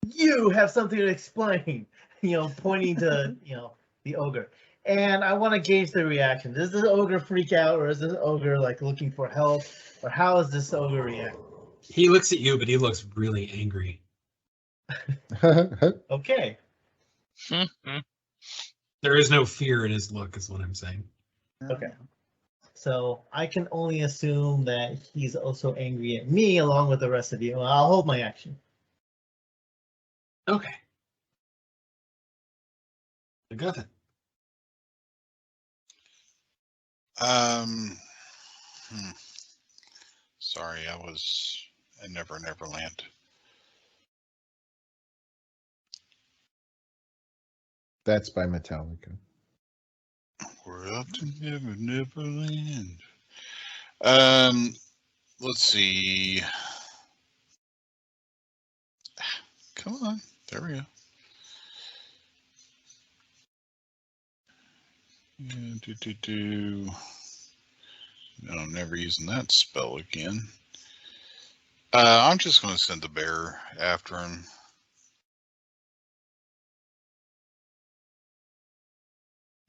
You have something to explain, pointing to, the ogre. And I want to gauge the reaction. Does this ogre freak out, or is this ogre looking for help, or how is this ogre react? He looks at you, but he looks really angry. Okay. There is no fear in his look, is what I'm saying. Okay. So I can only assume that he's also angry at me along with the rest of you. I'll hold my action. Okay. I got it. Sorry, I was in Never Neverland. That's by Metallica. We're up to Never Neverland. Let's see. Come on, there we go. No, I'm never using that spell again. I'm just going to send the bear after him.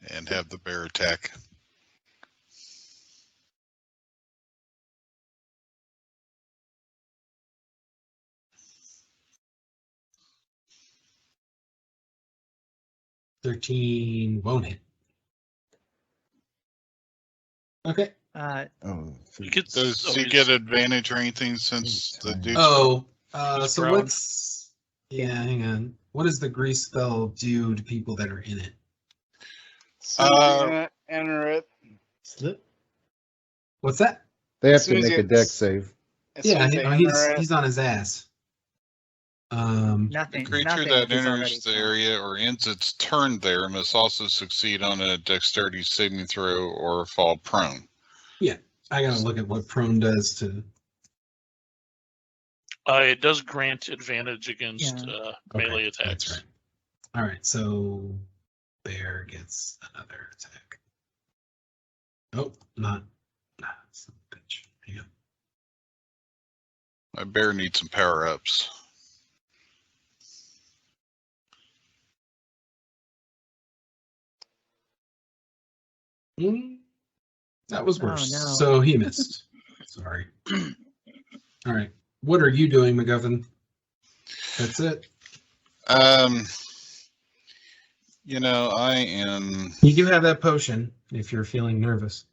And have the bear attack. $13 won't hit. Okay. Does he get advantage or anything since the dude? Oh, He's so prone. what's... Yeah, hang on. What does the grease spell do to people that are in it? Enter it. Slip. What's that? They have As to soon as make a you- deck save. As soon Yeah, as they enter it, he's on his ass. The Nothing. creature nothing that is already enters the done. area or ends its turn there must also succeed on a dexterity saving throw or fall prone. I gotta look at what prone does to... It does grant advantage against melee Okay, attacks. that's right. All right, so bear gets another attack. Oh, not... Son of a bitch. Hang on. My bear needs some power ups. That was worse. no. So he missed. Sorry. All right. What are you doing, MacGuffin? That's it. I am. You do have that potion if you're feeling nervous.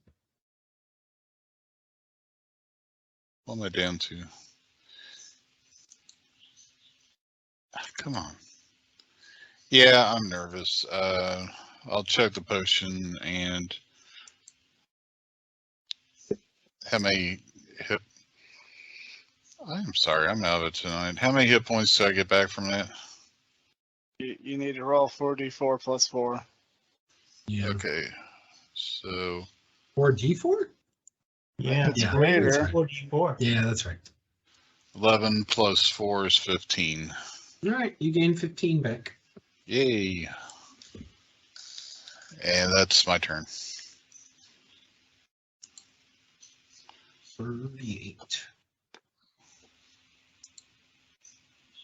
What am I down to? Come on. Yeah, I'm nervous. I'll check the potion and how many hit. I'm sorry, I'm out of it tonight. How many hit points do I get back from that? You need to roll 4d4 plus 4. Yeah. Okay, so 4d4? Yeah, It's Yeah, greater. that's right. 4d4. Yeah, that's right. 11 plus 4 is 15. All right, you gain 15 back. Yay. And that's my turn. 38.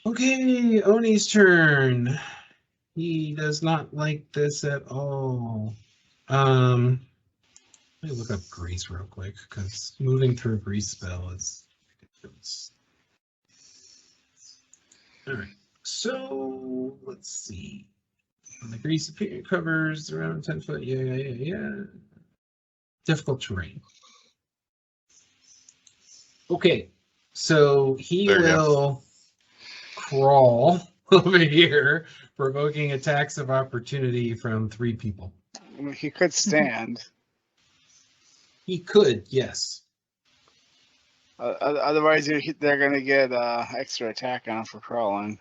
Okay, Oni's turn. He does not like this at all. Let me look up grease real quick because moving through a grease spell is ridiculous. All right, so let's see. When the grease covers around 10 foot. Yeah. Difficult terrain. Okay, so he There you will crawl over here, provoking attacks of opportunity from 3 people. I mean, he could stand. He could, yes. Otherwise, they're going to get extra attack on for crawling.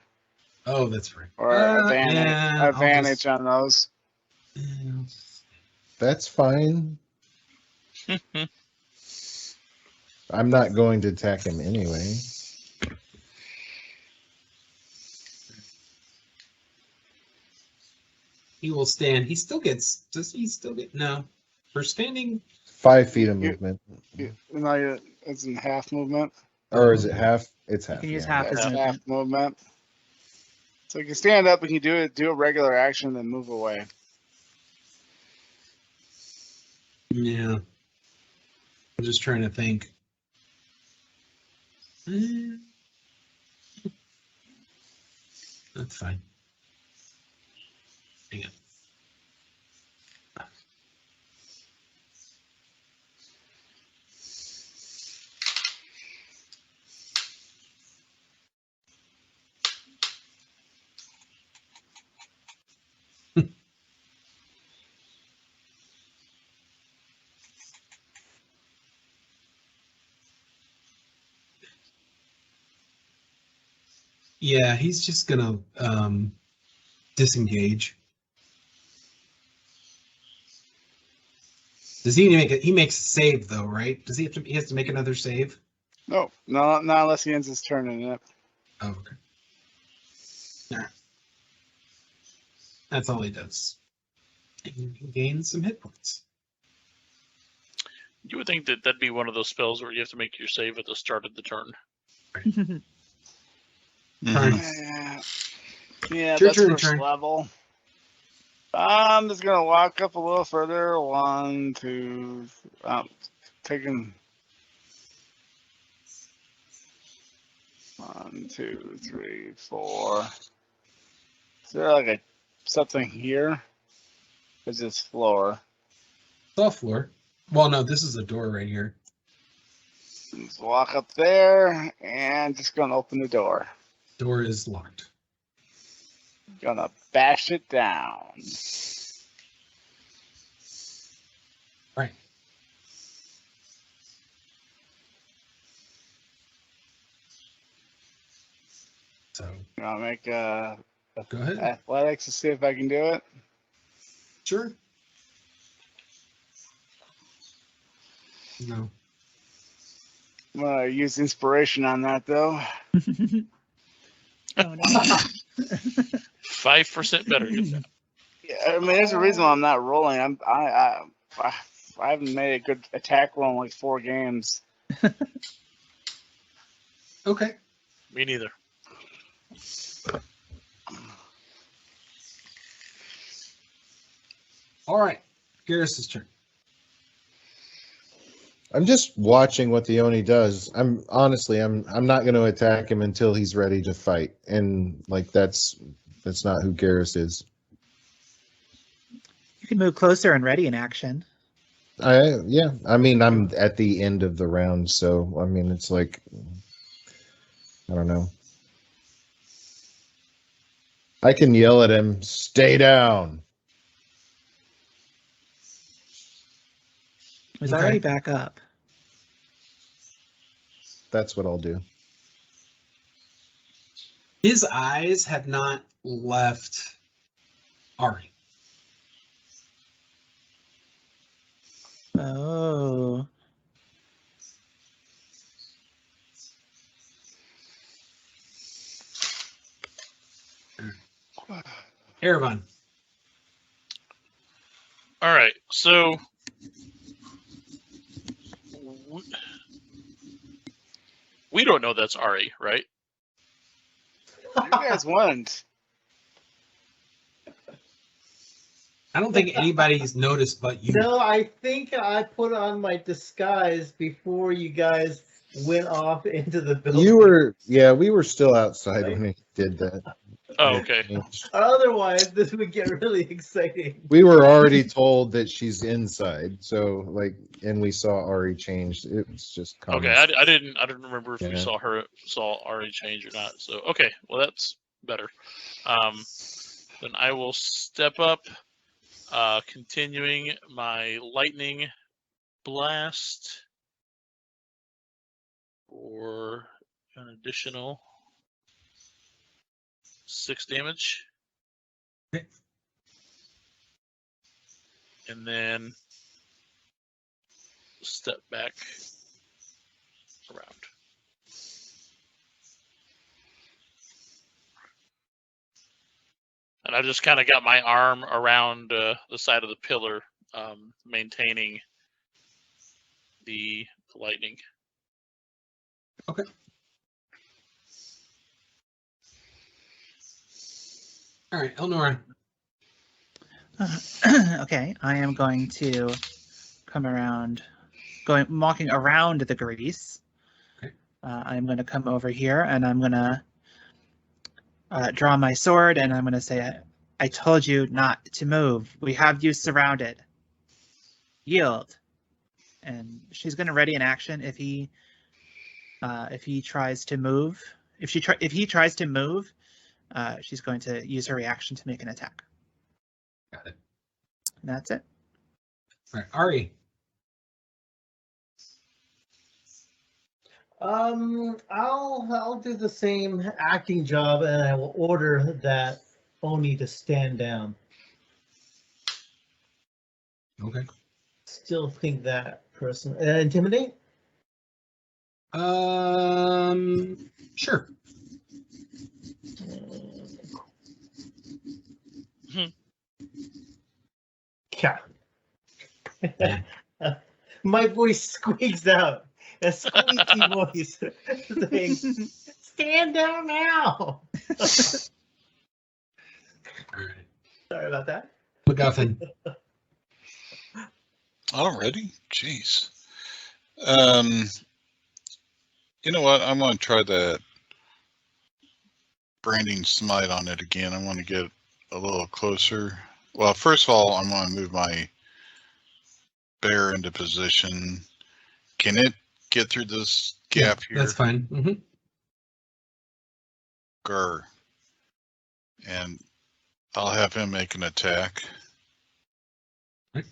Oh, that's right. Or advantage on those. That's fine. I'm not going to attack him anyway. He will stand. He still gets. Does he still get? No. For standing. 5 feet of movement. No, it's in half movement. Or is it half? It's half. You can use yeah. half It's his half movement. movement. So you can stand up and you do a regular action, then move away. Yeah. I'm just trying to think. That's fine. Hang on. Yeah, he's just gonna disengage. Does he make it? He makes a save though, right? Does he have to? He has to make another save. No, not unless he ends his turn in it. Oh, okay. Nah. That's all he does. And he gains some hit points. You would think that that'd be one of those spells where you have to make your save at the start of the turn. Mhm. Yeah, It's your that's turn, first turn. level. I'm just gonna walk up a little further. 1, 2, taking 1, 2, 3, 4. Is there like something here? Is this floor? Soft floor. Well, no, this is a door right here. Just walk up there and just gonna open the door. Door is locked. Gonna bash it down. Right. So I'll make go ahead. athletics to see if I can do it. Sure. No. I'm gonna use inspiration on that though. Oh, no. 5% better. Get that. Yeah, I mean, there's a reason why I'm not rolling. I haven't made a good attack roll in like 4 games. Okay. Me neither. All right. Garrus's turn. I'm just watching what the Oni does. I'm not going to attack him until he's ready to fight, and like that's not who Garrus is. You can move closer and ready in action. I mean, I'm at the end of the round, so I mean, it's like, I don't know. I can yell at him, "Stay down." He's Okay. already back up. That's what I'll do. His eyes have not left Ari. Oh. Erevan. All right, so we don't know that's Ari, right? You guys won. I don't think anybody's noticed but you. No, I think I put on my disguise before you guys went off into the building. We were still outside when he did that. Oh, okay. Otherwise, this would get really exciting. We were already told that she's inside, so like, and we saw Ari change. It was just common. Okay, I didn't remember if we Yeah. saw Ari change or not. So okay, well that's better. Then I will step up, continuing my lightning blast for an additional 6 damage. Okay. And then step back around. And I just kind of got my arm around the side of the pillar, maintaining the lightning. Okay. All right, Elnora. Okay, I am going to come around, walking around the grease. Okay. I'm going to come over here and I'm going to draw my sword and I'm going to say, I told you not to move. We have you surrounded. Yield. And she's going to ready an action if he tries to move. If he tries to move, she's going to use her reaction to make an attack. Got it. And that's it. All right, Ari. I'll do the same acting job, and I will order that Oni to stand down. Okay. Still think that person intimidate. Sure. Yeah. My voice squeaks out. A squeaky voice saying, "Stand down now." All right. Sorry about that. MacGuffin. Already? Jeez. You know what? I'm going to try that branding smite on it again. I want to get a little closer. Well, first of all, I'm going to move my bear into position. Can it get through this gap here? That's fine. Mm-hmm. Grr. And I'll have him make an attack. Right.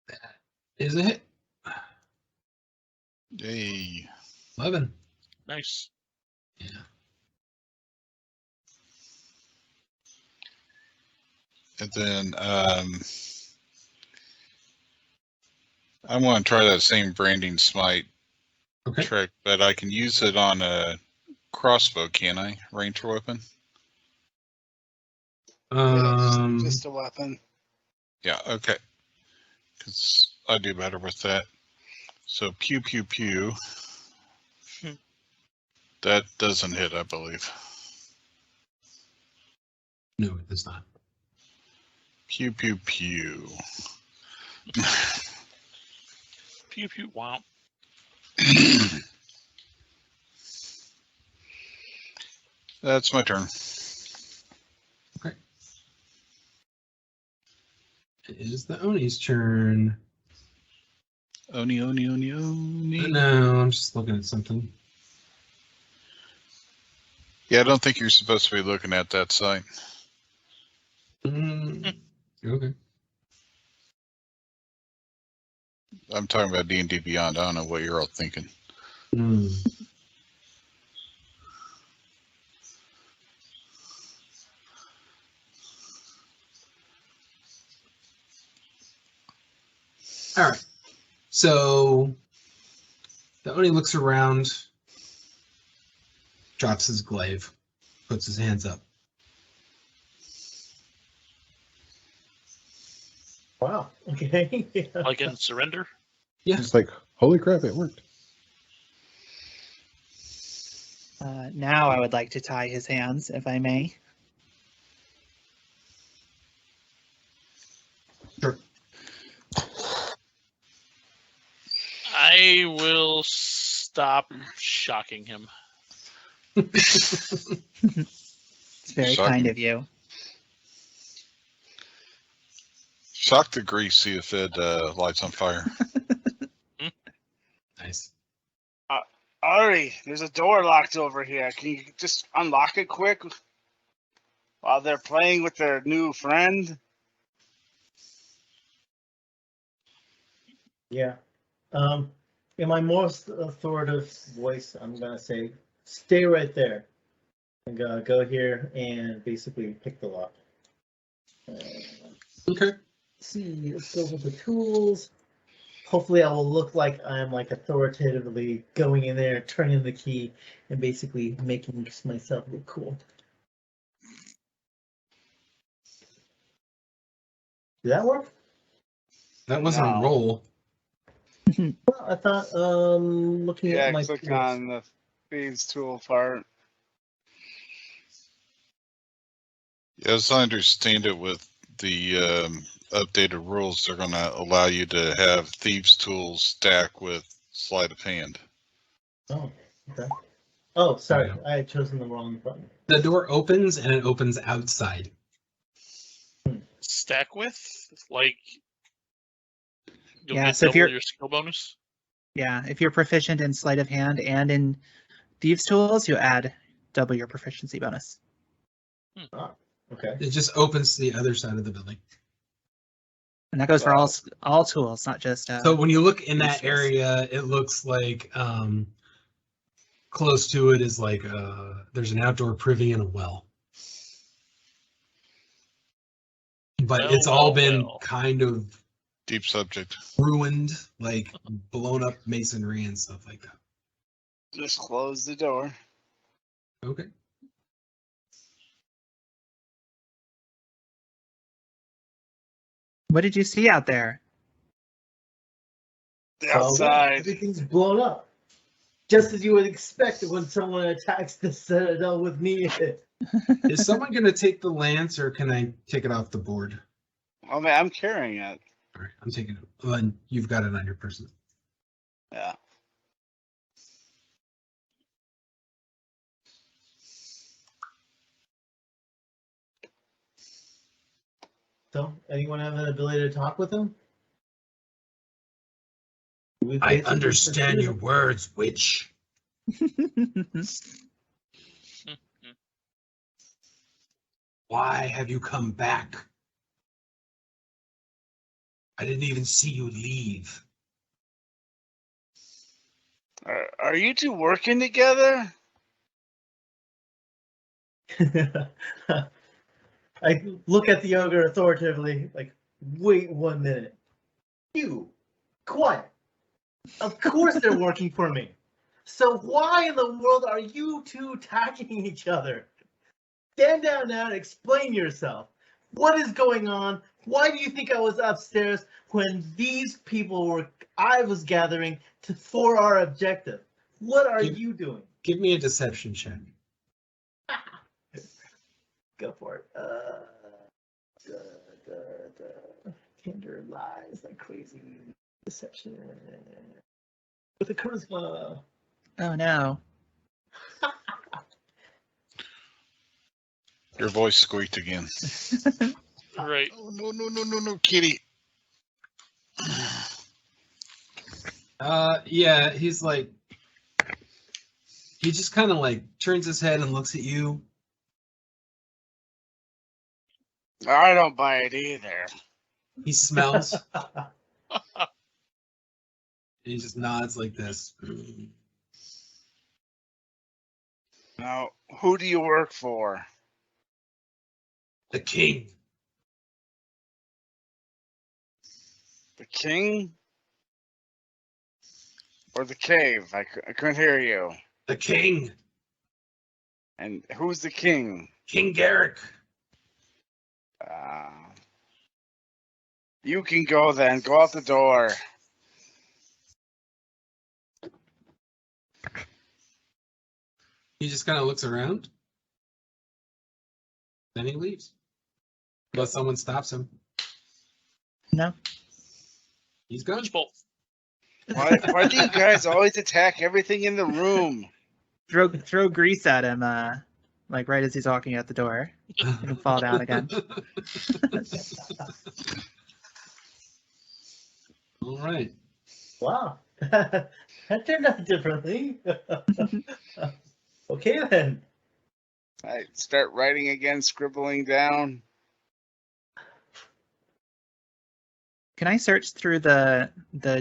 That is a hit. Yay. 11. Nice. Yeah. And then I want to try that same branding smite Okay. trick, but I can use it on a crossbow, can I? Ranger weapon? Just a weapon. Yeah, okay. Because I do better with that. So pew pew pew. That doesn't hit, I believe. No, it does not. Pew, pew, pew. Pew pew wow. That's my turn. It is the Oni's turn. Oni, Oni, Oni, Oni. No, I'm just looking at something. Yeah, I don't think you're supposed to be looking at that site. Okay. I'm talking about D&D Beyond. I don't know what you're all thinking. All right. So the Oni looks around, drops his glaive, puts his hands up. Wow. Okay. Like in surrender? Yeah. It's like, holy crap, it worked. Now I would like to tie his hands, if I may. Sure. I will stop shocking him. It's very Shocking. kind of you. Shock the grease, see if it lights on fire. Nice. Ari, there's a door locked over here. Can you just unlock it quick while they're playing with their new friend? Yeah. In my most authoritative voice, I'm gonna say, stay right there. I'm gonna go here and basically pick the lock. Okay. See, let's go with the tools. Hopefully I will look like I'm like authoritatively going in there, turning the key, and basically making myself look cool. Did that work? That wasn't a No. roll. Well, I thought looking Yeah, at my click tools. on the thieves tool part. As I understand it, with the updated rules, they're going to allow you to have thieves' tools stack with sleight of hand. Oh, okay. Oh, sorry, Yeah. I had chosen the wrong button. The door opens and it opens outside. Stack with? Like, you'll Yeah, get so if double you're- your skill bonus? Yeah, if you're proficient in sleight of hand and in thieves' tools, you add double your proficiency bonus. Okay. It just opens to the other side of the building. And that goes for all tools, not just. So when you look in that useless. area, it looks like close to it is like there's an outdoor privy and a well. But Well, it's all well, been well. kind of Deep subject. ruined, like blown up masonry and stuff like that. Just close the door. Okay. What did you see out there? The Oh, outside. everything's blown up. Just as you would expect when someone attacks the citadel with me in it. Is someone going to take the lance or can I take it off the board? I mean, I'm carrying it. All right, I'm taking it. Well, then you've got it on your person. Yeah. So, anyone have an ability to talk with him? I understand your words, witch. Why have you come back? I didn't even see you leave. Are you two working together? I look at the ogre authoritatively, like, wait 1 minute. You, quiet. Of course they're working for me. So why in the world are you two attacking each other? Stand down now and explain yourself. What is going on? Why do you think I was upstairs when these people I was gathering for our objective? What are you doing? Give me a deception check. Go for it. Candor lies like crazy. Deception. With a charisma. Oh no. Your voice squeaked again. Right. Oh, no, kitty. Yeah, he's like, he just kind of like turns his head and looks at you. I don't buy it either. He smells. He just nods like this. Now, who do you work for? The king. The king? Or the cave? I couldn't hear you. The king. And who's the king? King Garrick. You can go then. Go out the door. He just kind of looks around. Then he leaves. Unless someone stops him. No. He's gone. Punch bolt. Why do you guys always attack everything in the room? Throw grease at him, like right as he's walking out the door. He'll fall down again. All right. Wow. That turned out differently. Okay then. I start writing again, scribbling down. Can I search through the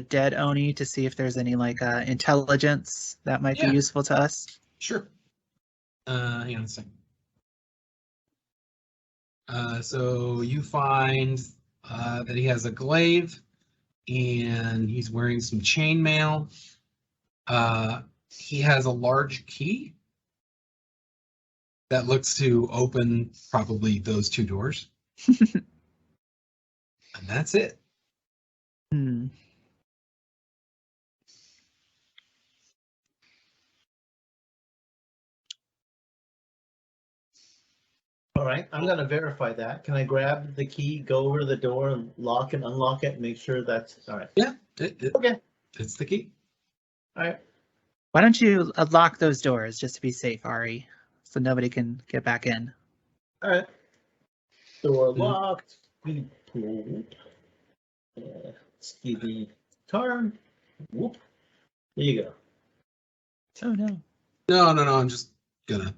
dead Oni to see if there's any like intelligence that might Yeah. be useful to us? Sure. Hang on a second. So you find that he has a glaive and he's wearing some chainmail. He has a large key that looks to open probably those two doors. And that's it. Hmm. All right, I'm gonna verify that. Can I grab the key, go over to the door, and lock and unlock it, and make sure that's all right? Yeah. Okay. It's the key. All right. Why don't you lock those doors just to be safe, Ari, so nobody can get back in? All right. Door Mhm. locked. We pull. Skiddy turn. Whoop. There you go. Oh no. No. I'm just gonna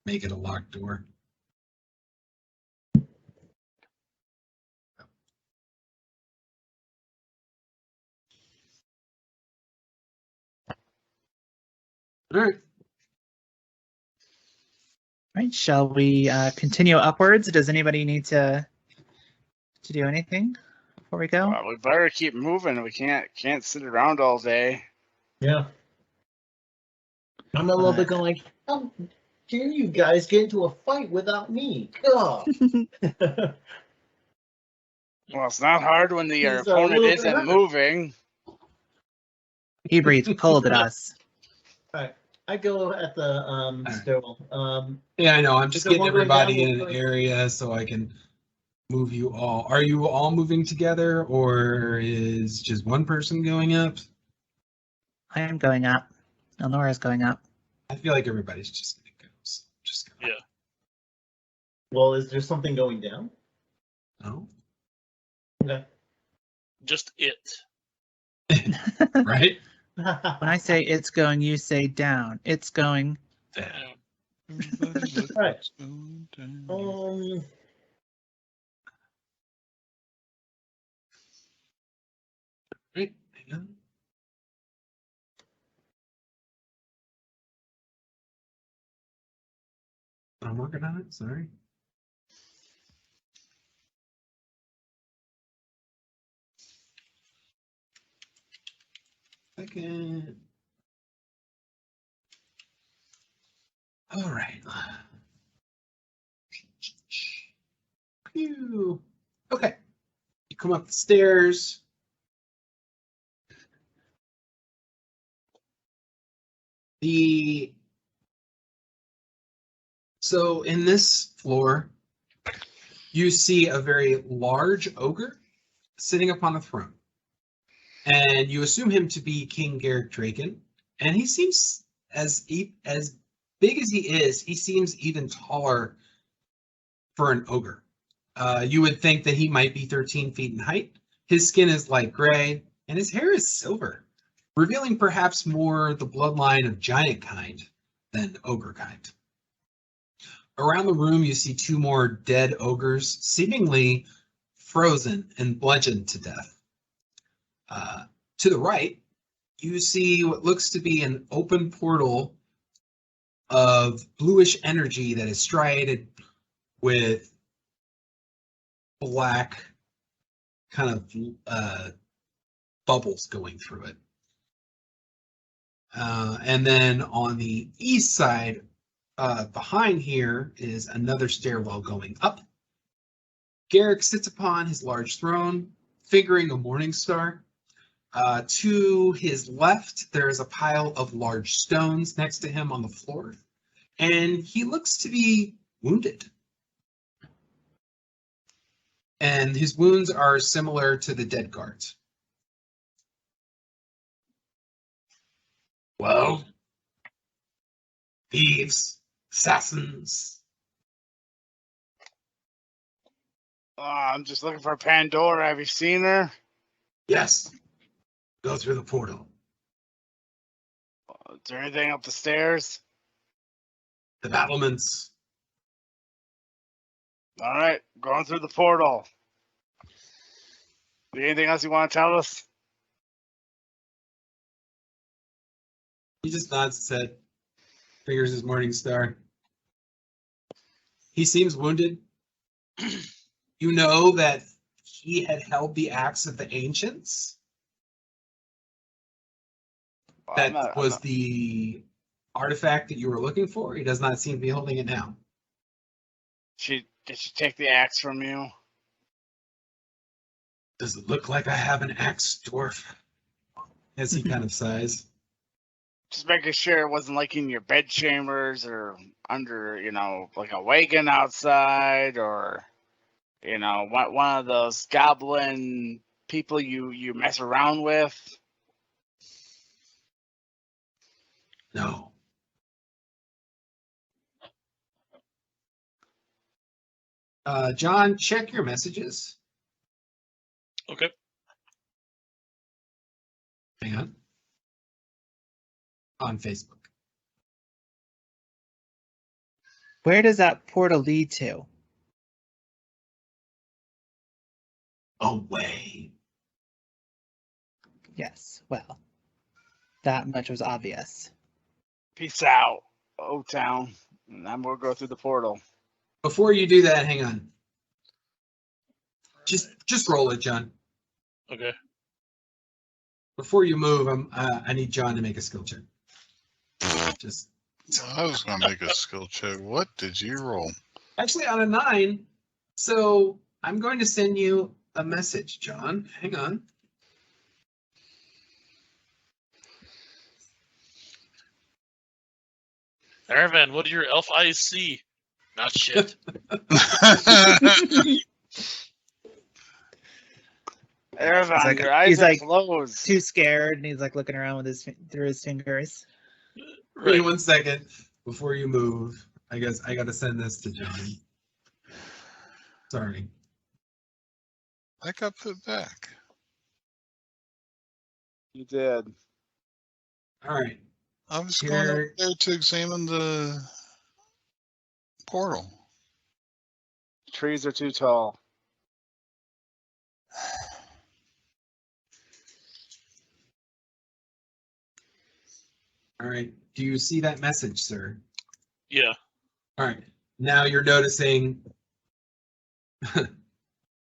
make it a locked door. All right. Right. Shall we continue upwards? Does anybody need to do anything before we go? Well, we better keep moving. We can't sit around all day. Yeah. I'm a little bit going like, how dare you guys get into a fight without me? God. Well, it's not hard when your He's a opponent little bit isn't hurt. moving. He breathes cold at us. All right. I go at the stairwell. Yeah, I know. I'm just Is there getting one going down everybody in real an quick? area so I can move you all. Are you all moving together, or is just one person going up? I am going up. Elnora's going up. I feel like everybody's just gonna go. So just go. Yeah. Well, is there something going down? No. Okay. Just it. Right? When I say it's going, you say down. It's going. Damn. Right. Down. Right. Hang on. I'm working on it. Sorry. Second. All right. Pew. Okay. You come up the stairs. The So in this floor, you see a very large ogre sitting upon a throne. And you assume him to be King Garrick Draken. And he seems as big as he is, he seems even taller for an ogre. You would think that he might be 13 feet in height. His skin is light gray, and his hair is silver, revealing perhaps more the bloodline of giant kind than ogre kind. Around the room, you see 2 more dead ogres, seemingly frozen and bludgeoned to death. To the right, you see what looks to be an open portal of bluish energy that is striated with black kind of bubbles going through it. And then on the east side, behind here is another stairwell going up. Garrick sits upon his large throne, figuring a morning star. To his left, there is a pile of large stones next to him on the floor, and he looks to be wounded. And his wounds are similar to the dead guards. Well, thieves, assassins. I'm just looking for Pandora. Have you seen her? Yes. Go through the portal. Is there anything up the stairs? The battlements. All right, going through the portal. Anything else you want to tell us? He just nods his head, fingers his morning star. He seems wounded. You know that he had held the axe of the ancients. That was the artifact that you were looking for. He does not seem to be holding it now. Did she take the axe from you? Does it look like I have an axe, dwarf? As he kind of sighs. Just making sure it wasn't like in your bed chambers or under, like a wagon outside, or, one of those goblin people you mess around with. No. John, check your messages. Okay. Hang on Facebook. Where does that portal lead to? Away. Yes, well, that much was obvious. Peace out, O-Town. And then we'll go through the portal. Before you do that, hang on. Just roll it, John. Okay. Before you move, I need John to make a skill check. Just I was going to make a skill check. What did you roll? actually on a 9. So I'm going to send you a message, John. Hang on. Aravan, what do your elf eyes see? Not shit. Erevan, your eyes are closed. Too scared, and he's like looking around with through his fingers. Wait 1 second before you move. I guess I got to send this to John. Sorry. I got put back. You did. All right. I was going over there to examine the portal. Trees are too tall. All right. Do you see that message, sir? Yeah. All right. Now you're noticing.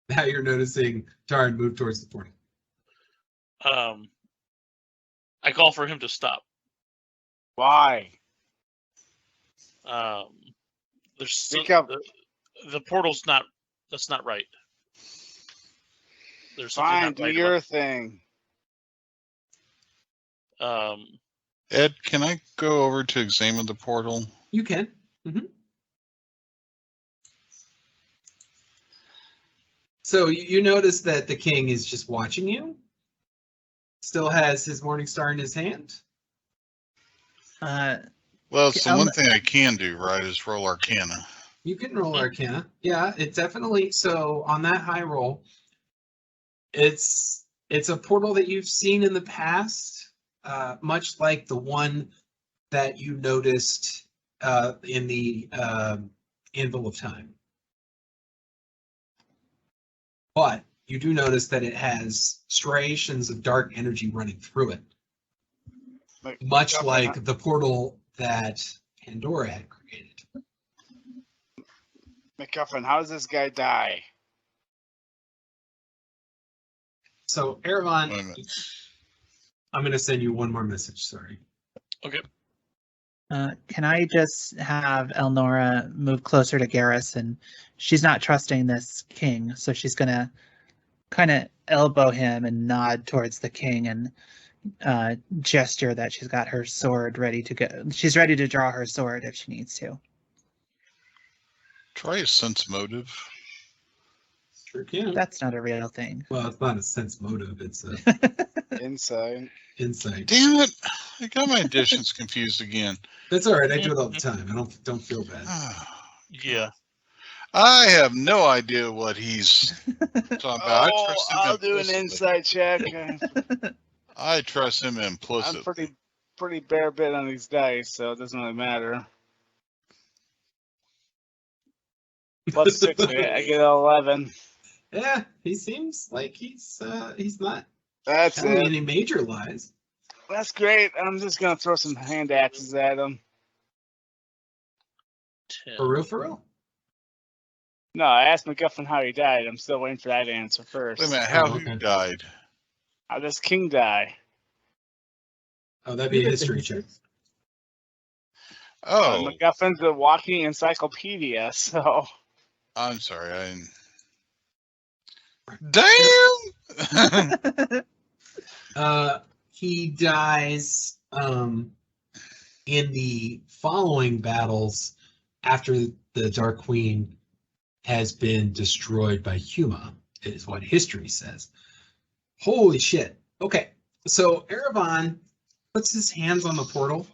Now you're noticing Tarn move towards the portal. I call for him to stop. Why? There's Speak up. The portal's not. That's not right. There's something Fine, not do right your about thing. Ed, can I go over to examine the portal? You can. Mm-hmm. So you notice that the king is just watching you. Still has his morning star in his hand. Well, so one thing I can do, right, is roll Arcana. You can roll Arcana. Yeah, it definitely. So on that high roll, it's a portal that you've seen in the past, much like the one that you noticed in the Anvil of Time. But you do notice that it has striations of dark energy running through it, much like the portal that Pandora had created. MacGuffin, how does this guy die? So, Eravon, I'm going to send you one more message, sorry. Okay. Can I just have Elnora move closer to Garrus? And she's not trusting this king, so she's going to kind of elbow him and nod towards the king and gesture that she's got her sword ready to go. She's ready to draw her sword if she needs to. Try a sense motive. Sure can. That's not a real thing. Well, it's not a sense motive, it's a Insight. insight. Damn it! I got my additions confused again. That's all right. I do it all the time. I don't feel bad. Yeah. I have no idea what he's talking about. I Oh, trust him I'll do an implicitly. insight check. I trust him I'm implicitly. pretty bare bit on these dice, so it doesn't really matter. Plus 6, I get 11. Yeah, he seems like he's not That's telling it. any major lies. That's great. I'm just gonna throw some hand axes at him. 10. For real? No, I asked MacGuffin how he died. I'm still waiting for that answer first. Wait a minute, how Oh, who okay. died? How does King die? Oh, that'd be a history check. Oh, MacGuffin's a walking encyclopedia, so I'm sorry. Damn! He dies in the following battles after the Dark Queen has been destroyed by Huma, is what history says. Holy shit. Okay, so Eravon puts his hands on the portal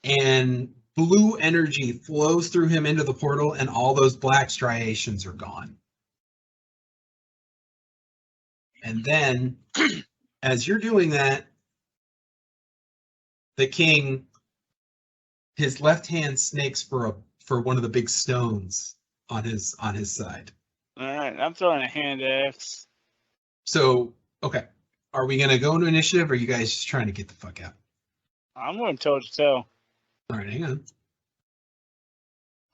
and blue energy flows through him into the portal and all those black striations are gone. And then, as you're doing that, the king, his left hand snakes for one of the big stones on his side. all right. I'm throwing a hand axe. So, okay, are we gonna go into initiative, or are you guys just trying to get the fuck out? I'm going toe to toe. All right, hang on.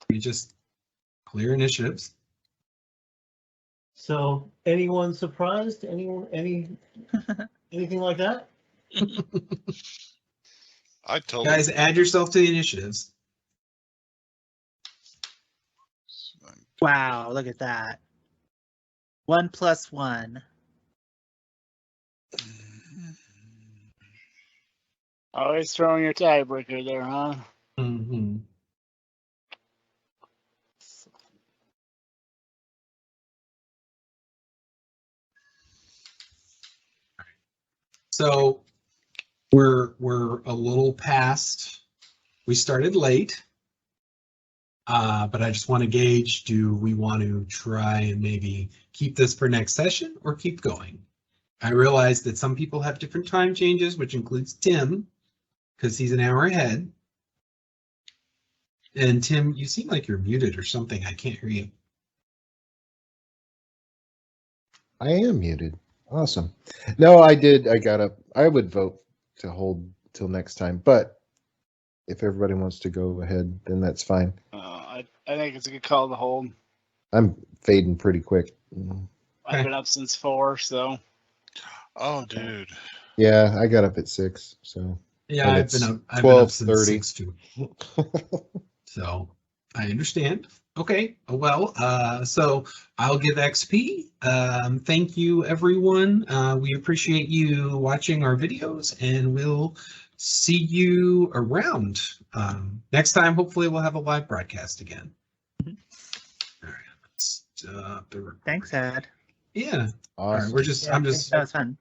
We just clear initiatives. So, anyone surprised? Anything like that? I told Guys, add yourself to the initiatives. Wow, look at that. 1 + 1. Always throwing your tiebreaker there, huh? Mm-hmm. So we're a little past. We started late, but I just want to gauge: do we want to try and maybe keep this for next session, or keep going? I realize that some people have different time changes, which includes Tim, because he's an hour ahead. And Tim, you seem like you're muted or something. I can't hear you. I am muted. Awesome. No, I did. I got up. I would vote to hold till next time, but if everybody wants to go ahead, then that's fine. I think it's a good call to hold. I'm fading pretty quick. I've been up since 4, so. Oh, dude. Yeah, I got up at 6, so. Yeah, And I've it's been up since 12:30. 6 too. So I understand. Okay, well, so I'll give XP. Thank you, everyone. We appreciate you watching our videos, and we'll see you around. Next time, hopefully, we'll have a live broadcast again. All right, let's stop the recording. Thanks, Ed. Yeah. All right, Awesome. we're just. Yeah, I'm just. That was fun.